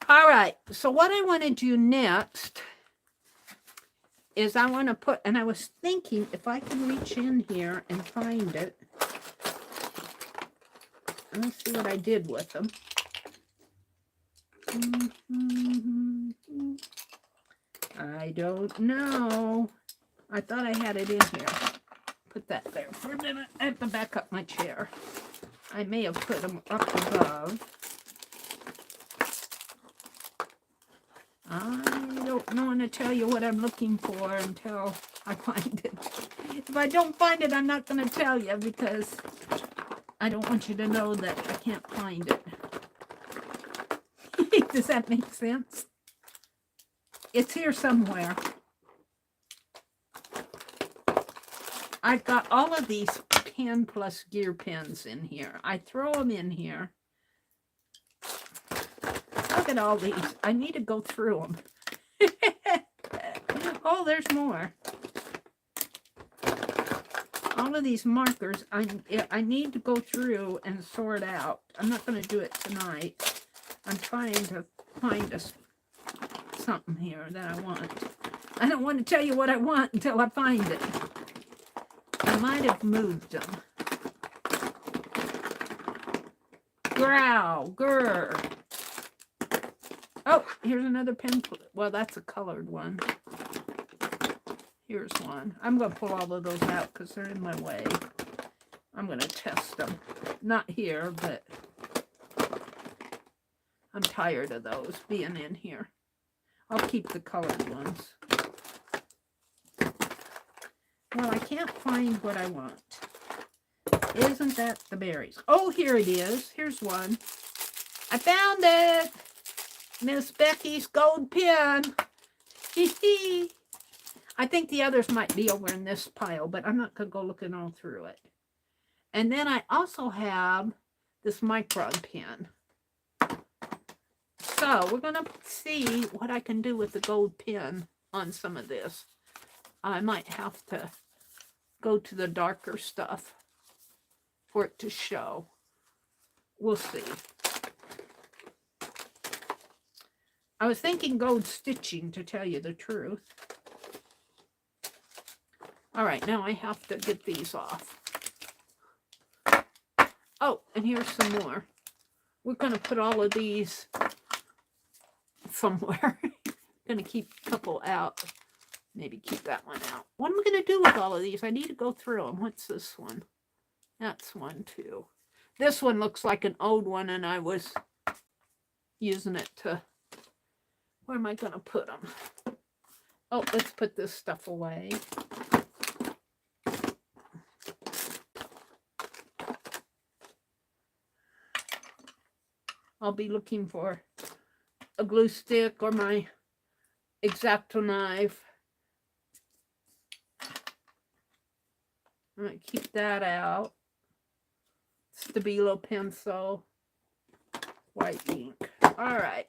All right, so what I want to do next is I want to put, and I was thinking if I can reach in here and find it. Let me see what I did with them. I don't know. I thought I had it in here. Put that there for a minute. I have to back up my chair. I may have put them up above. I don't know to tell you what I'm looking for until I find it. If I don't find it, I'm not going to tell you because I don't want you to know that I can't find it. Does that make sense? It's here somewhere. I've got all of these pen plus gear pens in here. I throw them in here. Look at all these. I need to go through them. Oh, there's more. All of these markers, I need to go through and sort out. I'm not going to do it tonight. I'm trying to find something here that I want. I don't want to tell you what I want until I find it. I might have moved them. Growl, grr. Oh, here's another pen. Well, that's a colored one. Here's one. I'm going to pull all of those out because they're in my way. I'm going to test them. Not here, but I'm tired of those being in here. I'll keep the colored ones. Well, I can't find what I want. Isn't that the berries? Oh, here it is. Here's one. I found it. Miss Becky's gold pen. I think the others might be over in this pile, but I'm not going to go looking all through it. And then I also have this micron pen. So we're going to see what I can do with the gold pen on some of this. I might have to go to the darker stuff for it to show. We'll see. I was thinking gold stitching, to tell you the truth. All right, now I have to get these off. Oh, and here's some more. We're going to put all of these somewhere. Going to keep a couple out. Maybe keep that one out. What am I going to do with all of these? I need to go through them. What's this one? That's one, too. This one looks like an old one, and I was using it to... Where am I going to put them? Oh, let's put this stuff away. I'll be looking for a glue stick or my X-Acto knife. I'm going to keep that out. Stabilo pencil. White ink. All right.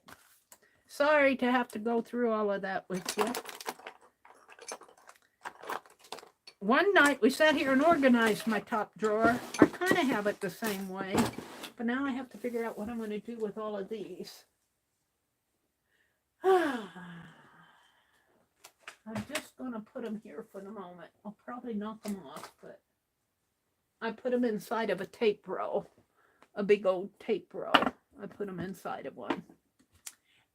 Sorry to have to go through all of that with you. One night we sat here and organized my top drawer. I kind of have it the same way. But now I have to figure out what I'm going to do with all of these. I'm just going to put them here for the moment. I'll probably knock them off, but I put them inside of a tape roll. A big old tape roll. I put them inside of one.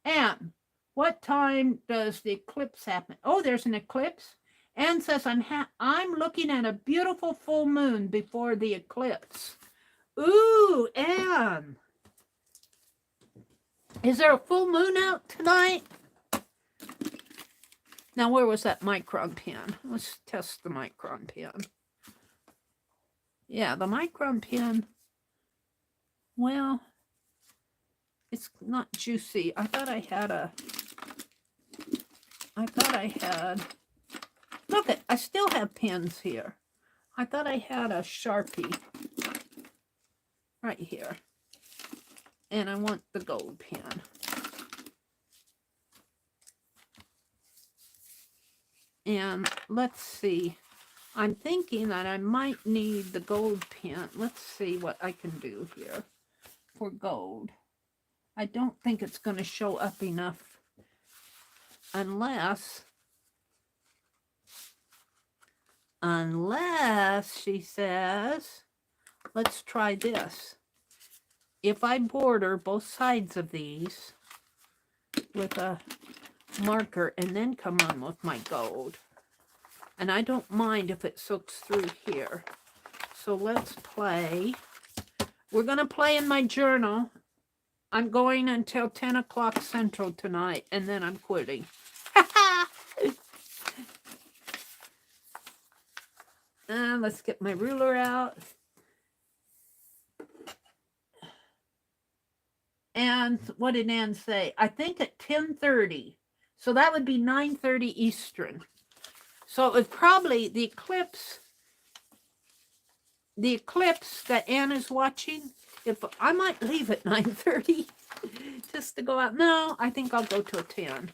And what time does the eclipse happen? Oh, there's an eclipse. Anne says, I'm looking at a beautiful full moon before the eclipse. Ooh, Anne. Is there a full moon out tonight? Now, where was that micron pen? Let's test the micron pen. Yeah, the micron pen, well, it's not juicy. I thought I had, look, I still have pens here. I thought I had a Sharpie right here. And I want the gold pen. And let's see. I'm thinking that I might need the gold pen. Let's see what I can do here for gold. I don't think it's going to show up enough unless she says, let's try this. If I border both sides of these with a marker and then come on with my gold, and I don't mind if it soaks through here. So let's play. We're going to play in my journal. I'm going until 10 o'clock Central tonight, and then I'm quitting. Let's get my ruler out. And what did Ann say? I think at 10:30. So that would be 9:30 Eastern. So it would probably, the eclipse that Ann is watching, if I might leave at 9:30 just to go out. No, I think I'll go to a 10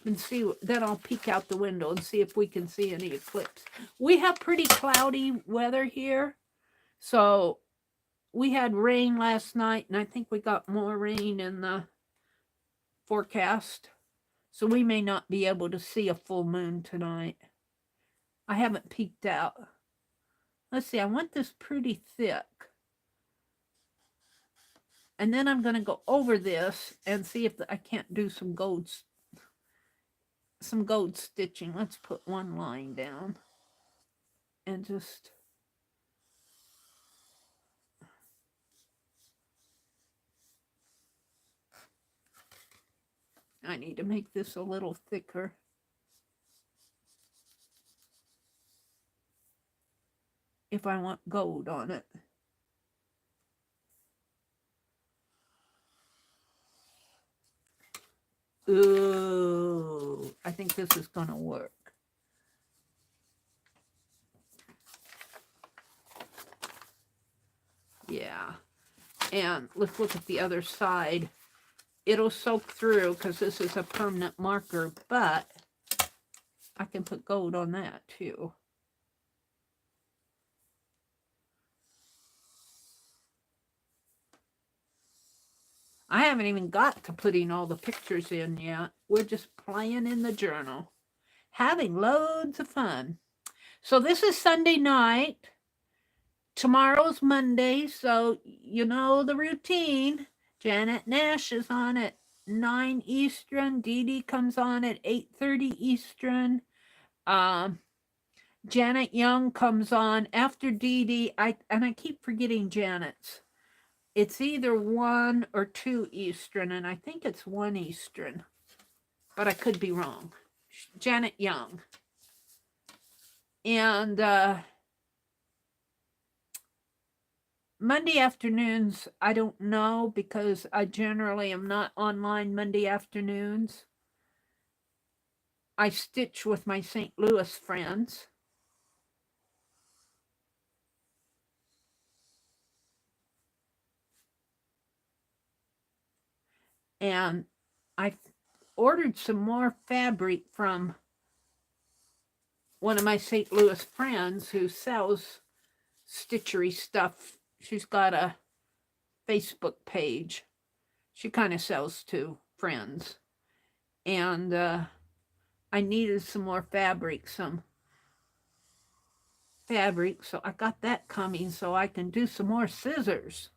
and see. Then I'll peek out the window and see if we can see any eclipse. We have pretty cloudy weather here. So we had rain last night, and I think we got more rain in the forecast. So we may not be able to see a full moon tonight. I haven't peeked out. Let's see, I want this pretty thick. And then I'm going to go over this and see if I can't do some gold stitching. Let's put one line down and just... I need to make this a little thicker. If I want gold on it. Ooh, I think this is going to work. Yeah. And let's look at the other side. It'll soak through because this is a permanent marker, but I can put gold on that too. I haven't even got to putting all the pictures in yet. We're just playing in the journal, having loads of fun. So this is Sunday night. Tomorrow's Monday, so you know the routine. Janet Nash is on at 9 Eastern. Dee Dee comes on at 8:30 Eastern. Janet Young comes on after Dee Dee. I keep forgetting Janet's. It's either 1 or 2 Eastern, and I think it's 1 Eastern, but I could be wrong. Janet Young. And Monday afternoons, I don't know, because I generally am not online Monday afternoons. I stitch with my St. Louis friends. And I ordered some more fabric from one of my St. Louis friends who sells stitchery stuff. She's got a Facebook page. She kind of sells to friends. And I needed some more fabric, so I got that coming so I can do some more scissors.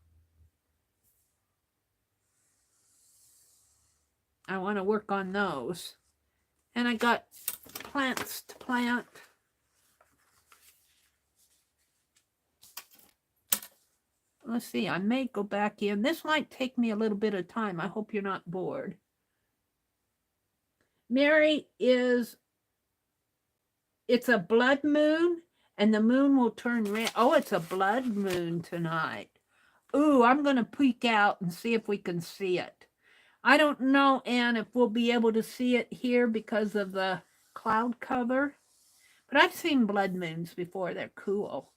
I want to work on those. And I got plants to plant. Let's see, I may go back in. This might take me a little bit of time. I hope you're not bored. Meri it's a blood moon, and the moon will turn red. Oh, it's a blood moon tonight. Ooh, I'm going to peek out and see if we can see it. I don't know, Anne, if we'll be able to see it here because of the cloud cover. But I've seen blood moons before. They're cool.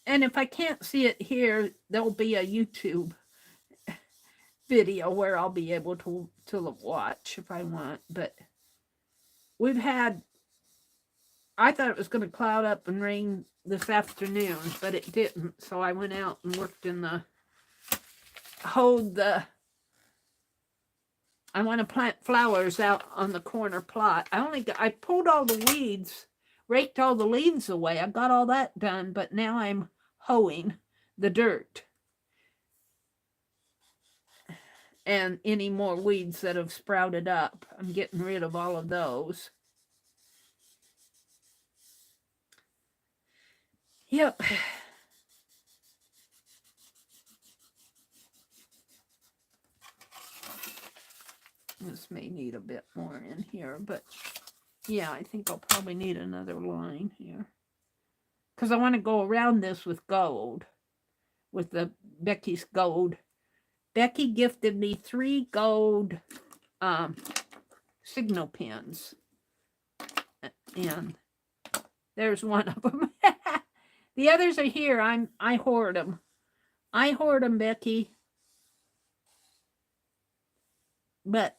And if I can't see it here, there'll be a YouTube video where I'll be able to watch if I want. But we've had, I thought it was going to cloud up and rain this afternoon, but it didn't. So I went out and worked in the, I want to plant flowers out on the corner plot. I pulled all the weeds, raked all the leaves away. I got all that done, but now I'm hoeing the dirt and any more weeds that have sprouted up. I'm getting rid of all of those. Yep. This may need a bit more in here, but yeah, I think I'll probably need another line here. Because I want to go around this with gold, with the Becky's gold. Becky gifted me 3 gold signal pins. And there's one of them. The others are here. I hoard them. I hoard them, Becky. But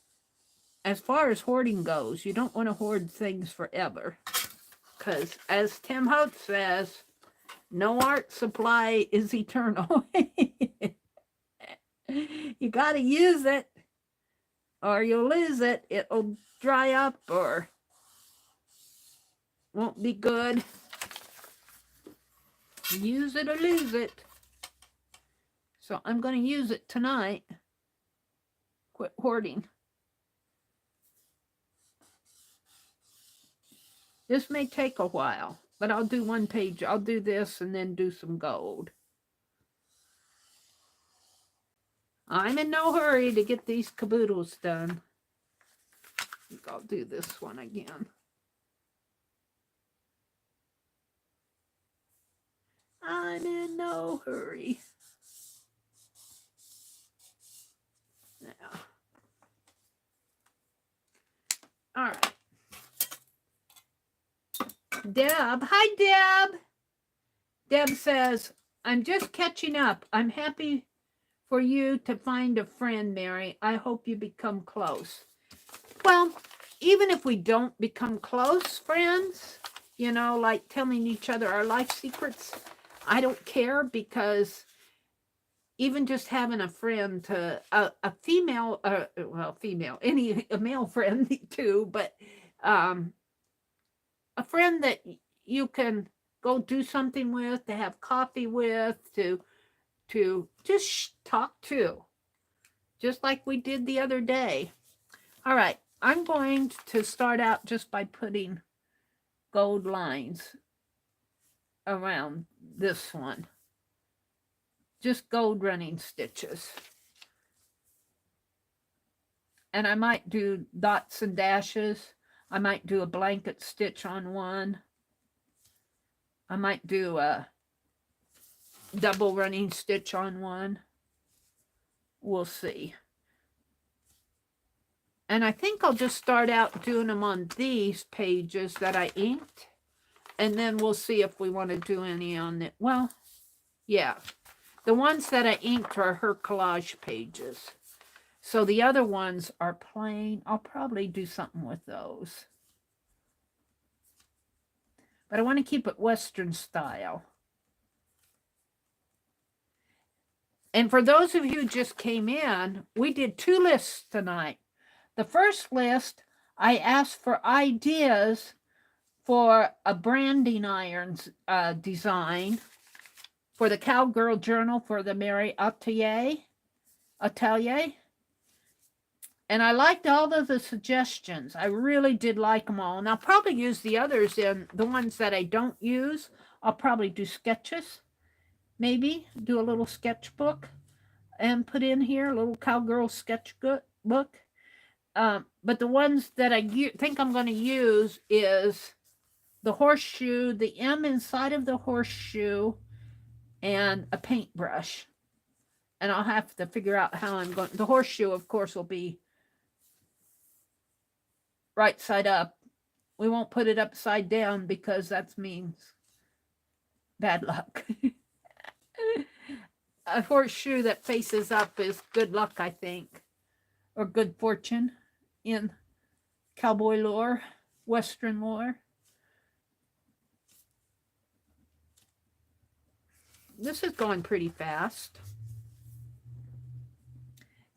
as far as hoarding goes, you don't want to hoard things forever. Because as Tim Hope says, no art supply is eternal. You got to use it or you'll lose it. It'll dry up or won't be good. Use it or lose it. So I'm going to use it tonight. Quit hoarding. This may take a while, but I'll do one page. I'll do this and then do some gold. I'm in no hurry to get these caboodles done. I think I'll do this one again. I'm in no hurry. Now. All right. Deb. Hi, Deb. Deb says, I'm just catching up. I'm happy for you to find a friend, Meri. I hope you become close. Well, even if we don't become close friends, you know, like telling each other our life secrets, I don't care, because even just having a friend, to a female, well, female, a male friend too, but a friend that you can go do something with, to have coffee with, to just talk to, just like we did the other day. All right, I'm going to start out just by putting gold lines around this one. Just gold running stitches. And I might do dots and dashes. I might do a blanket stitch on one. I might do a double running stitch on one. We'll see. And I think I'll just start out doing them on these pages that I inked. And then we'll see if we want to do any on it. Well, yeah. The ones that I inked are her collage pages. So the other ones are plain. I'll probably do something with those. But I want to keep it Western style. And for those of you who just came in, we did 2 lists tonight. The first list, I asked for ideas for a branding irons design for the Cowgirl journal for the Meri Atelier. And I liked all of the suggestions. I really did like them all. And I'll probably use the others in the ones that I don't use. I'll probably do sketches. Maybe do a little sketchbook and put in here, a little Cowgirl sketchbook. But the ones that I think I'm going to use is the horseshoe, the M inside of the horseshoe, and a paintbrush. And I'll have to figure out how I'm going. The horseshoe, of course, will be right side up. We won't put it upside down because that means bad luck. A horseshoe that faces up is good luck, I think, or good fortune in cowboy lore, Western lore. This is going pretty fast.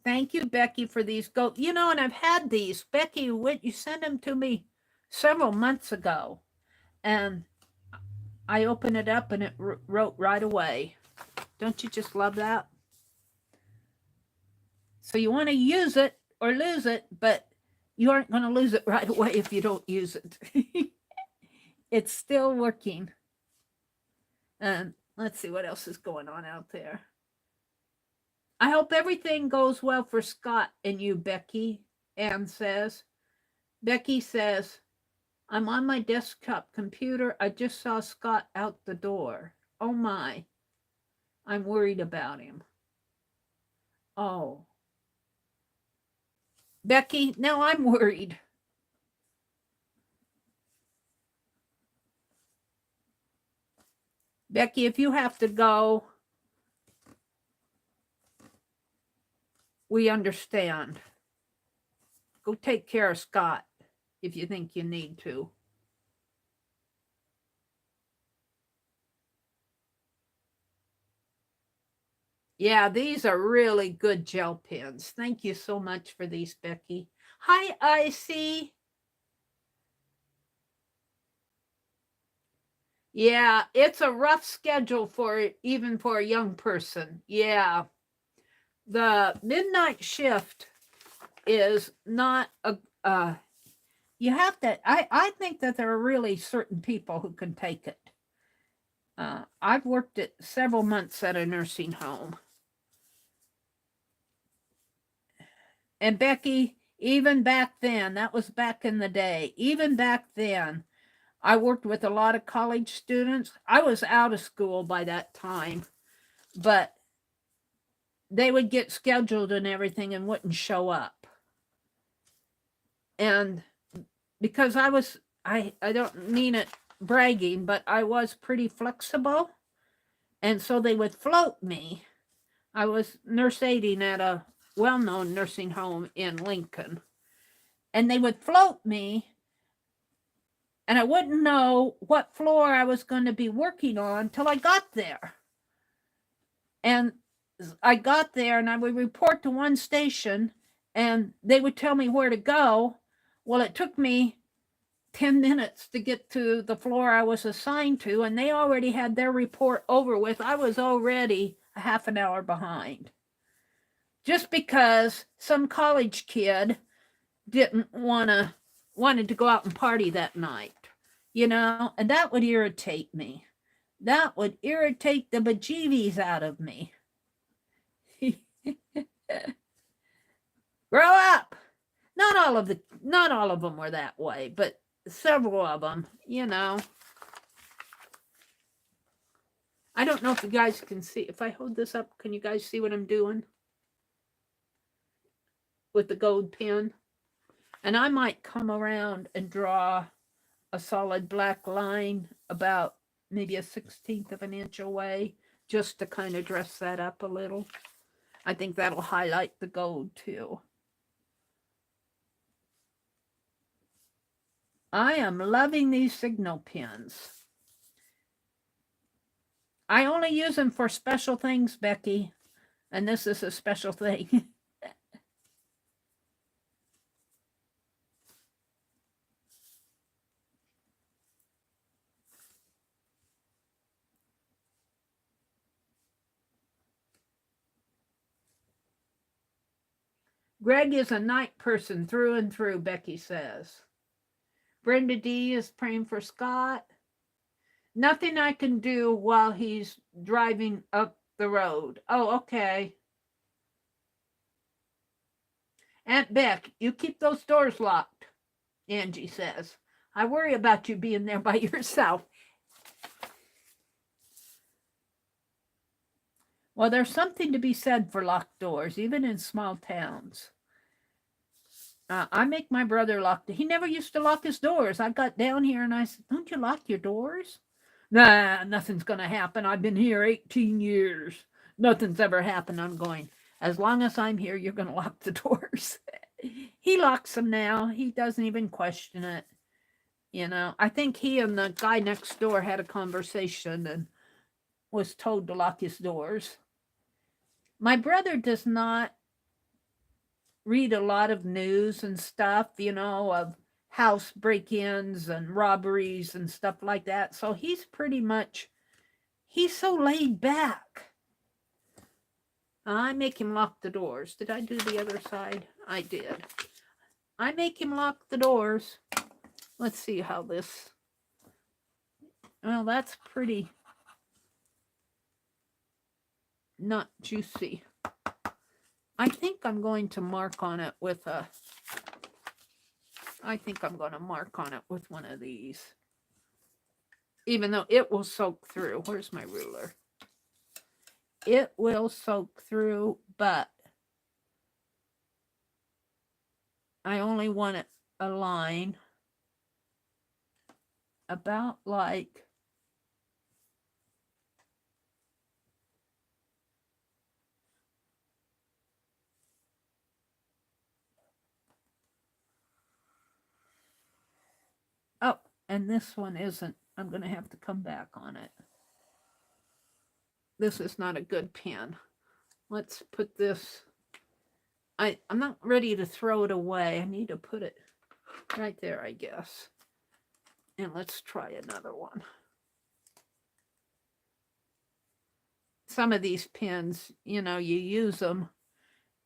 Thank you, Becky, for these gold. You know, and I've had these. Becky, you sent them to me several months ago. And I opened it up and it wrote right away. Don't you just love that? So you want to use it or lose it, but you aren't going to lose it right away if you don't use it. It's still working. And let's see what else is going on out there. I hope everything goes well for Scott and you, Becky. Anne says. Becky says, I'm on my desktop computer. I just saw Scott out the door. Oh my. I'm worried about him. Oh. Becky, now I'm worried. Becky, if you have to go, we understand. Go take care of Scott if you think you need to. Yeah, these are really good gel pens. Thank you so much for these, Becky. Hi, Icy. Yeah, it's a rough schedule even for a young person. Yeah. The midnight shift is not you have to, I think that there are really certain people who can take it. I've worked at several months at a nursing home. And Becky, even back then, that was back in the day, even back then, I worked with a lot of college students. I was out of school by that time, but they would get scheduled and everything and wouldn't show up. And because I don't mean it bragging, but I was pretty flexible. And so they would float me. I was nurse aiding at a well-known nursing home in Lincoln. And they would float me, and I wouldn't know what floor I was going to be working on till I got there. And I got there, and I would report to one station, and they would tell me where to go. Well, it took me 10 minutes to get to the floor I was assigned to, and they already had their report over with. I was already a half an hour behind. Just because some college kid didn't wanted to go out and party that night, you know, and that would irritate me. That would irritate the bejeebies out of me. Grow up. Not all of them were that way, but several of them, you know. I don't know if you guys can see. If I hold this up, can you guys see what I'm doing with the gold pen? And I might come around and draw a solid black line about maybe a 1/16 of an inch away, just to kind of dress that up a little. I think that'll highlight the gold too. I am loving these signal pens. I only use them for special things, Becky, and this is a special thing. Greg is a night person through and through, Becky says. Brenda D is praying for Scott. Nothing I can do while he's driving up the road. Oh, okay. Aunt Beck, you keep those doors locked, Angie says. I worry about you being there by yourself. Well, there's something to be said for locked doors, even in small towns. I make my brother lock. He never used to lock his doors. I got down here and I said, don't you lock your doors? Nah, nothing's going to happen. I've been here 18 years. Nothing's ever happened. I'm going, as long as I'm here, you're going to lock the doors. He locks them now. He doesn't even question it. You know, I think he and the guy next door had a conversation and was told to lock his doors. My brother does not read a lot of news and stuff, you know, of house break-ins and robberies and stuff like that. So he's so laid back. I make him lock the doors. Did I do the other side? I did. I make him lock the doors. Let's see how this... Well, that's pretty not juicy. I think I'm going to mark on it with a... I think I'm going to mark on it with one of these. Even though it will soak through. Where's my ruler? It will soak through, but I only want it a line about like... Oh, and this one isn't. I'm going to have to come back on it. This is not a good pen. Let's put this... I'm not ready to throw it away. I need to put it right there, I guess. And let's try another one. Some of these pens, you know, you use them,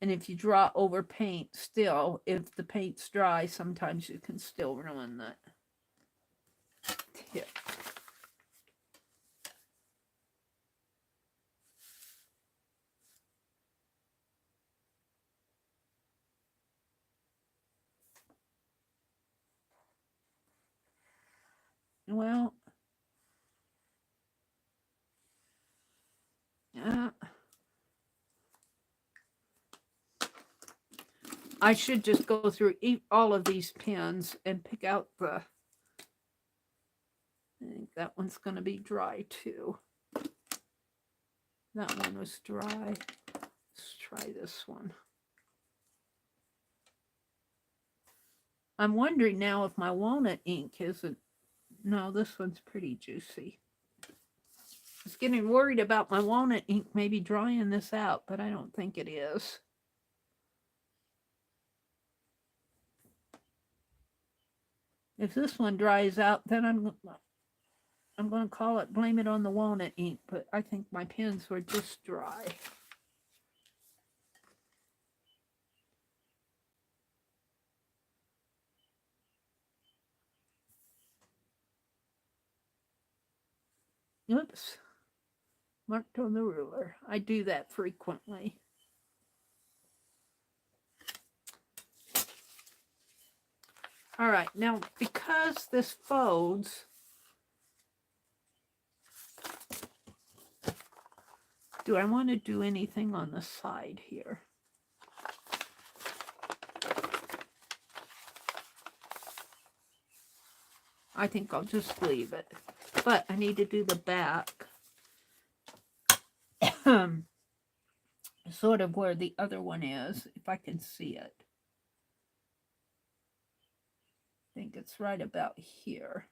and if you draw over paint still, if the paint's dry, sometimes you can still ruin that tip. Well, I should just go through all of these pens and pick out the... I think that one's going to be dry too. That one was dry. Let's try this one. I'm wondering now if my walnut ink isn't... No, this one's pretty juicy. I was getting worried about my walnut ink maybe drying this out, but I don't think it is. If this one dries out, then I'm going to blame it on the walnut ink, but I think my pens were just dry. Oops. Marked on the ruler. I do that frequently. All right, now because this folds, do I want to do anything on the side here? I think I'll just leave it, but I need to do the back. Sort of where the other one is, if I can see it. I think it's right about here.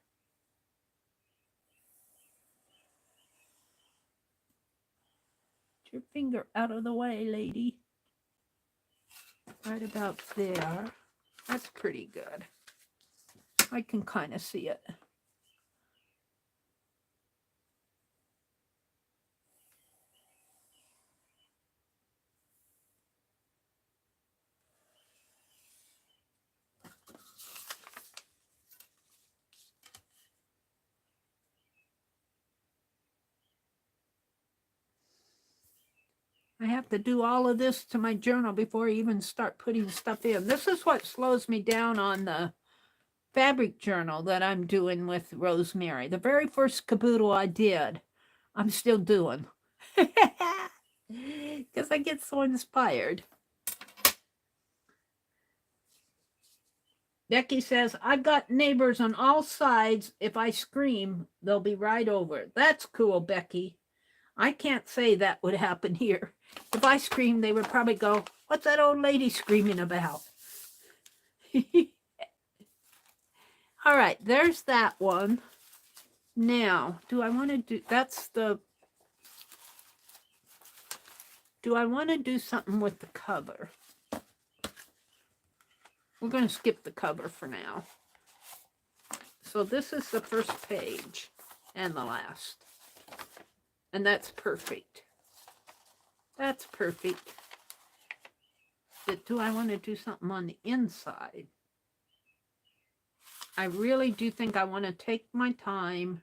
Get your finger out of the way, lady. Right about there. That's pretty good. I can kind of see it. I have to do all of this to my journal before I even start putting stuff in. This is what slows me down on the fabric journal that I'm doing with Rosemary. The very first Kaboodle I did, I'm still doing. Because I get so inspired. Becky says, I've got neighbors on all sides. If I scream, they'll be right over. That's cool, Becky. I can't say that would happen here. If I screamed, they would probably go, what's that old lady screaming about? All right, there's that one. Now, do I want to do, do I want to do something with the cover? We're going to skip the cover for now. So this is the first page and the last. And that's perfect. That's perfect. But do I want to do something on the inside? I really do think I want to take my time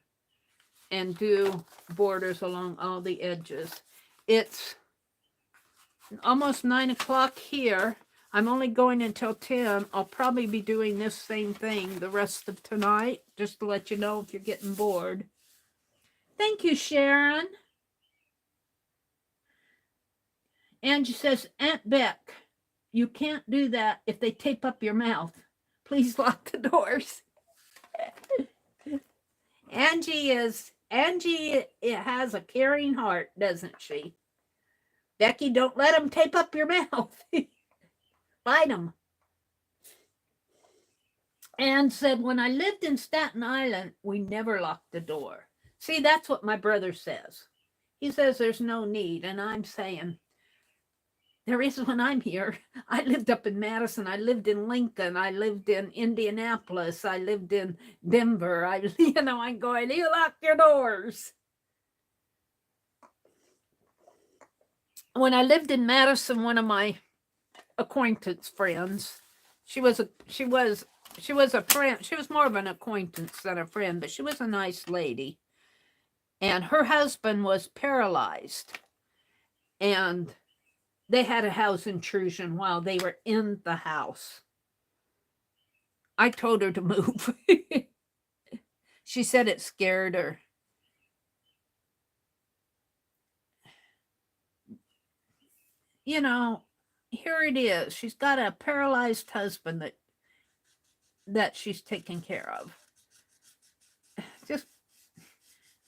and do borders along all the edges. It's almost 9 o'clock here. I'm only going until 10. I'll probably be doing this same thing the rest of tonight, just to let you know if you're getting bored. Thank you, Sharon. Angie says, Aunt Beck, you can't do that if they tape up your mouth. Please lock the doors. Angie has a caring heart, doesn't she? Becky, don't let them tape up your mouth. Bite them. Anne said, when I lived in Staten Island, we never locked the door. See, that's what my brother says. He says there's no need, and I'm saying, there is when I'm here. I lived up in Madison. I lived in Lincoln. I lived in Indianapolis. I lived in Denver. I'm going, you lock your doors. When I lived in Madison, one of my acquaintance friends, she was a friend. She was more of an acquaintance than a friend, but she was a nice lady. And her husband was paralyzed. And they had a house intrusion while they were in the house. I told her to move. She said it scared her. You know, here it is. She's got a paralyzed husband that she's taking care of. Just,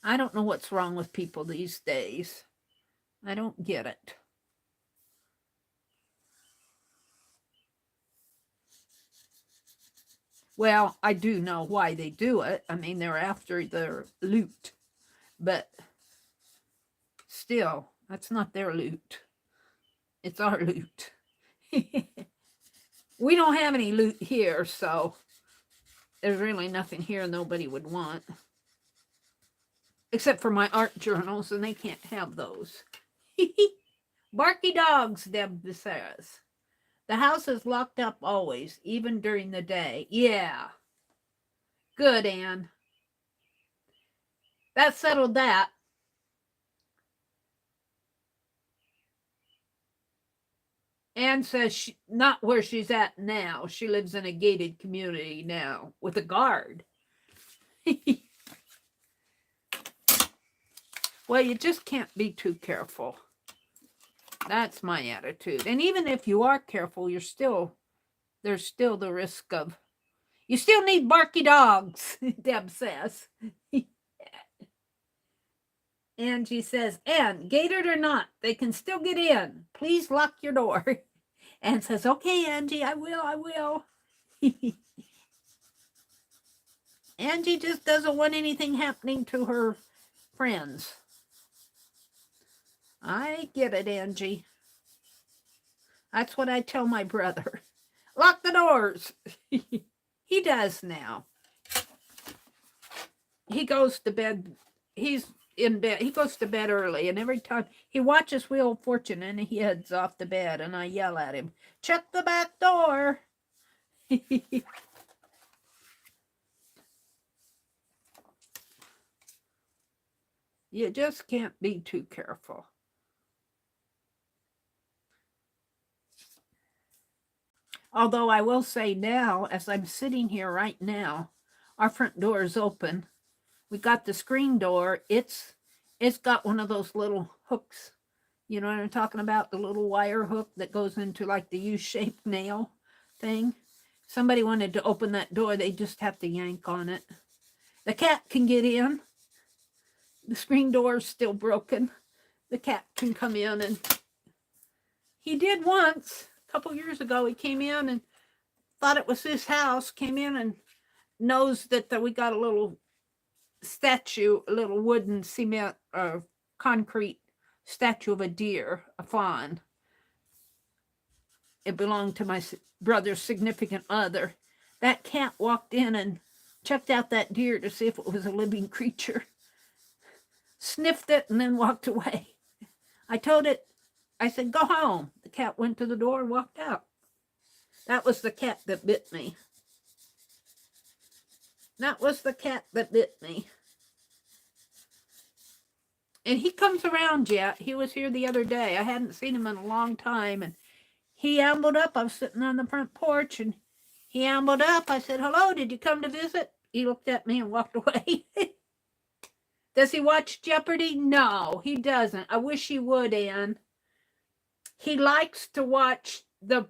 I don't know what's wrong with people these days. I don't get it. Well, I do know why they do it. I mean, they're after their loot. But still, that's not their loot. It's our loot. We don't have any loot here, so there's really nothing here nobody would want. Except for my art journals, and they can't have those. Barky dogs, Deb says. The house is locked up always, even during the day. Yeah. Good, Anne. That settled that. Anne says not where she's at now. She lives in a gated community now with a guard. Well, you just can't be too careful. That's my attitude. And even if you are careful, there's still the risk of, you still need barky dogs, Deb says. Angie says, Anne, gated or not, they can still get in. Please lock your door. Anne says, okay, Angie, I will. Angie just doesn't want anything happening to her friends. I get it, Angie. That's what I tell my brother. Lock the doors. He does now. He goes to bed. He's in bed. He goes to bed early, and every time he watches Wheel of Fortune, and he heads off to bed, and I yell at him, check the back door. You just can't be too careful. Although I will say now, as I'm sitting here right now, our front door is open. We got the screen door. It's got one of those little hooks. You know what I'm talking about? The little wire hook that goes into like the U-shaped nail thing. Somebody wanted to open that door. They just have to yank on it. The cat can get in. The screen door is still broken. The cat can come in, and he did once. A couple years ago, he came in and thought it was his house, came in and knows that we got a little statue, a little wooden cement or concrete statue of a deer, a fawn. It belonged to my brother's significant other. That cat walked in and checked out that deer to see if it was a living creature. Sniffed it and then walked away. I told it, I said, go home. The cat went to the door and walked out. That was the cat that bit me. That was the cat that bit me. And he comes around yet. He was here the other day. I hadn't seen him in a long time. And he ambled up. I was sitting on the front porch, and he ambled up. I said, hello, did you come to visit? He looked at me and walked away. Does he watch Jeopardy? No, he doesn't. I wish he would, Anne. He likes to watch the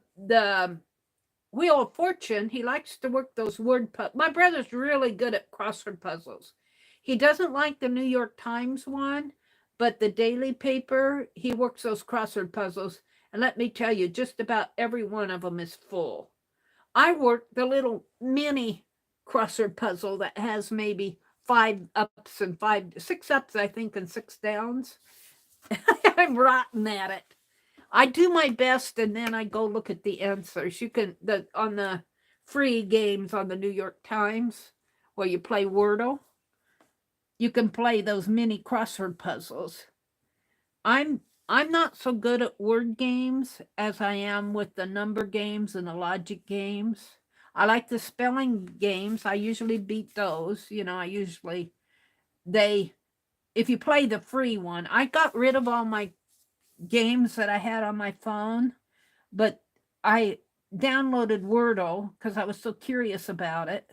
Wheel of Fortune. He likes to work those word puzzles. My brother's really good at crossword puzzles. He doesn't like the New York Times one, but the daily paper, he works those crossword puzzles. And let me tell you, just about every one of them is full. I work the little mini crossword puzzle that has maybe 5 ups and 6 ups, I think, and 6 downs. I'm rotten at it. I do my best, and then I go look at the answers. You can, on the free games on the New York Times, where you play Wordle, you can play those mini crossword puzzles. I'm not so good at word games as I am with the number games and the logic games. I like the spelling games. I usually beat those. You know, if you play the free one, I got rid of all my games that I had on my phone, but I downloaded Wordle because I was so curious about it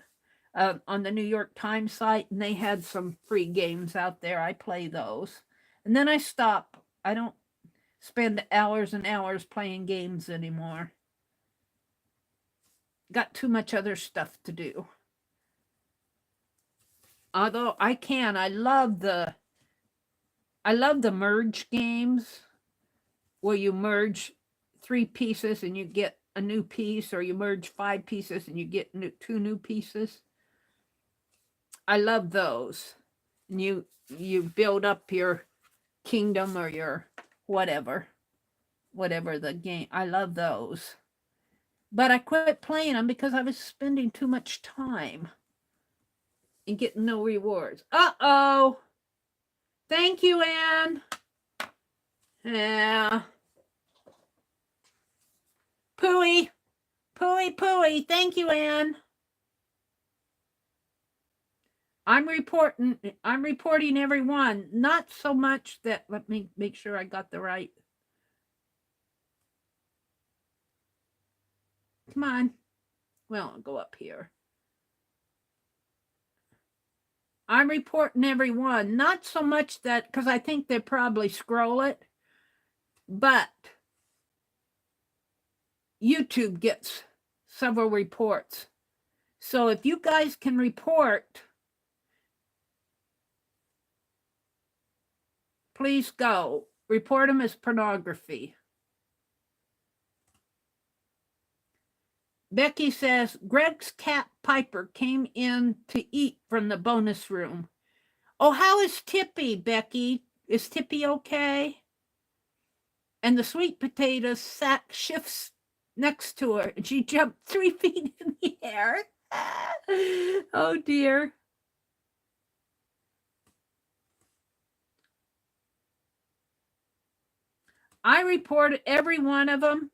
on the New York Times site, and they had some free games out there. I play those, and then I stop. I don't spend hours and hours playing games anymore. Got too much other stuff to do. Although I love the I love the merge games where you merge 3 pieces and you get a new piece, or you merge 5 pieces and you get 2 new pieces. I love those. And you build up your kingdom or your whatever the game. I love those. But I quit playing them because I was spending too much time and getting no rewards. Uh-oh. Thank you, Anne. Yeah. Pooey. Thank you, Anne. I'm reporting everyone. Not so much that, let me make sure I got the right. Come on. Well, I'll go up here. I'm reporting everyone. Not so much that, because I think they probably scroll it, but YouTube gets several reports. So if you guys can report, please go. Report them as pornography. Becky says, Greg's cat Piper came in to eat from the bonus room. Oh, how is Tippy, Becky? Is Tippy okay? And the sweet potato sack shifts next to her, and she jumped 3 feet in the air. Oh, dear. I reported every one of them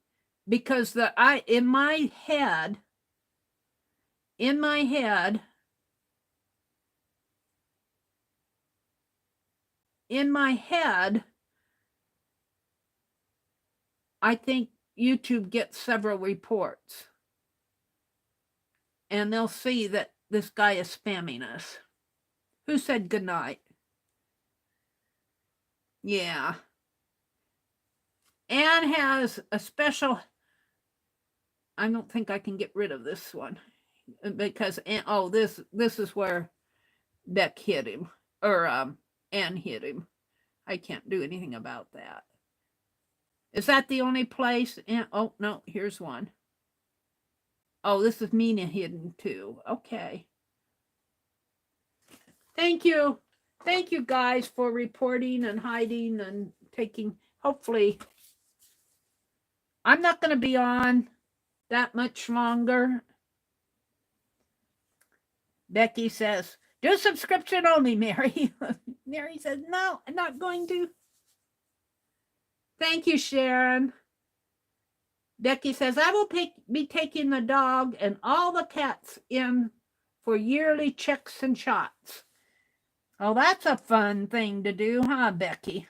because in my head, I think YouTube gets several reports. And they'll see that this guy is spamming us. Who said goodnight? Yeah. Anne has a special... I don't think I can get rid of this one. Because, this is where Beck hit him. Or Anne hit him. I can't do anything about that. Is that the only place? Oh, no, here's one. Oh, this is Mina hidden too. Okay. Thank you. Thank you guys for reporting and hiding and taking, hopefully. I'm not going to be on that much longer. Becky says, do subscription only, Meri. Meri says, no, I'm not going to. Thank you, Sharon. Becky says, I will be taking the dog and all the cats in for yearly checks and shots. Oh, that's a fun thing to do, huh, Becky?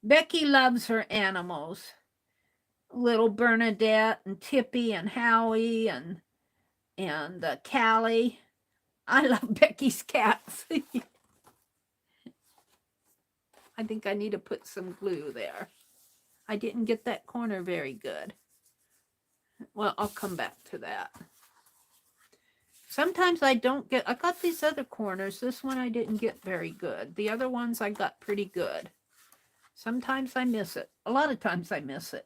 Becky loves her animals. Little Bernadette and Tippy and Howie and Callie. I love Becky's cats. I think I need to put some glue there. I didn't get that corner very good. Well, I'll come back to that. Sometimes I don't get, I got these other corners. This one I didn't get very good. The other ones I got pretty good. Sometimes I miss it. A lot of times I miss it.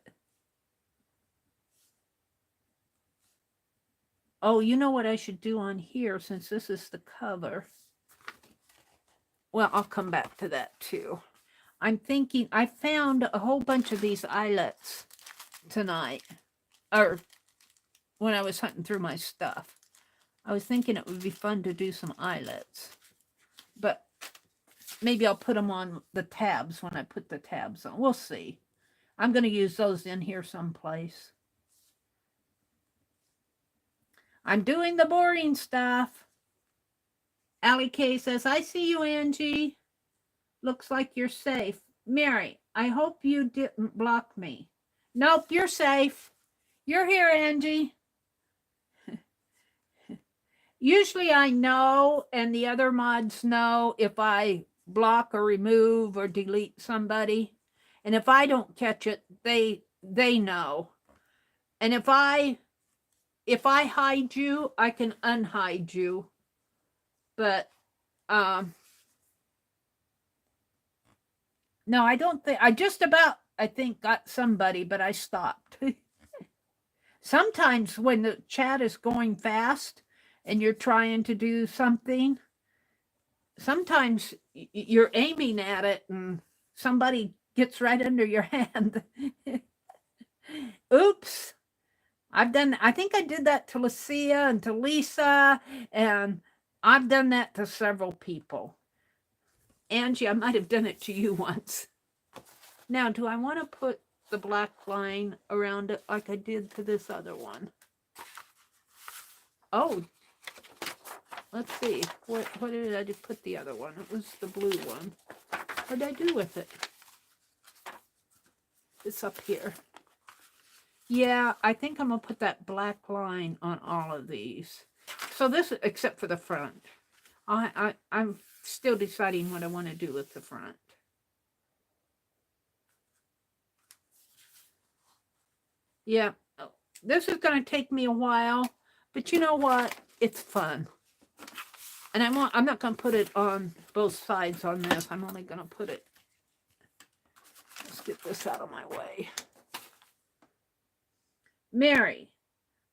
Oh, you know what I should do on here since this is the cover? Well, I'll come back to that too. I'm thinking, I found a whole bunch of these eyelets tonight, or when I was hunting through my stuff. I was thinking it would be fun to do some eyelets, but maybe I'll put them on the tabs when I put the tabs on. We'll see. I'm going to use those in here someplace. I'm doing the boring stuff. Allie K says, I see you, Angie. Looks like you're safe. Meri, I hope you didn't block me. Nope, you're safe. You're here, Angie. Usually I know, and the other mods know, if I block or remove or delete somebody. And if I don't catch it, they know. And if I hide you, I can unhide you. But No, I don't think, I think got somebody, but I stopped. Sometimes when the chat is going fast and you're trying to do something, sometimes you're aiming at it and somebody gets right under your hand. Oops. I think I did that to Lucia and to Lisa, and I've done that to several people. Angie, I might have done it to you once. Now, do I want to put the black line around it like I did to this other one? Oh, let's see. What did I put the other one? It was the blue one. What did I do with it? It's up here. Yeah, I think I'm going to put that black line on all of these. So this, except for the front. I'm still deciding what I want to do with the front. Yeah, this is going to take me a while, but you know what? It's fun. And I'm not going to put it on both sides on this. I'm only going to put it. Let's get this out of my way. Meri,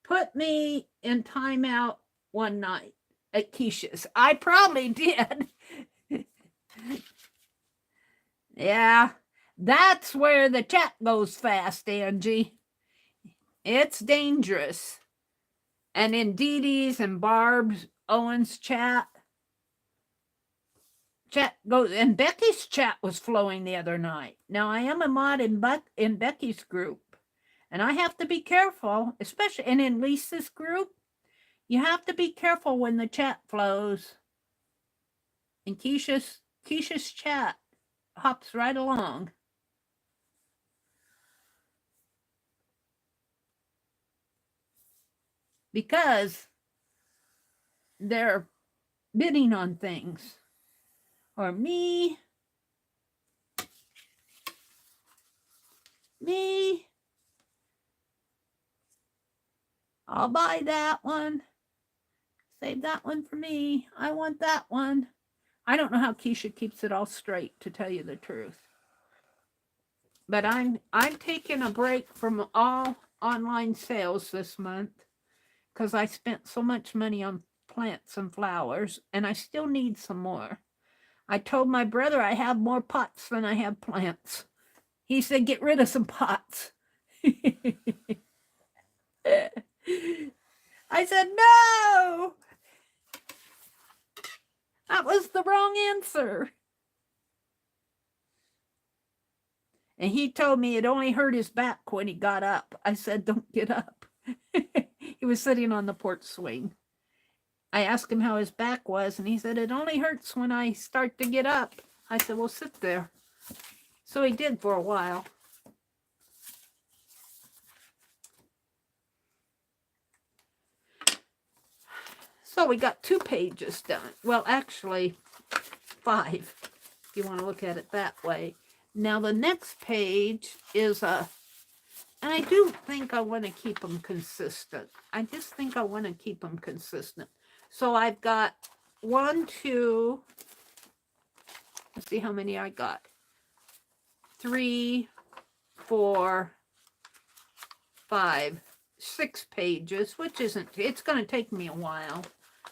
put me in timeout one night at Keisha's. I probably did. Yeah, that's where the chat goes fast, Angie. It's dangerous. And in Dee Dee's and Barb's Owens chat goes, and Becky's chat was flowing the other night. Now, I am a mod in Becky's group. And I have to be careful, especially, and in Lisa's group, you have to be careful when the chat flows. And Keisha's chat hops right along. Because they're bidding on things. Or me. I'll buy that one. Save that one for me. I want that one. I don't know how Keisha keeps it all straight, to tell you the truth. But I'm taking a break from all online sales this month because I spent so much money on plants and flowers, and I still need some more. I told my brother I have more pots than I have plants. He said, get rid of some pots. I said, no! That was the wrong answer. And he told me it only hurt his back when he got up. I said, don't get up. He was sitting on the porch swing. I asked him how his back was, and he said, it only hurts when I start to get up. I said, well, sit there. So he did for a while. So we got 2 pages done. Well, actually, 5, if you want to look at it that way. Now, the next page is and I do think I want to keep them consistent. I just think I want to keep them consistent. So I've got 1, 2, let's see how many I got. 3, 4, 5, 6 pages, which isn't, it's going to take me a while,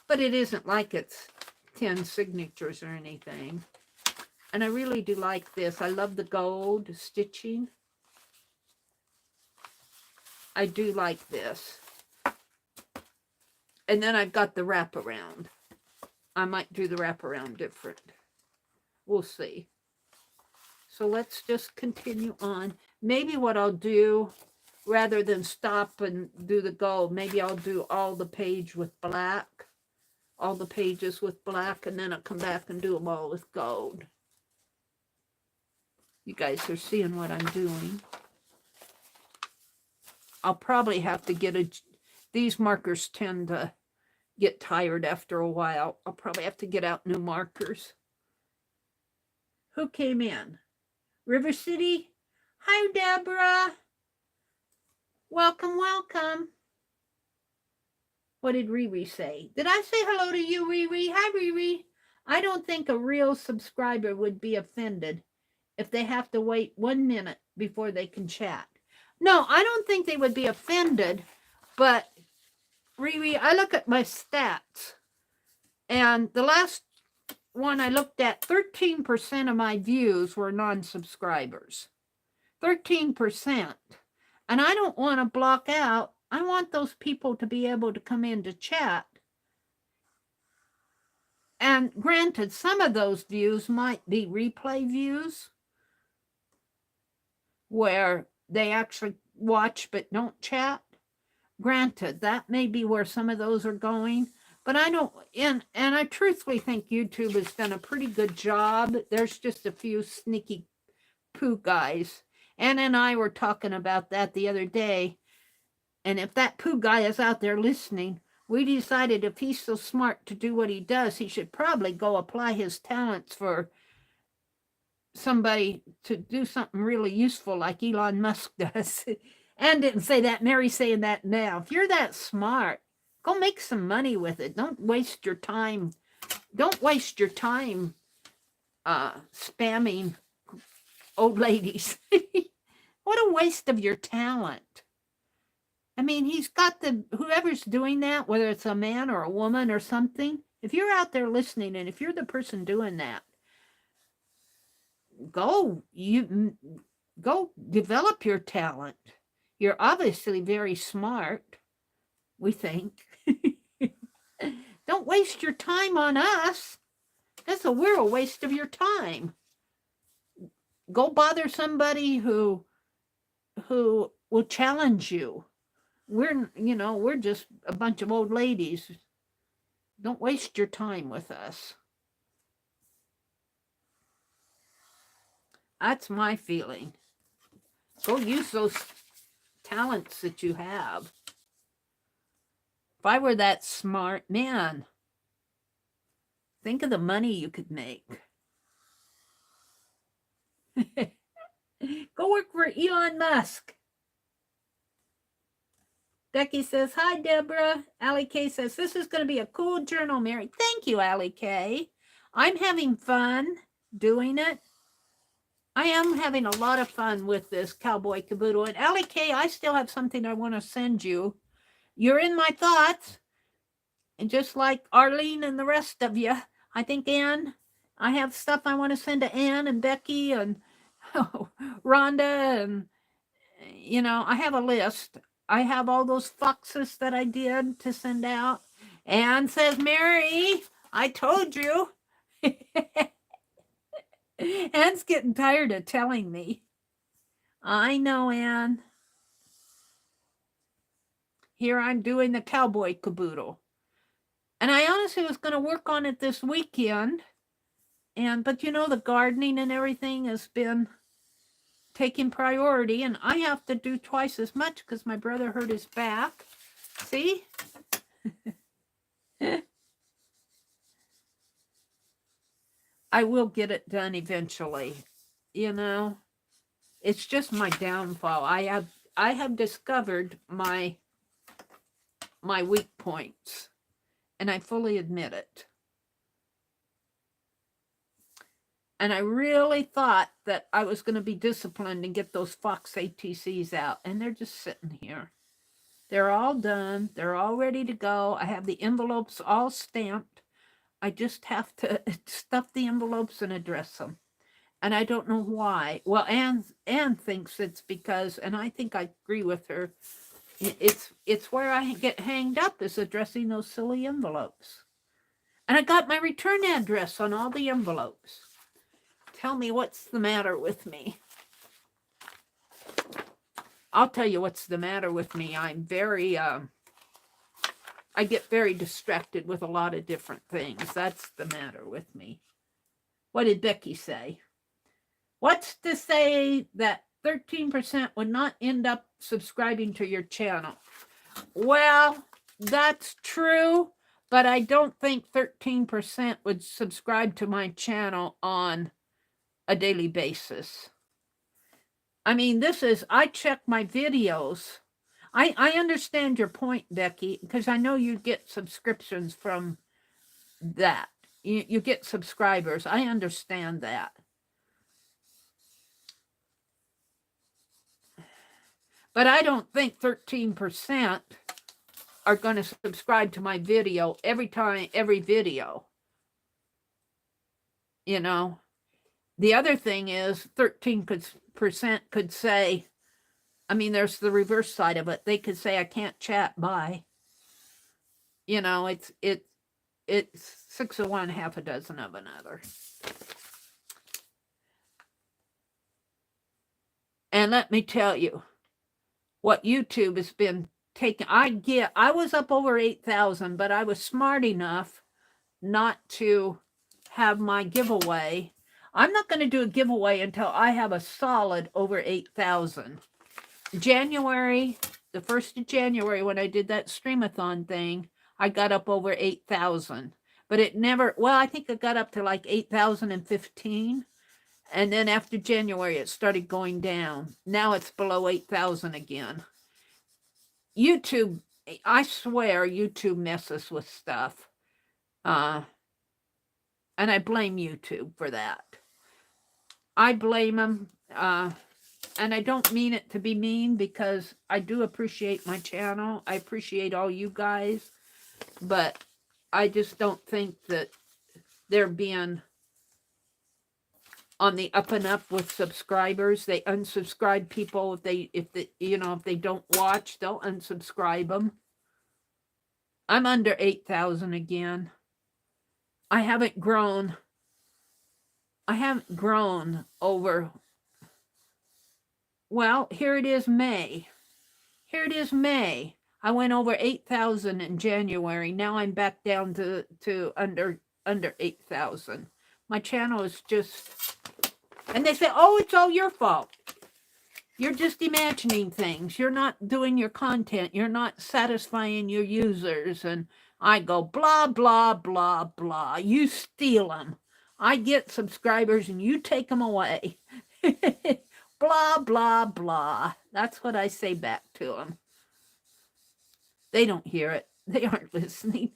but it isn't like it's 10 signatures or anything. And I really do like this. I love the gold stitching. I do like this. And then I've got the wraparound. I might do the wraparound different. We'll see. So let's just continue on. Maybe what I'll do, rather than stop and do the gold, maybe I'll do all the page with black. All the pages with black, and then I'll come back and do them all with gold. You guys are seeing what I'm doing. I'll probably have to get these markers tend to get tired after a while. I'll probably have to get out new markers. Who came in? River City? Hi, Deborah. Welcome, welcome. What did Riri say? Did I say hello to you, Riri? Hi, Riri. I don't think a real subscriber would be offended if they have to wait 1 minute before they can chat. No, I don't think they would be offended, but Riri, I look at my stats, and the last one I looked at, 13% of my views were non-subscribers. 13%. And I don't want to block out. I want those people to be able to come in to chat. And granted, some of those views might be replay views where they actually watch but don't chat. Granted, that may be where some of those are going. But I don't, and I truthfully think YouTube has done a pretty good job. There's just a few sneaky poo guys. Anna and I were talking about that the other day. And if that poo guy is out there listening, we decided if he's so smart to do what he does, he should probably go apply his talents for somebody to do something really useful like Elon Musk does. And didn't say that. Meri's saying that now. If you're that smart, go make some money with it. Don't waste your time. Don't waste your time spamming old ladies. What a waste of your talent. I mean, he's got whoever's doing that, whether it's a man or a woman or something, if you're out there listening and if you're the person doing that, go develop your talent. You're obviously very smart, we think. Don't waste your time on us. We're a waste of your time. Go bother somebody who will challenge you. We're just a bunch of old ladies. Don't waste your time with us. That's my feeling. Go use those talents that you have. If I were that smart, man, think of the money you could make. Go work for Elon Musk. Becky says, hi, Deborah. Allie K says, this is going to be a cool journal, Meri. Thank you, Allie K. I'm having fun doing it. I am having a lot of fun with this Cowboy Kaboodle. And Allie K, I still have something I want to send you. You're in my thoughts. And just like Arlene and the rest of you, I think Ann, I have stuff I want to send to Ann and Becky and Rhonda. And, I have a list. I have all those foxes that I did to send out. Ann says, Meri, I told you. Ann's getting tired of telling me. I know, Ann. Here I'm doing the Cowboy Kaboodle. And I honestly was going to work on it this weekend. But the gardening and everything has been taking priority, and I have to do twice as much because my brother hurt his back. See? I will get it done eventually. It's just my downfall. I have discovered my weak points, and I fully admit it. And I really thought that I was going to be disciplined and get those Fox ATCs out. And they're just sitting here. They're all done. They're all ready to go. I have the envelopes all stamped. I just have to stuff the envelopes and address them. And I don't know why. Well, Ann thinks it's because, and I think I agree with her, it's where I get hanged up is addressing those silly envelopes. And I got my return address on all the envelopes. Tell me what's the matter with me. I'll tell you what's the matter with me. I'm very, I get very distracted with a lot of different things. That's the matter with me. What did Becky say? What's to say that 13% would not end up subscribing to your channel? Well, that's true, but I don't think 13% would subscribe to my channel on a daily basis. I mean, I check my videos. I understand your point, Becky, because I know you get subscriptions from that. You get subscribers. I understand that. But I don't think 13% are going to subscribe to my video every video. You know, the other thing is 13% could say, I mean, there's the reverse side of it. They could say, I can't chat, bye. You know, it's 6 of one, half a dozen of another. And let me tell you what YouTube has been taking. I was up over 8,000, but I was smart enough not to have my giveaway. I'm not going to do a giveaway until I have a solid over 8,000. January, the 1st of January, when I did that streamathon thing, I got up over 8,000. But it never, well, I think it got up to like 8,015. And then after January, it started going down. Now it's below 8,000 again. YouTube, I swear YouTube messes with stuff. And I blame YouTube for that. I blame them. And I don't mean it to be mean, because I do appreciate my channel. I appreciate all you guys. But I just don't think that they're being on the up and up with subscribers. They unsubscribe people if they don't watch, they'll unsubscribe them. I'm under 8,000 again. I haven't grown over, well, here it is May. I went over 8,000 in January. Now I'm back down to under 8,000. My channel is just, and they say, oh, it's all your fault. You're just imagining things. You're not doing your content. You're not satisfying your users. And I go, blah, blah, blah, blah. You steal them. I get subscribers and you take them away. Blah, blah, blah. That's what I say back to them. They don't hear it. They aren't listening.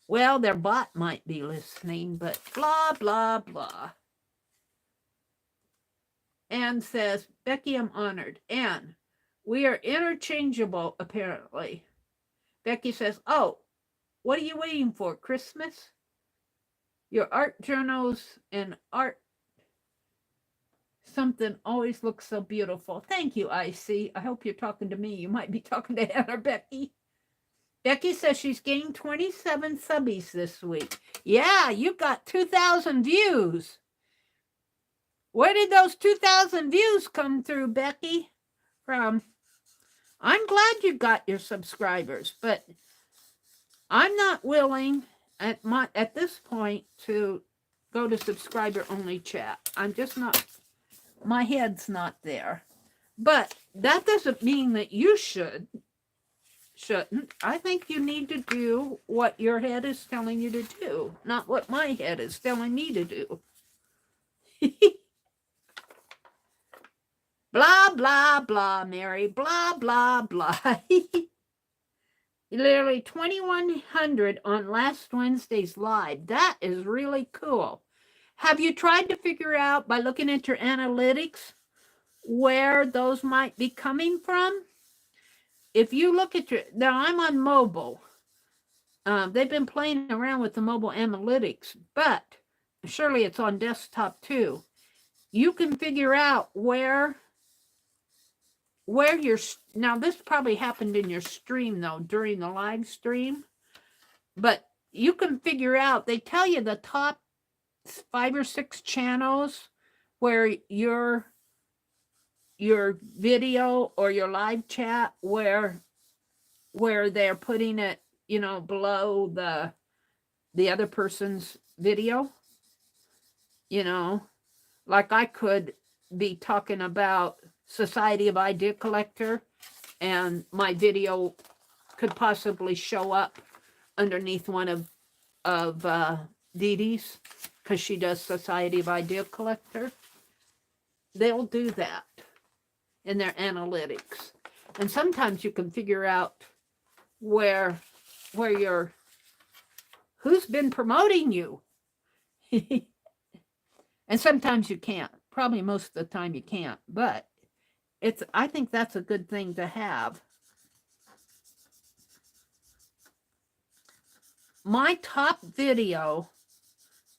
Well, their bot might be listening, but blah, blah, blah. Anne says, Becky, I'm honored. Anne, we are interchangeable, apparently. Becky says, oh, what are you waiting for, Christmas? Your art journals and art something always looks so beautiful. Thank you, Icy. I hope you're talking to me. You might be talking to Anne or Becky. Becky says she's gained 27 subbies this week. Yeah, you got 2,000 views. Where did those 2,000 views come through, Becky? From? I'm glad you got your subscribers, but I'm not willing at this point to go to subscriber only chat. I'm just not, my head's not there. But that doesn't mean that you shouldn't. I think you need to do what your head is telling you to do, not what my head is telling me to do. Blah, blah, blah, Mary. Blah, blah, blah. Literally 2,100 on last Wednesday's live. That is really cool. Have you tried to figure out by looking at your analytics where those might be coming from? If you look at your, now I'm on mobile. They've been playing around with the mobile analytics, but surely it's on desktop too. You can figure out where you're, now this probably happened in your stream though, during the live stream, but you can figure out, they tell you the top 5 or 6 channels where your video or your live chat, where they're putting it, below the other person's video. Like I could be talking about Society of Idea Collector, and my video could possibly show up underneath one of Dee Dee's, because she does Society of Idea Collector. They'll do that in their analytics. And sometimes you can figure out where you're, who's been promoting you. And sometimes you can't. Probably most of the time you can't. But I think that's a good thing to have. My top video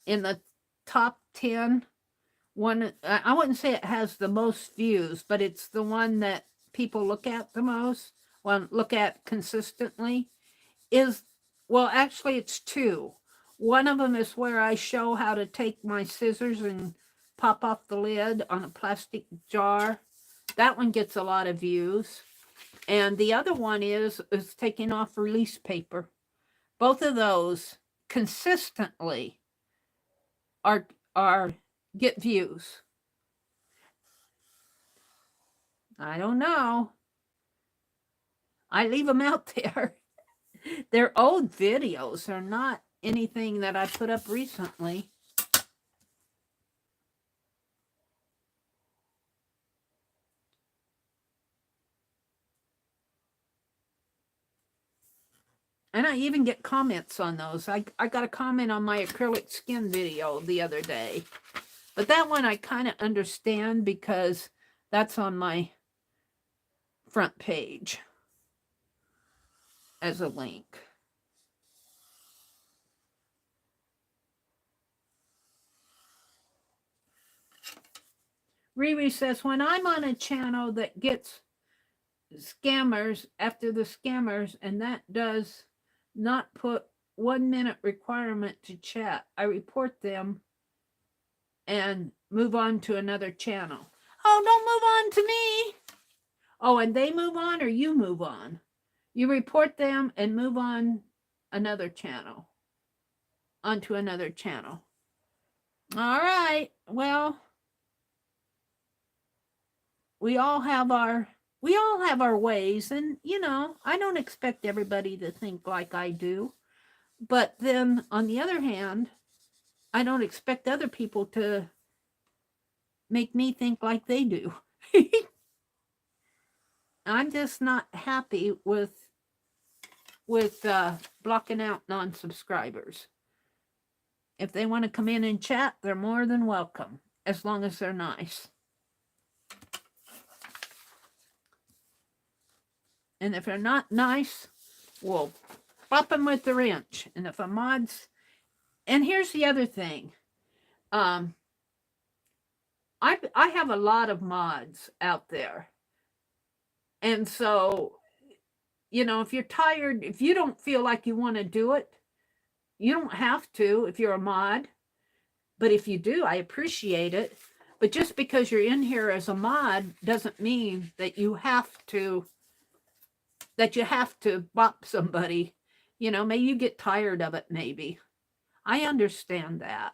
in the top 10, I wouldn't say it has the most views, but it's the one that people look at the most, look at consistently, is, well, actually it's two. One of them is where I show how to take my scissors and pop off the lid on a plastic jar. That one gets a lot of views. And the other one is taking off release paper. Both of those consistently are get views. I don't know. I leave them out there. They're old videos. They're not anything that I put up recently. And I even get comments on those. I got a comment on my acrylic skin video the other day. But that one I kind of understand because that's on my front page as a link. Riri says, when I'm on a channel that gets scammers after the scammers, and that does not put 1 minute requirement to chat, I report them and move on to another channel. Oh, don't move on to me. Oh, and they move on or you move on? You report them and move on another channel. Onto another channel. All right. Well, we all have our ways, and you know, I don't expect everybody to think like I do. But then on the other hand, I don't expect other people to make me think like they do. I'm just not happy with blocking out non-subscribers. If they want to come in and chat, they're more than welcome, as long as they're nice. And if they're not nice, we'll pop them with the wrench. And if a mod's... And here's the other thing. I have a lot of mods out there. And so, you know, if you're tired, if you don't feel like you want to do it, you don't have to if you're a mod. But if you do, I appreciate it. But just because you're in here as a mod doesn't mean that you have to bop somebody. You know, maybe you get tired of it, maybe. I understand that.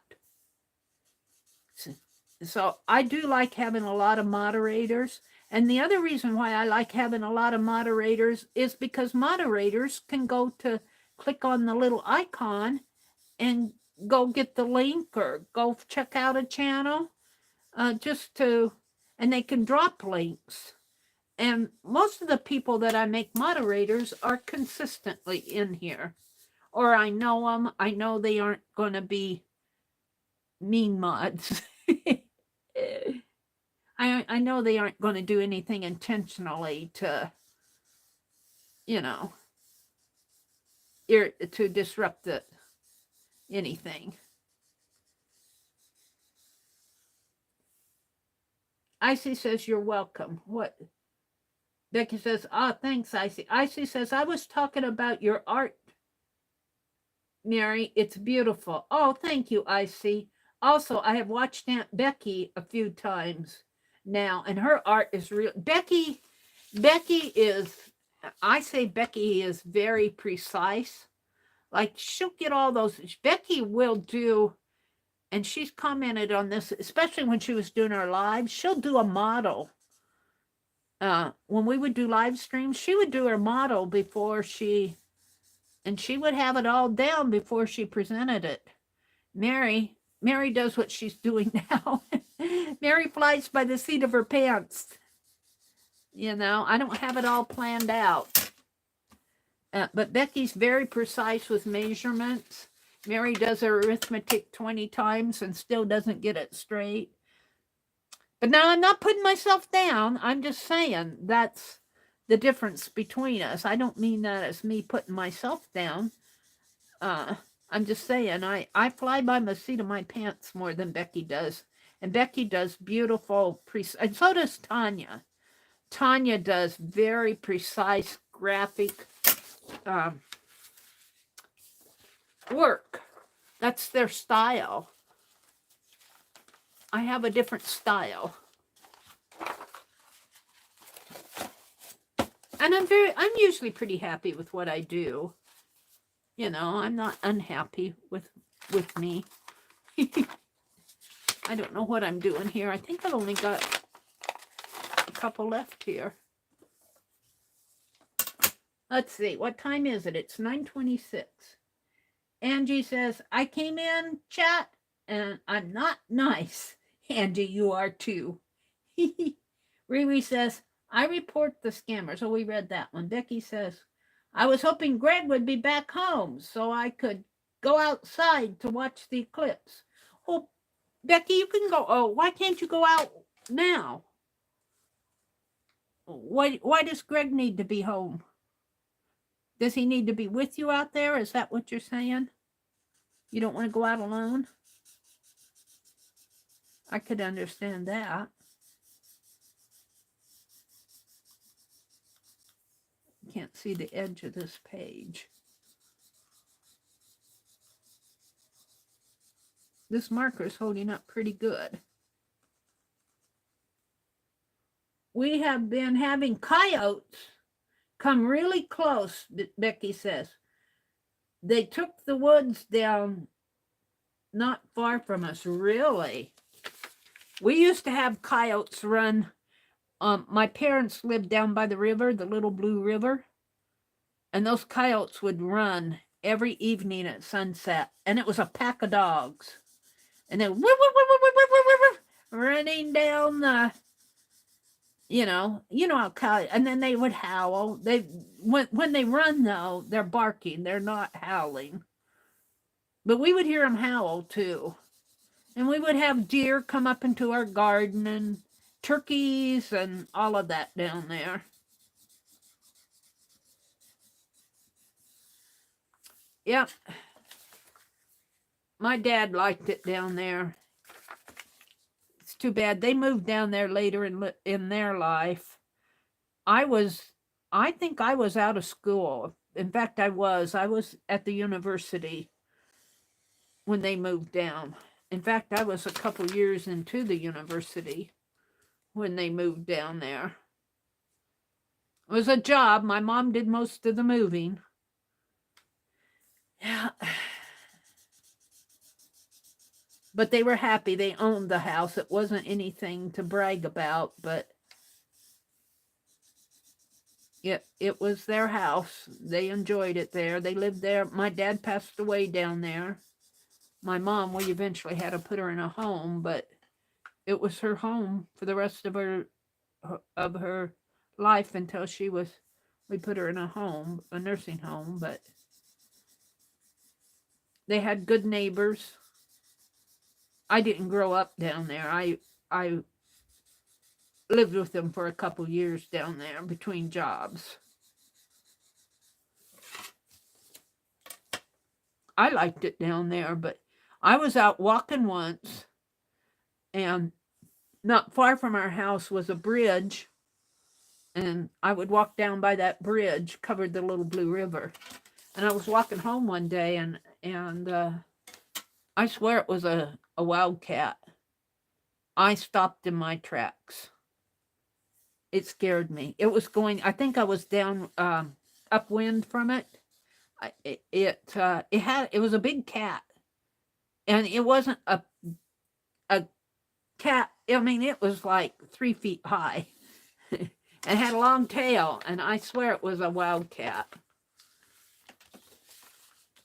So I do like having a lot of moderators. And the other reason why I like having a lot of moderators is because moderators can go to click on the little icon and go get the link or go check out a channel and they can drop links. And most of the people that I make moderators are consistently in here. Or I know them. I know they aren't going to be mean mods. I know they aren't going to do anything intentionally to, you know, to disrupt anything. Icy says, you're welcome. What? Becky says, thanks, Icy. Icy says, I was talking about your art, Meri. It's beautiful. Oh, thank you, Icy. Also, I have watched Aunt Becky a few times now, and her art is real. Becky is, I say Becky is very precise. Like, she'll get all those. Becky will do, and she's commented on this, especially when she was doing her lives. She'll do a model. When we would do live streams, she would do her model before she would have it all down before she presented it. Meri does what she's doing now. Meri flies by the seat of her pants. You know, I don't have it all planned out. But Becky's very precise with measurements. Meri does her arithmetic 20 times and still doesn't get it straight. But now I'm not putting myself down. I'm just saying that's the difference between us. I don't mean that as me putting myself down. Uh, I'm just saying I fly by the seat of my pants more than Becky does. And Becky does beautiful, and so does Tanya. Tanya does very precise graphic work. That's their style. I have a different style. And I'm usually pretty happy with what I do. You know, I'm not unhappy with me. I don't know what I'm doing here. I think I've only got a couple left here. Let's see. What time is it? It's 9:26. Angie says, I came in, chat, and I'm not nice. Angie, you are too. Riri says, I report the scammers. Oh, we read that one. Becky says, I was hoping Greg would be back home so I could go outside to watch the eclipse. Oh, Becky, you can go. Oh, why can't you go out now? Why does Greg need to be home? Does he need to be with you out there? Is that what you're saying? You don't want to go out alone? I could understand that. Can't see the edge of this page. This marker is holding up pretty good. We have been having coyotes come really close, Becky says. They took the woods down not far from us, really. We used to have coyotes run. My parents lived down by the river, the Little Blue River, and those coyotes would run every evening at sunset, and it was a pack of dogs. And they running down the, you know how coyotes, and then they would howl. When they run though, they're barking, they're not howling. But we would hear them howl too. And we would have deer come up into our garden and turkeys and all of that down there. Yep. My dad liked it down there. It's too bad they moved down there later in their life. I think I was out of school. In fact, I was at the university when they moved down. In fact, I was a couple years into the university when they moved down there. It was a job. My mom did most of the moving. Yeah. But they were happy. They owned the house. It wasn't anything to brag about, but it was their house. They enjoyed it there. They lived there. My dad passed away down there. My mom, we eventually had to put her in a home, but it was her home for the rest of her life until we put her in a nursing home, but they had good neighbors. I didn't grow up down there. I lived with them for a couple years down there between jobs. I liked it down there, but I was out walking once, and not far from our house was a bridge, and I would walk down by that bridge, covered the Little Blue River. And I was walking home one day, and I swear it was a wildcat. I stopped in my tracks. It scared me. It was going, I think I was down upwind from it. It was a big cat, and it wasn't a cat. I mean, it was like 3 feet high. It had a long tail, and I swear it was a wildcat.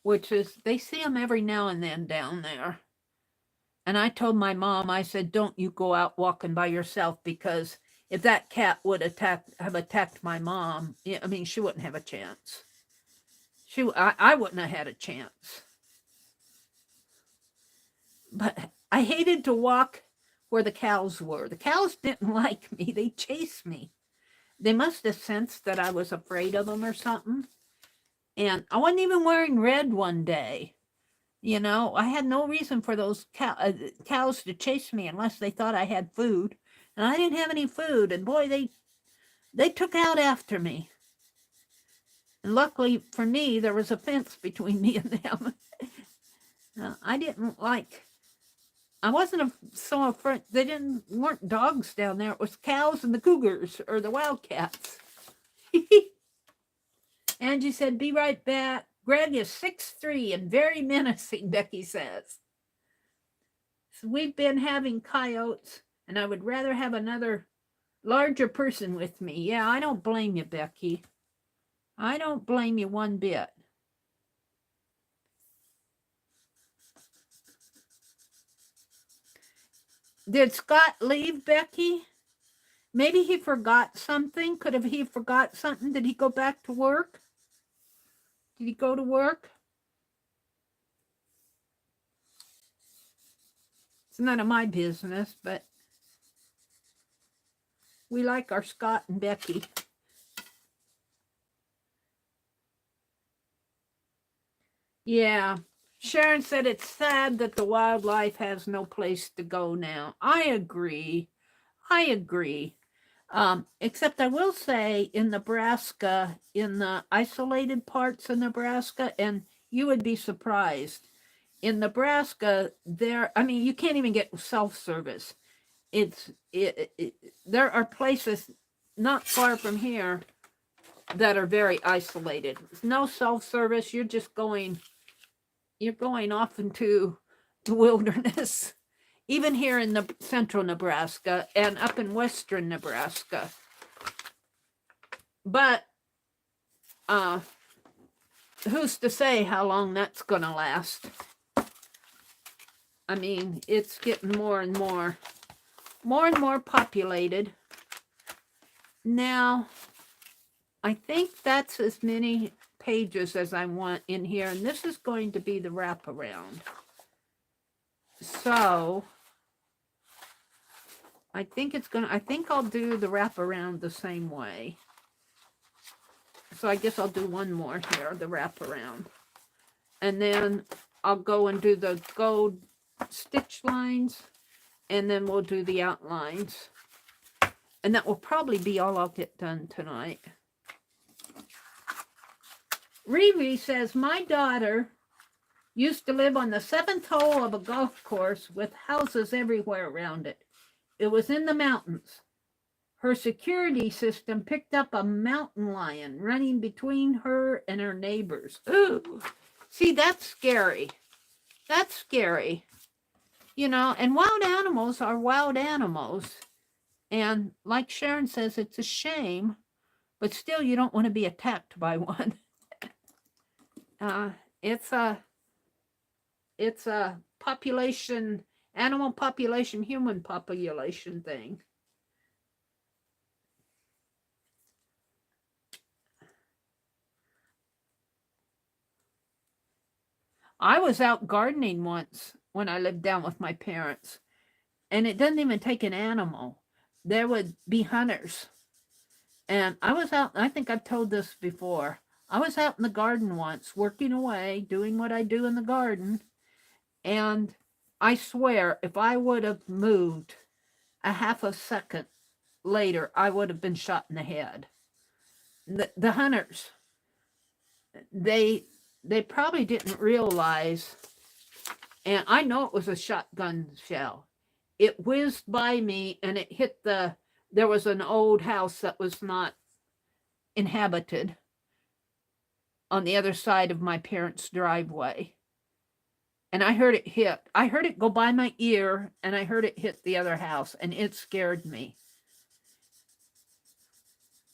Which is, they see them every now and then down there. And I told my mom, I said, don't you go out walking by yourself, because if that cat would have attacked my mom, I mean, she wouldn't have a chance. I wouldn't have had a chance. But I hated to walk where the cows were. The cows didn't like me. They chased me. They must have sensed that I was afraid of them or something. And I wasn't even wearing red one day. You know, I had no reason for those cows to chase me unless they thought I had food. And I didn't have any food. And boy, they took out after me. And luckily for me, there was a fence between me and them. I wasn't so afraid. Weren't dogs down there. It was cows and the cougars or the wildcats. Angie said, be right back. Greg is 6'3" and very menacing, Becky says. So we've been having coyotes, and I would rather have another larger person with me. Yeah, I don't blame you, Becky. I don't blame you one bit. Did Scott leave, Becky? Maybe he forgot something. Could have he forgot something? Did he go back to work? Did he go to work? It's none of my business, but we like our Scott and Becky. Yeah. Sharon said it's sad that the wildlife has no place to go now. I agree. Except I will say in Nebraska, in the isolated parts of Nebraska, and you would be surprised. In Nebraska, you can't even get self-service. There are places not far from here that are very isolated. There's no self-service. You're going off into the wilderness, even here in the central Nebraska and up in western Nebraska. But who's to say how long that's going to last? I mean, it's getting more and more populated. Now, I think that's as many pages as I want in here, and this is going to be the wraparound. So I think I'll do the wraparound the same way. So I guess I'll do one more here, the wraparound. And then I'll go and do the gold stitch lines, and then we'll do the outlines. And that will probably be all I'll get done tonight. Riri says, my daughter used to live on the 7th hole of a golf course with houses everywhere around it. It was in the mountains. Her security system picked up a mountain lion running between her and her neighbors. Ooh, see, that's scary. That's scary. You know, and wild animals are wild animals. And like Sharon says, it's a shame, but still you don't want to be attacked by one. It's a population, animal population, human population thing. I was out gardening once when I lived down with my parents, and it doesn't even take an animal. There would be hunters. And I was out, I think I've told this before. I was out in the garden once, working away, doing what I do in the garden. And I swear, if I would have moved a half a second later, I would have been shot in the head. The hunters, they probably didn't realize, and I know it was a shotgun shell. It whizzed by me and it hit there was an old house that was not inhabited on the other side of my parents' driveway. And I heard it hit. I heard it go by my ear, and I heard it hit the other house, and it scared me.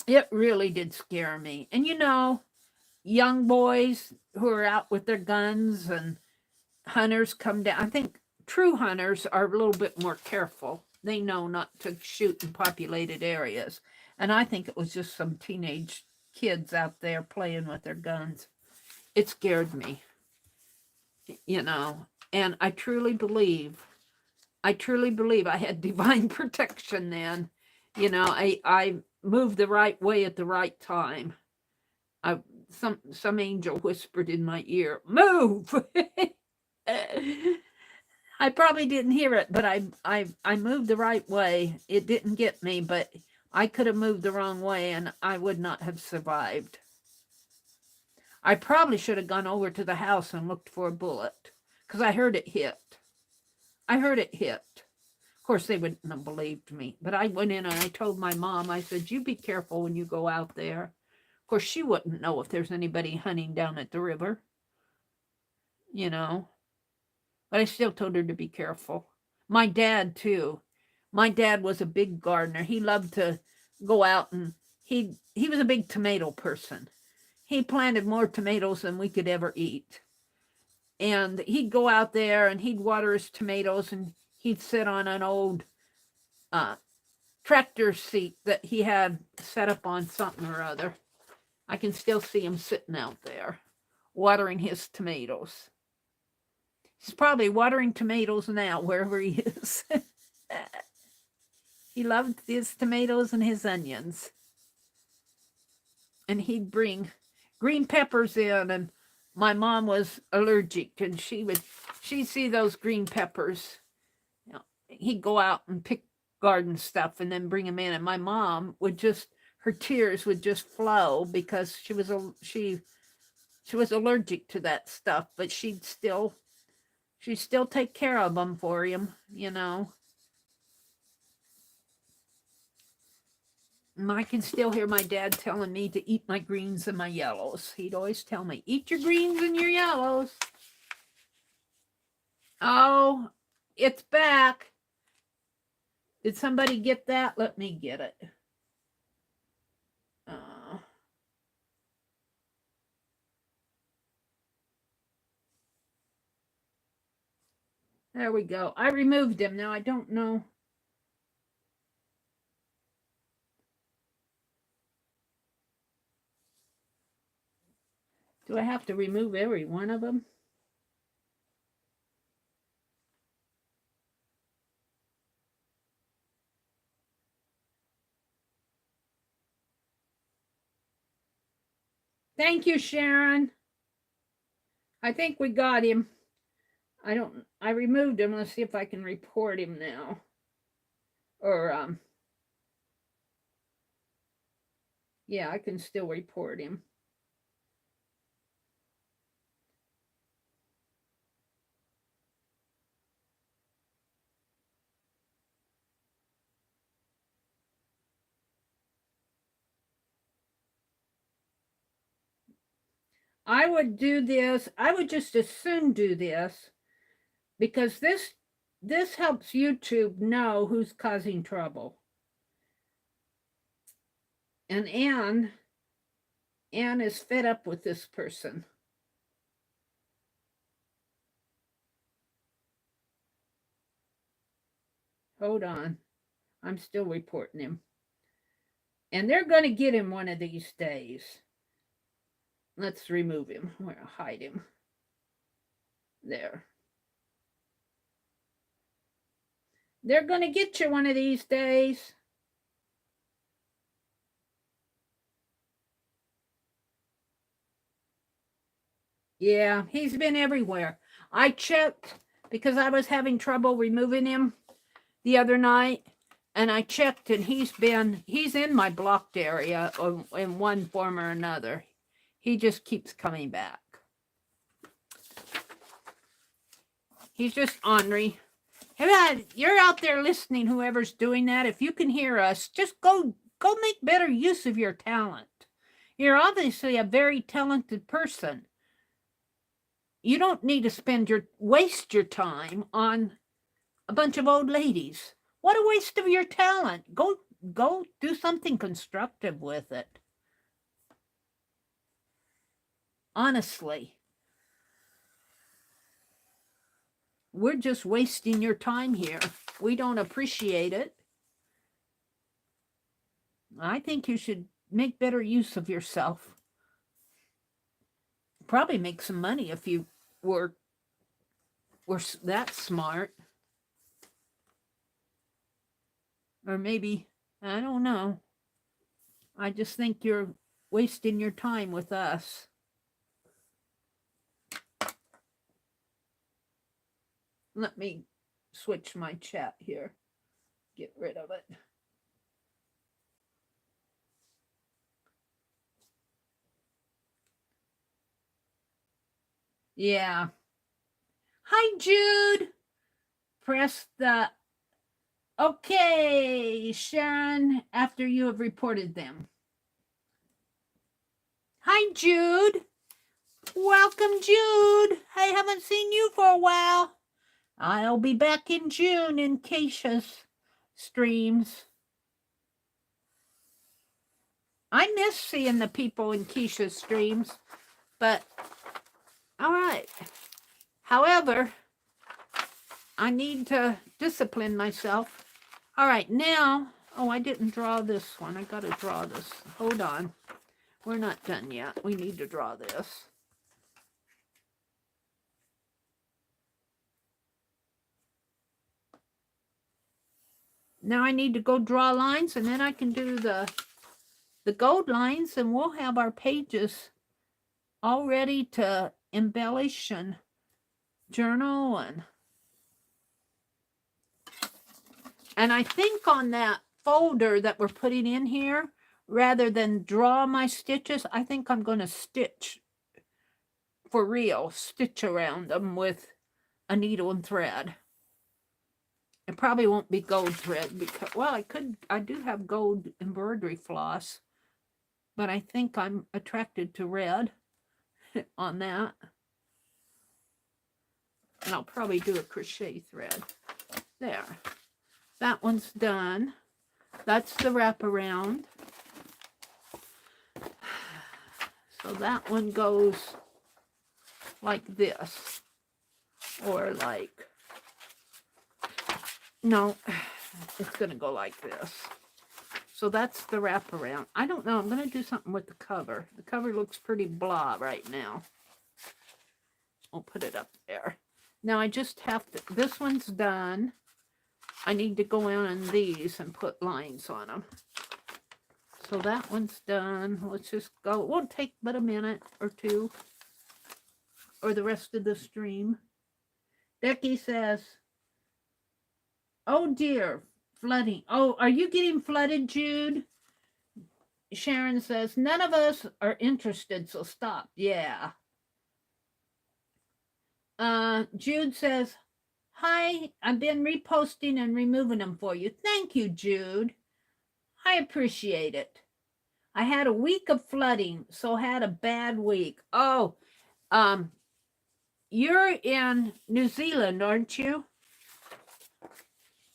It really did scare me. And you know, young boys who are out with their guns and hunters come down. I think true hunters are a little bit more careful. They know not to shoot in populated areas. And I think it was just some teenage kids out there playing with their guns. It scared me, you know. And I truly believe, I truly believe I had divine protection then. You know, I moved the right way at the right time. Some angel whispered in my ear, "Move." I probably didn't hear it, but I moved the right way. It didn't get me, but I could have moved the wrong way and I would not have survived. I probably should have gone over to the house and looked for a bullet because I heard it hit. I heard it hit. Of course, they wouldn't have believed me, but I went in and I told my mom, I said, "You be careful when you go out there." Of course, she wouldn't know if there's anybody hunting down at the river, you know, but I still told her to be careful. My dad, too. My dad was a big gardener. He loved to go out and he was a big tomato person. He planted more tomatoes than we could ever eat. And he'd go out there and he'd water his tomatoes and he'd sit on an old tractor seat that he had set up on something or other. I can still see him sitting out there watering his tomatoes. He's probably watering tomatoes now wherever he is. He loved his tomatoes and his onions. And he'd bring green peppers in, and my mom was allergic, and she'd see those green peppers. You know, he'd go out and pick garden stuff and then bring them in, and my mom would just, her tears would just flow because she was allergic to that stuff, but she'd still take care of them for him, you know. And I can still hear my dad telling me to eat my greens and my yellows. He'd always tell me, "Eat your greens and your yellows." Oh, it's back. Did somebody get that? Let me get it. There we go. I removed him. Now I don't know. Do I have to remove every one of them? Thank you, Sharon. I think we got him. I removed him. Let's see if I can report him now. Or, yeah, I can still report him. I would do this. I would just as soon do this because this helps YouTube know who's causing trouble. And Anne is fed up with this person. Hold on. I'm still reporting him. And they're going to get him one of these days. Let's remove him. We're going to hide him. There. They're going to get you one of these days. Yeah, he's been everywhere. I checked because I was having trouble removing him the other night. And I checked and he's in my blocked area in one form or another. He just keeps coming back. He's just ornery. Hey, you're out there listening, whoever's doing that. If you can hear us, just go make better use of your talent. You're obviously a very talented person. You don't need to waste your time on a bunch of old ladies. What a waste of your talent. Go do something constructive with it. Honestly. We're just wasting your time here. We don't appreciate it. I think you should make better use of yourself. Probably make some money if you were that smart. Or maybe, I don't know. I just think you're wasting your time with us. Let me switch my chat here. Get rid of it. Yeah. Hi, Jude. Press the okay, Sharon, after you have reported them. Hi, Jude. Welcome, Jude. I haven't seen you for a while. I'll be back in June in Keisha's streams. I miss seeing the people in Keisha's streams, but all right. However, I need to discipline myself. All right, now, oh, I didn't draw this one. I got to draw this. Hold on. We're not done yet. We need to draw this. Now I need to go draw lines, and then I can do the gold lines, and we'll have our pages all ready to embellish and journal. And I think on that folder that we're putting in here, rather than draw my stitches, I think I'm going to stitch for real, stitch around them with a needle and thread. It probably won't be gold thread because, well, I do have gold embroidery floss, but I think I'm attracted to red on that. And I'll probably do a crochet thread. There. That one's done. That's the wraparound. So that one goes like this. Or like, no, it's going to go like this. So that's the wraparound. I don't know. I'm going to do something with the cover. The cover looks pretty blah right now. I'll put it up there. Now I just have to, this one's done. I need to go in on these and put lines on them. So that one's done. Let's just go. It won't take but a minute or two. Or the rest of the stream. Becky says, oh dear, flooding. Oh, are you getting flooded, Jude? Sharon says, none of us are interested, so stop. Yeah. Jude says, hi, I've been reposting and removing them for you. Thank you, Jude. I appreciate it. I had a week of flooding, so had a bad week. Oh, you're in New Zealand, aren't you?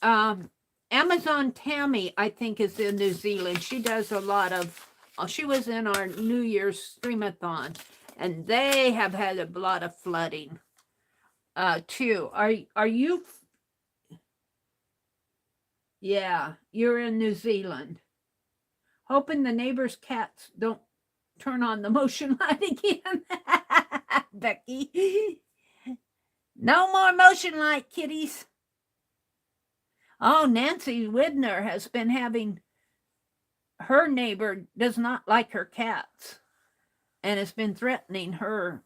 Amazon Tammy, I think, is in New Zealand. She does a lot of, she was in our New Year's streamathon, and they have had a lot of flooding, too. Are you? Yeah, you're in New Zealand. Hoping the neighbor's cats don't turn on the motion light again. Becky. No more motion light, kitties. Oh, Nancy Widner has been having, her neighbor does not like her cats and has been threatening her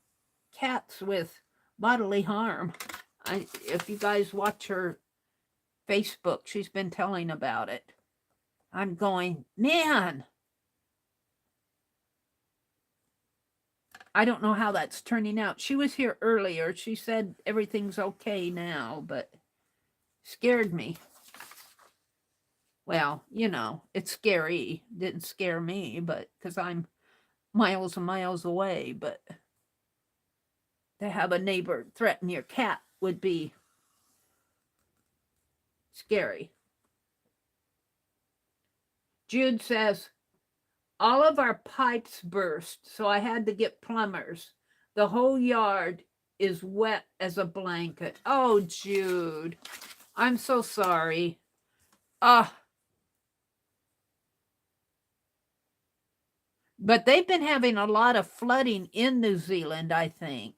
cats with bodily harm. If you guys watch her Facebook, she's been telling about it. I'm going, man, I don't know how that's turning out. She was here earlier. She said everything's okay now, but scared me. Well, you know, it's scary. Didn't scare me, but because I'm miles and miles away, but to have a neighbor threaten your cat would be scary. Jude says, all of our pipes burst, so I had to get plumbers. The whole yard is wet as a blanket. Oh, Jude, I'm so sorry. But they've been having a lot of flooding in New Zealand, I think.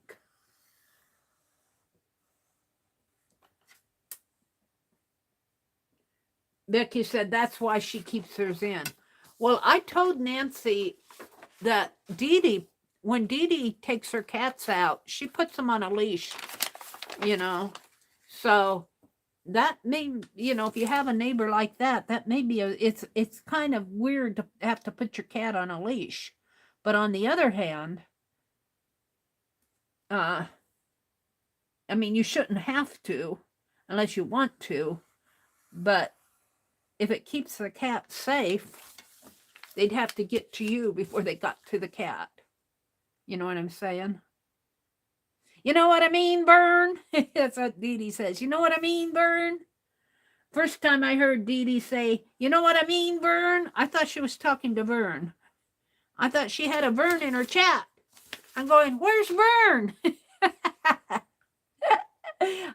Becky said that's why she keeps hers in. Well, I told Nancy that when Dee Dee takes her cats out, she puts them on a leash, you know. So that may, you know, if you have a neighbor like that, that may be it's kind of weird to have to put your cat on a leash. But on the other hand, I mean, you shouldn't have to unless you want to, but if it keeps the cat safe, they'd have to get to you before they got to the cat. You know what I'm saying? You know what I mean, Vern? That's what Dee Dee says. You know what I mean, Vern? First time I heard Dee Dee say, you know what I mean, Vern? I thought she was talking to Vern. I thought she had a Vern in her chat. I'm going, where's Vern?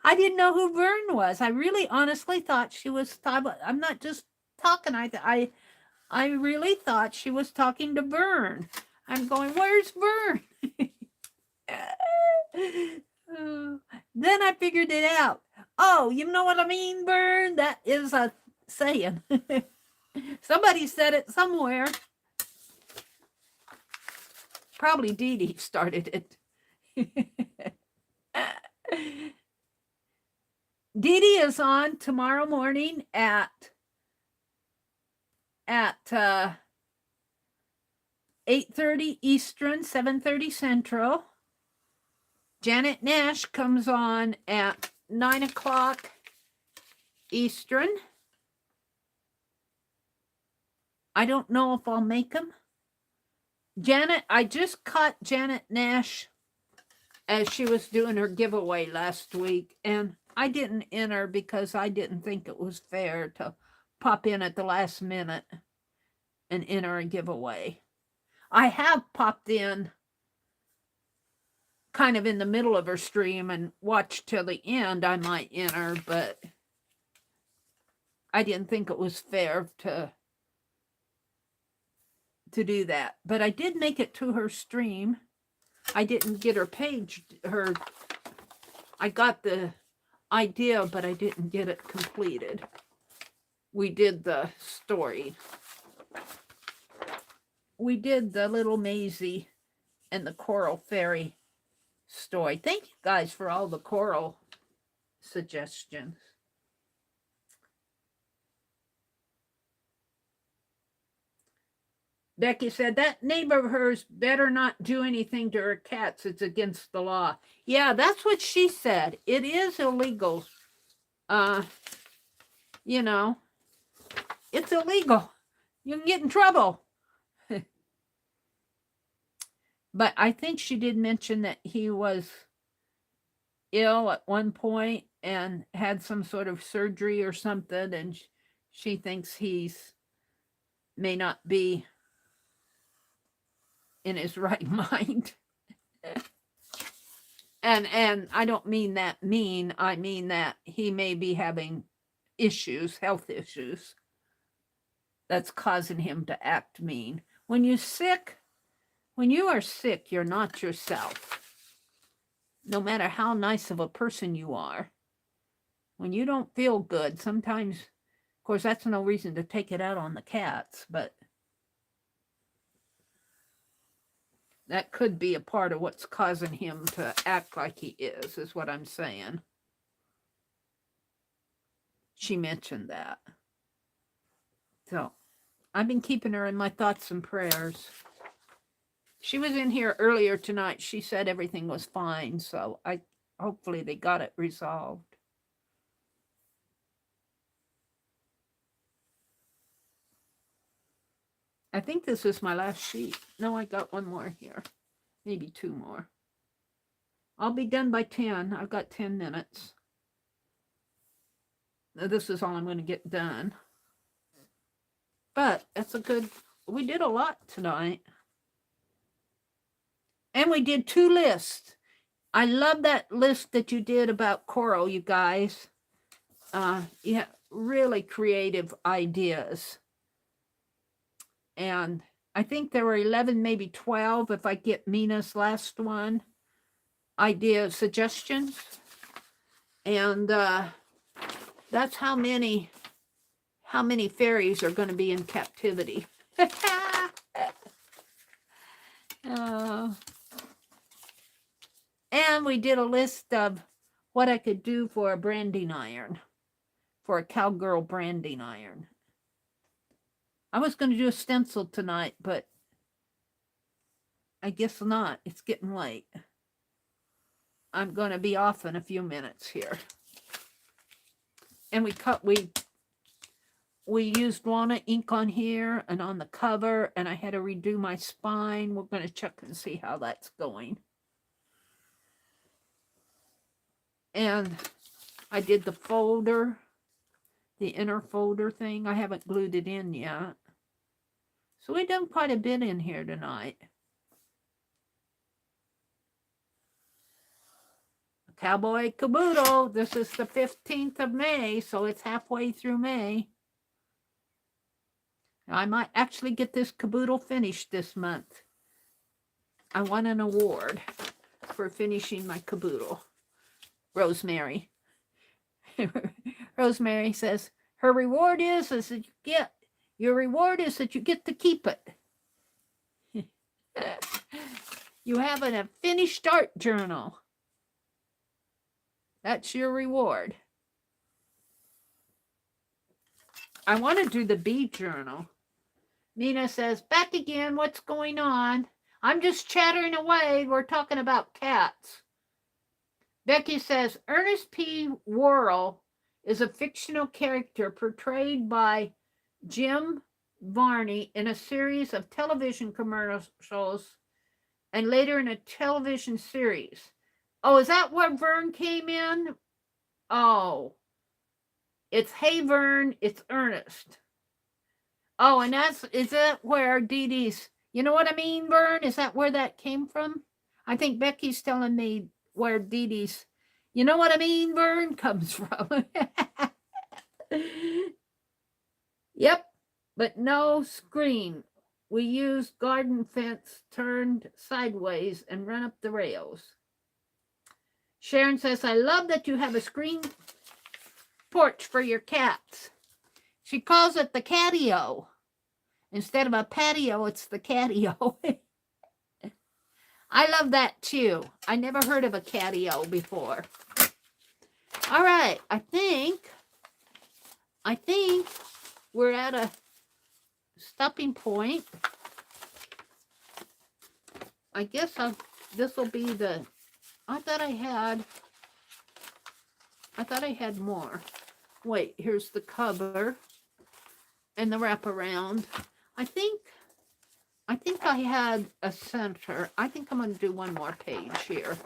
I didn't know who Vern was. I really honestly thought she was, I'm not just talking. I really thought she was talking to Vern. I'm going, where's Vern? Then I figured it out. Oh, you know what I mean, Vern? That is a saying. Somebody said it somewhere. Probably Dee Dee started it. Dee Dee is on tomorrow morning at 8:30 Eastern, 7:30 Central. Janet Nash comes on at 9 o'clock Eastern. I don't know if I'll make them. Janet, I just caught Janet Nash as she was doing her giveaway last week, and I didn't enter because I didn't think it was fair to pop in at the last minute and enter a giveaway. I have popped in kind of in the middle of her stream and watched till the end. I might enter, but I didn't think it was fair to do that. But I did make it to her stream. I didn't get her page, I got the idea, but I didn't get it completed. We did the story. We did the Little Maisie and the Coral Fairy story. Thank you guys for all the coral suggestions. Becky said, that neighbor of hers better not do anything to her cats. It's against the law. Yeah, that's what she said. It is illegal. You know, it's illegal. You can get in trouble. But I think she did mention that he was ill at one point and had some sort of surgery or something, and she thinks he's may not be in his right mind. And I don't mean that mean. I mean that he may be having issues, health issues, that's causing him to act mean. When you're sick, when you are sick, you're not yourself. No matter how nice of a person you are. When you don't feel good, sometimes, of course, that's no reason to take it out on the cats, but that could be a part of what's causing him to act like he is what I'm saying. She mentioned that. So, I've been keeping her in my thoughts and prayers. She was in here earlier tonight. She said everything was fine, so hopefully they got it resolved. I think this is my last sheet. No, I got one more here. Maybe two more. I'll be done by 10. I've got 10 minutes. This is all I'm going to get done. But that's a good... We did a lot tonight. And we did 2 lists. I love that list that you did about coral, you guys. Yeah, really creative ideas. And I think there were 11, maybe 12, if I get Mina's last one, idea suggestions. And that's how many how many fairies are going to be in captivity. And we did a list of what I could do for a branding iron, for a Cowgirl branding iron. I was going to do a stencil tonight, but I guess not. It's getting late. I'm going to be off in a few minutes here. And we used walnut ink on here and on the cover, and I had to redo my spine. We're going to check and see how that's going. And I did the folder, the inner folder thing. I haven't glued it in yet. So we've done quite a bit in here tonight. Cowboy Kaboodle. This is the 15th of May, so it's halfway through May. I might actually get this Kaboodle finished this month. I won an award for finishing my Kaboodle. Rosemary. Rosemary says her reward is that your reward is that you get to keep it. You have a finished art journal. That's your reward. I want to do the bee journal. Nina says, back again, what's going on? I'm just chattering away. We're talking about cats. Becky says, Ernest P. Worrell is a fictional character portrayed by Jim Varney in a series of television commercials and later in a television series. Oh, is that where Vern came in? Oh, it's Hey Vern, it's Ernest. Oh, and is that where Dee Dee's, you know what I mean, Vern? Is that where that came from? I think Becky's telling me where Dee Dee's, you know what I mean, Vern, comes from. Yep, but no screen. We use garden fence turned sideways and run up the rails. Sharon says, I love that you have a screen porch for your cats. She calls it the catio. Instead of a patio, it's the catio. I love that too. I never heard of a catio before. All right, I think we're at a stopping point. I guess this will be the, I thought I had more. Wait, here's the cover and the wraparound. I think I had a center. I think I'm going to do one more page here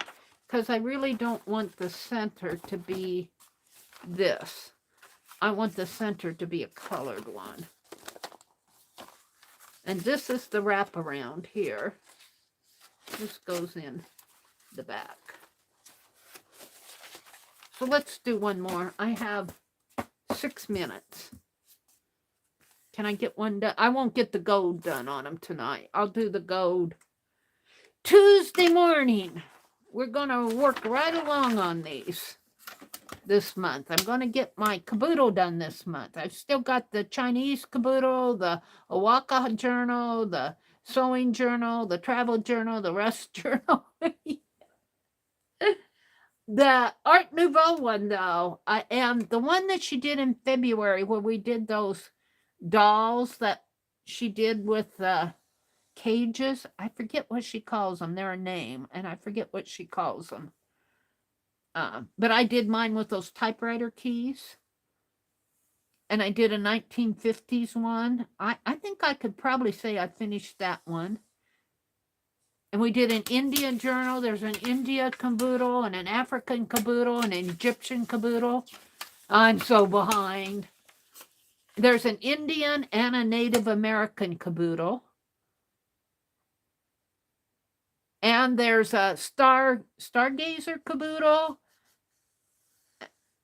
because I really don't want the center to be this. I want the center to be a colored one. And this is the wraparound here. This goes in the back. So let's do one more. I have 6 minutes. Can I get one done? I won't get the gold done on them tonight. I'll do the gold Tuesday morning. We're going to work right along on these this month. I'm going to get my Kaboodle done this month. I've still got the Chinese Kaboodle, the Awaka journal, the sewing journal, the travel journal, the rest journal. The Art Nouveau one, though, and the one that she did in February where we did those dolls that she did with cages. I forget what she calls them. They're a name, and I forget what she calls them. But I did mine with those typewriter keys. And I did a 1950s one. I think I could probably say I finished that one. And we did an India journal. There's an India Kaboodle and an African Kaboodle and an Egyptian Kaboodle. I'm so behind. There's an Indian and a Native American Kaboodle. And there's a Stargazer Kaboodle.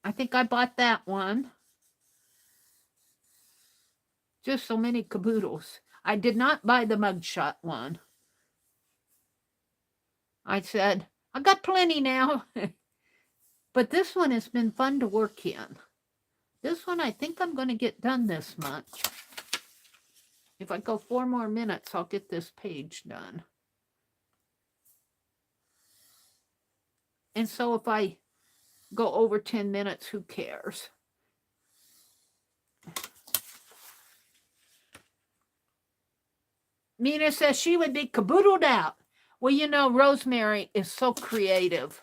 I think I bought that one. Just so many Kaboodles. I did not buy the mugshot one. I said, I got plenty now. But this one has been fun to work in. This one, I think I'm going to get done this much. If I go 4 more minutes, I'll get this page done. And so if I go over 10 minutes, who cares? Mina says she would be caboodled out. Well, you know, Rosemary is so creative.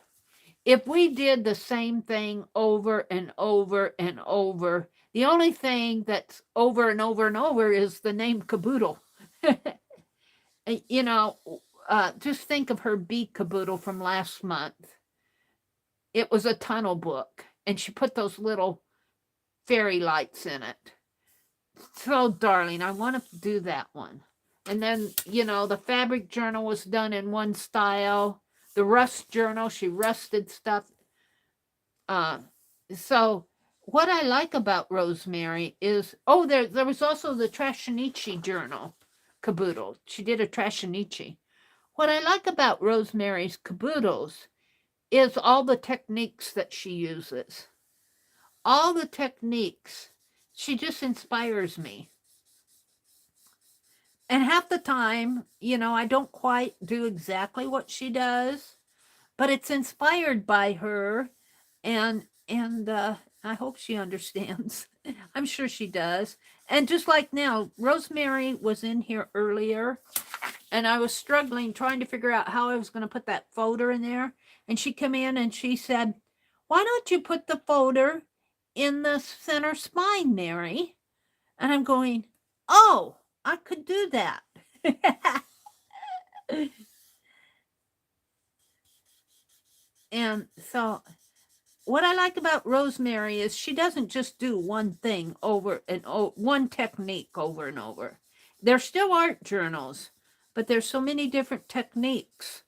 If we did the same thing over and over and over, the only thing that's over and over and over is the name Kaboodle. You know, just think of her bee Kaboodle from last month. It was a tunnel book, and she put those little fairy lights in it. So, darling, I want to do that one. And then, you know, the fabric journal was done in one style. The rust journal, she rusted stuff. So what I like about Rosemary is, oh, there was also the Trashinichi journal, Kaboodle. She did a Trashinichi. What I like about Rosemary's Kaboodles is all the techniques that she uses. All the techniques. She just inspires me. And half the time, you know, I don't quite do exactly what she does, but it's inspired by her, and I hope she understands. I'm sure she does. And just like now, Rosemary was in here earlier, and I was struggling trying to figure out how I was going to put that folder in there. And she came in and she said, "Why don't you put the folder in the center spine, Meri?" And I'm going, "Oh, I could do that." And so what I like about Rosemary is she doesn't just do one thing over and one technique over and over. They're still art journals, but there's so many different techniques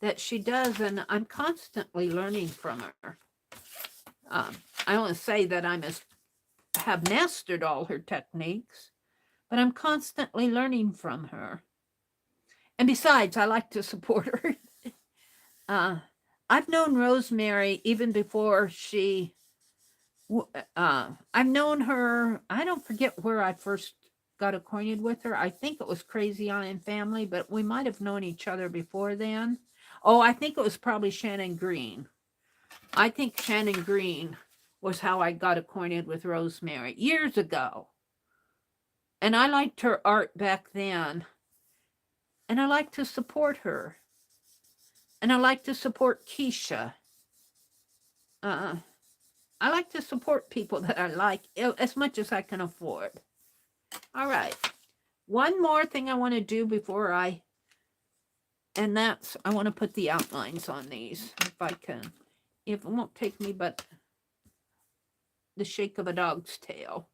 that she does, and I'm constantly learning from her. I want to say that have mastered all her techniques, but I'm constantly learning from her. And besides, I like to support her. I've known Rosemary even before she, I've known her, I don't forget where I first got acquainted with her. I think it was Crazy Iron Family, but we might have known each other before then. Oh, I think it was probably Shannon Green. I think Shannon Green was how I got acquainted with Rosemary years ago. And I liked her art back then. And I like to support her. And I like to support Keisha. I like to support people that I like as much as I can afford. All right. One more thing I want to do before and that's, I want to put the outlines on these if I can. If it won't take me but the shake of a dog's tail.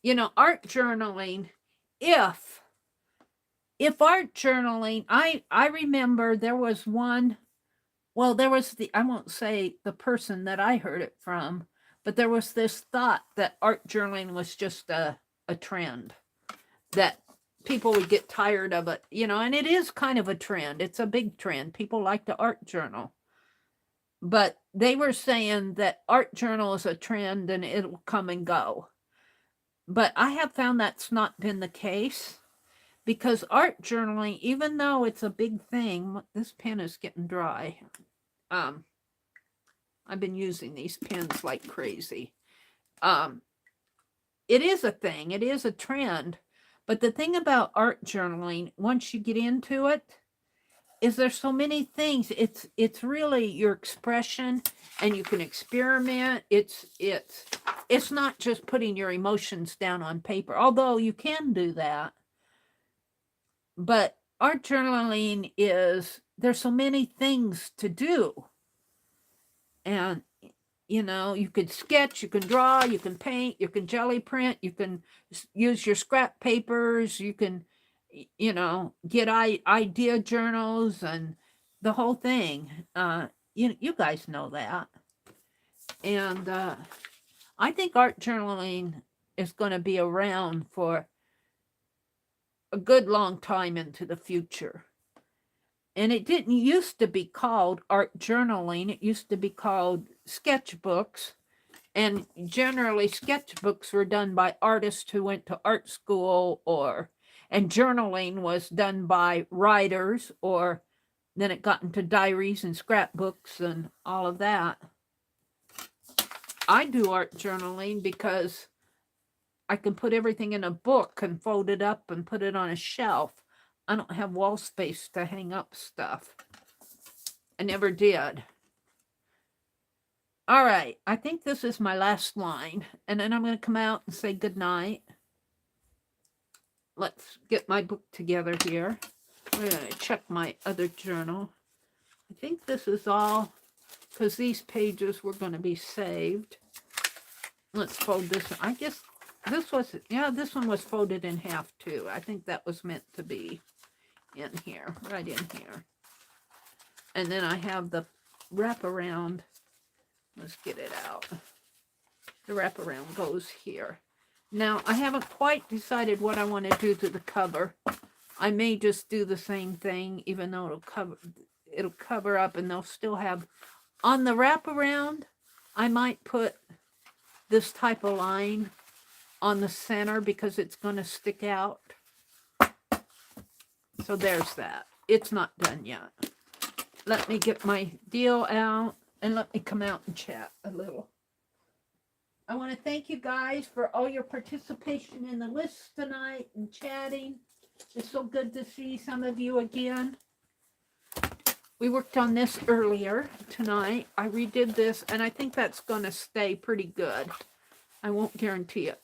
You know, art journaling, if art journaling, I remember there was one, well, there was I won't say the person that I heard it from, but there was this thought that art journaling was just a trend, that people would get tired of it, you know, and it is kind of a trend. It's a big trend. People like to art journal. But they were saying that art journal is a trend and it'll come and go. But I have found that's not been the case, because art journaling, even though it's a big thing, this pen is getting dry. I've been using these pens like crazy. It is a thing. It is a trend. But the thing about art journaling, once you get into it, is there's so many things. It's really your expression, and you can experiment. It's not just putting your emotions down on paper, although you can do that. But art journaling there's so many things to do. And, you know, you can sketch, you can draw, you can paint, you can jelly print, you can use your scrap papers, you can, you know, get idea journals and the whole thing. You guys know that. And I think art journaling is going to be around for a good long time into the future. And it didn't used to be called art journaling. It used to be called sketchbooks. And generally sketchbooks were done by artists who went to art school, and journaling was done by writers, or then it got into diaries and scrapbooks and all of that. I do art journaling because I can put everything in a book and fold it up and put it on a shelf. I don't have wall space to hang up stuff. I never did. All right, I think this is my last line, and then I'm going to come out and say goodnight. Let's get my book together here. We're going to check my other journal. I think this is all, because these pages were going to be saved. Let's fold this. I guess this was, yeah, this one was folded in half too. I think that was meant to be in here, right in here. And then I have the wraparound. Let's get it out. The wraparound goes here. Now, I haven't quite decided what I want to do to the cover. I may just do the same thing, even though it'll cover up, and they'll still have, on the wraparound, I might put this type of line on the center because it's going to stick out. So there's that. It's not done yet. Let me get my deal out and let me come out and chat a little. I want to thank you guys for all your participation in the list tonight and chatting. It's so good to see some of you again. We worked on this earlier tonight. I redid this, and I think that's going to stay pretty good. I won't guarantee it.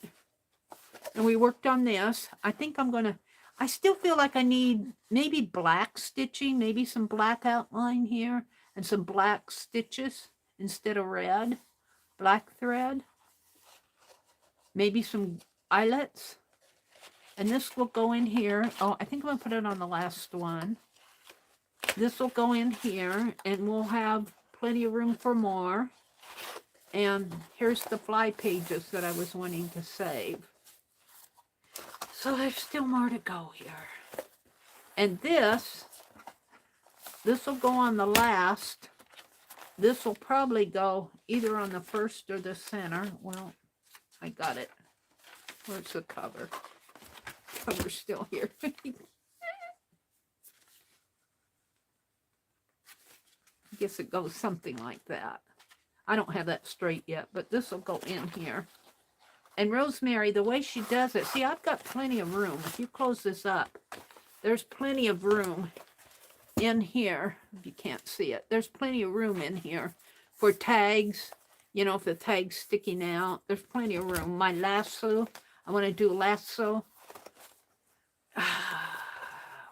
And we worked on this. I think I'm going to, I still feel like I need maybe black stitching, maybe some black outline here, and some black stitches instead of red. Black thread. Maybe some eyelets. And this will go in here. Oh, I think I'm going to put it on the last one. This will go in here, and we'll have plenty of room for more. And here's the fly pages that I was wanting to save. So there's still more to go here. And this will go on the last. This will probably go either on the first or the center. Well, I got it. Where's the cover? Cover's still here. I guess it goes something like that. I don't have that straight yet, but this will go in here. And Rosemary, the way she does it, see, I've got plenty of room. If you close this up, there's plenty of room in here. If you can't see it, there's plenty of room in here for tags. You know, if the tag's sticking out, there's plenty of room. My lasso, I want to do lasso.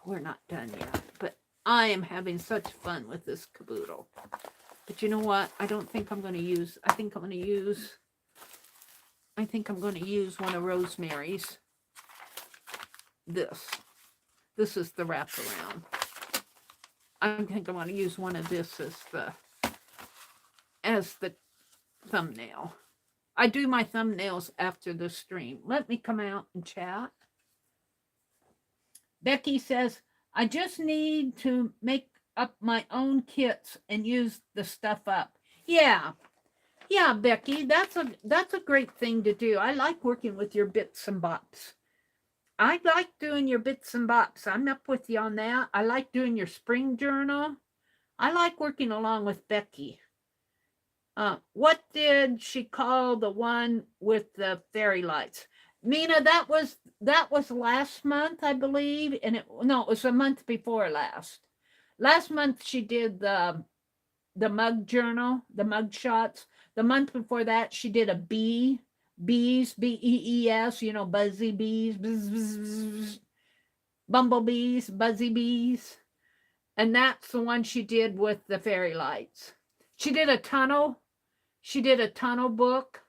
We're not done yet, but I am having such fun with this Kaboodle. But you know what? I don't think I'm going to use, I think I'm going to use one of Rosemary's. This is the wraparound. I think I'm going to use one of this as the thumbnail. I do my thumbnails after the stream. Let me come out and chat. Becky says, I just need to make up my own kits and use the stuff up. Yeah, Becky, that's a great thing to do. I like working with your bits and bops. I like doing your bits and bops. I'm up with you on that. I like doing your spring journal. I like working along with Becky. What did she call the one with the fairy lights? Mina, that was last month, I believe, and it was a month before last. Last month she did the mug journal, the mug shots. The month before that she did a bees, B-E-E-S, you know, buzzy bees, bzz, bzz, bzz, bumblebees, buzzy bees. And that's the one she did with the fairy lights. She did a tunnel. She did a tunnel book,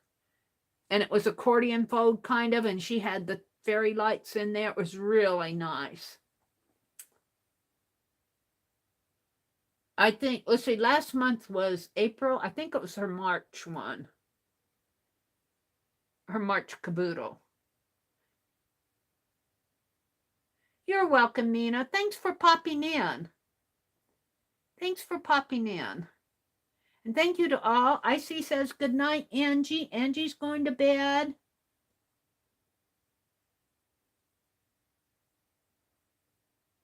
and it was accordion fold kind of, and she had the fairy lights in there. It was really nice. I think, let's see, last month was April. I think it was her March one. Her March Kaboodle. You're welcome, Nina. Thanks for popping in. Thanks for popping in. And thank you to all. Icy says good night, Angie. Angie's going to bed.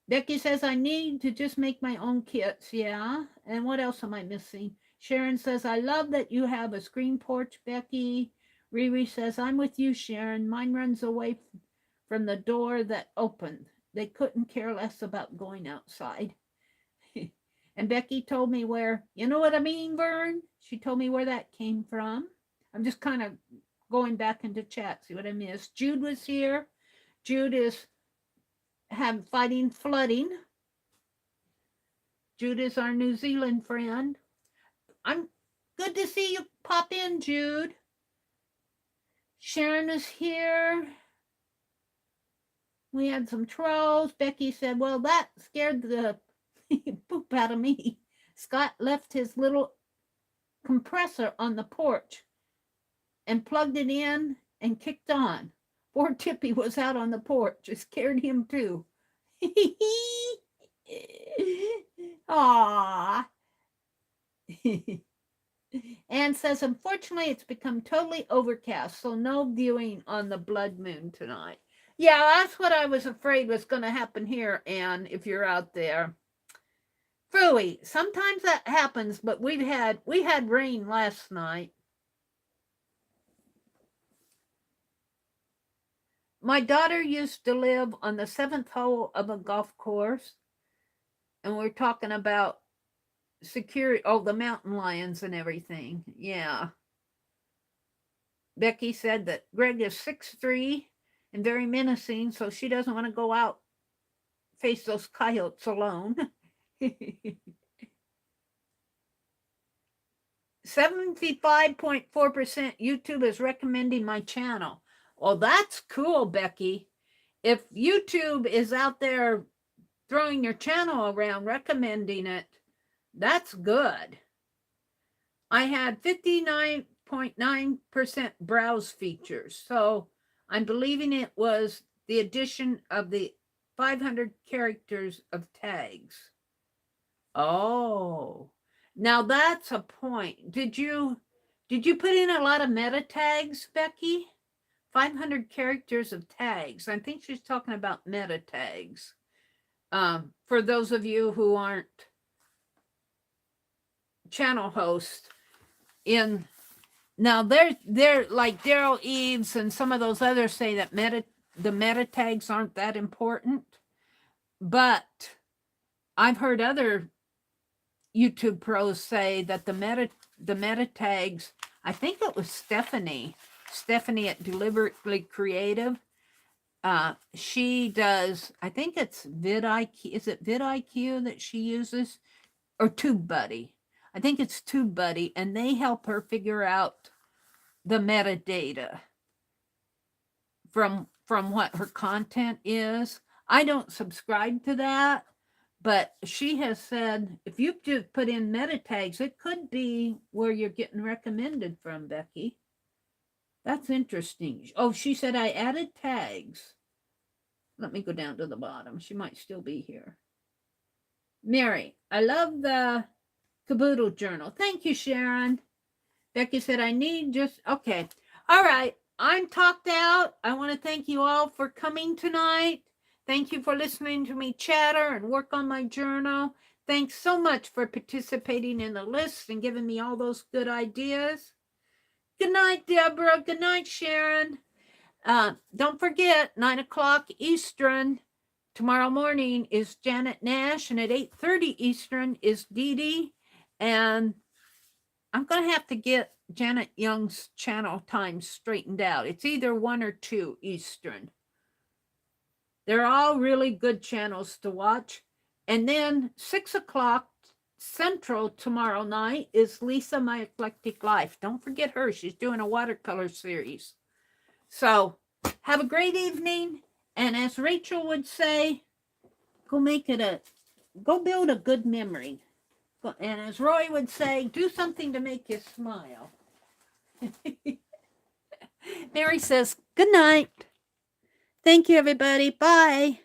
Becky says I need to just make my own kits. Yeah. And what else am I missing? Sharon says, I love that you have a screen porch, Becky. Riri says, I'm with you, Sharon. Mine runs away from the door that opened. They couldn't care less about going outside. And Becky told me where, you know what I mean, Vern? She told me where that came from. I'm just kind of going back into chat, see what I missed. Jude was here. Jude is fighting flooding. Jude is our New Zealand friend. I'm good to see you pop in, Jude. Sharon is here. We had some trolls. Becky said, well, that scared the poop out of me. Scott left his little compressor on the porch and plugged it in and kicked on. Poor Tippy was out on the porch. It scared him too. Aww. Anne says, unfortunately, it's become totally overcast, so no viewing on the blood moon tonight. Yeah, that's what I was afraid was going to happen here, Anne, if you're out there. Phooey, sometimes that happens, but we had rain last night. My daughter used to live on the 7th hole of a golf course, and we're talking about security, the mountain lions and everything. Yeah. Becky said that Greg is 6'3" and very menacing, so she doesn't want to go out face those coyotes alone. 75.4% YouTube is recommending my channel. Well, that's cool, Becky. If YouTube is out there throwing your channel around, recommending it, that's good. I had 59.9% browse features, so I'm believing it was the addition of the 500 characters of tags. Oh, now that's a point. Did you put in a lot of meta tags, Becky? 500 characters of tags. I think she's talking about meta tags. For those of you who aren't channel hosts, now they're like Daryl Eves and some of those others say that the meta tags aren't that important, but I've heard other YouTube pros say that the meta tags, I think it was Stephanie at Deliberately Creative. She does, I think it's vidIQ. Is it vidIQ that she uses? Or TubeBuddy. I think it's TubeBuddy, and they help her figure out the metadata from what her content is. I don't subscribe to that, but she has said if you just put in meta tags, it could be where you're getting recommended from, Becky. That's interesting. Oh, she said I added tags. Let me go down to the bottom. She might still be here. Mary, I love the Kaboodle journal. Thank you, Sharon. Becky said I need just, okay. All right. I'm talked out. I want to thank you all for coming tonight. Thank you for listening to me chatter and work on my journal. Thanks so much for participating in the list and giving me all those good ideas. Good night, Deborah. Good night, Sharon. Don't forget, 9 o'clock Eastern, tomorrow morning is Janet Nash, and at 8:30 Eastern is Dee Dee. And I'm going to have to get Janet Young's channel time straightened out. It's either 1 or 2 Eastern. They're all really good channels to watch. And then 6 o'clock Central tomorrow night is Lisa, My Eclectic Life. Don't forget her. She's doing a watercolor series. So have a great evening. And as Rachel would say, go build a good memory. And as Roy would say, do something to make you smile. Mary says, good night. Thank you, everybody. Bye.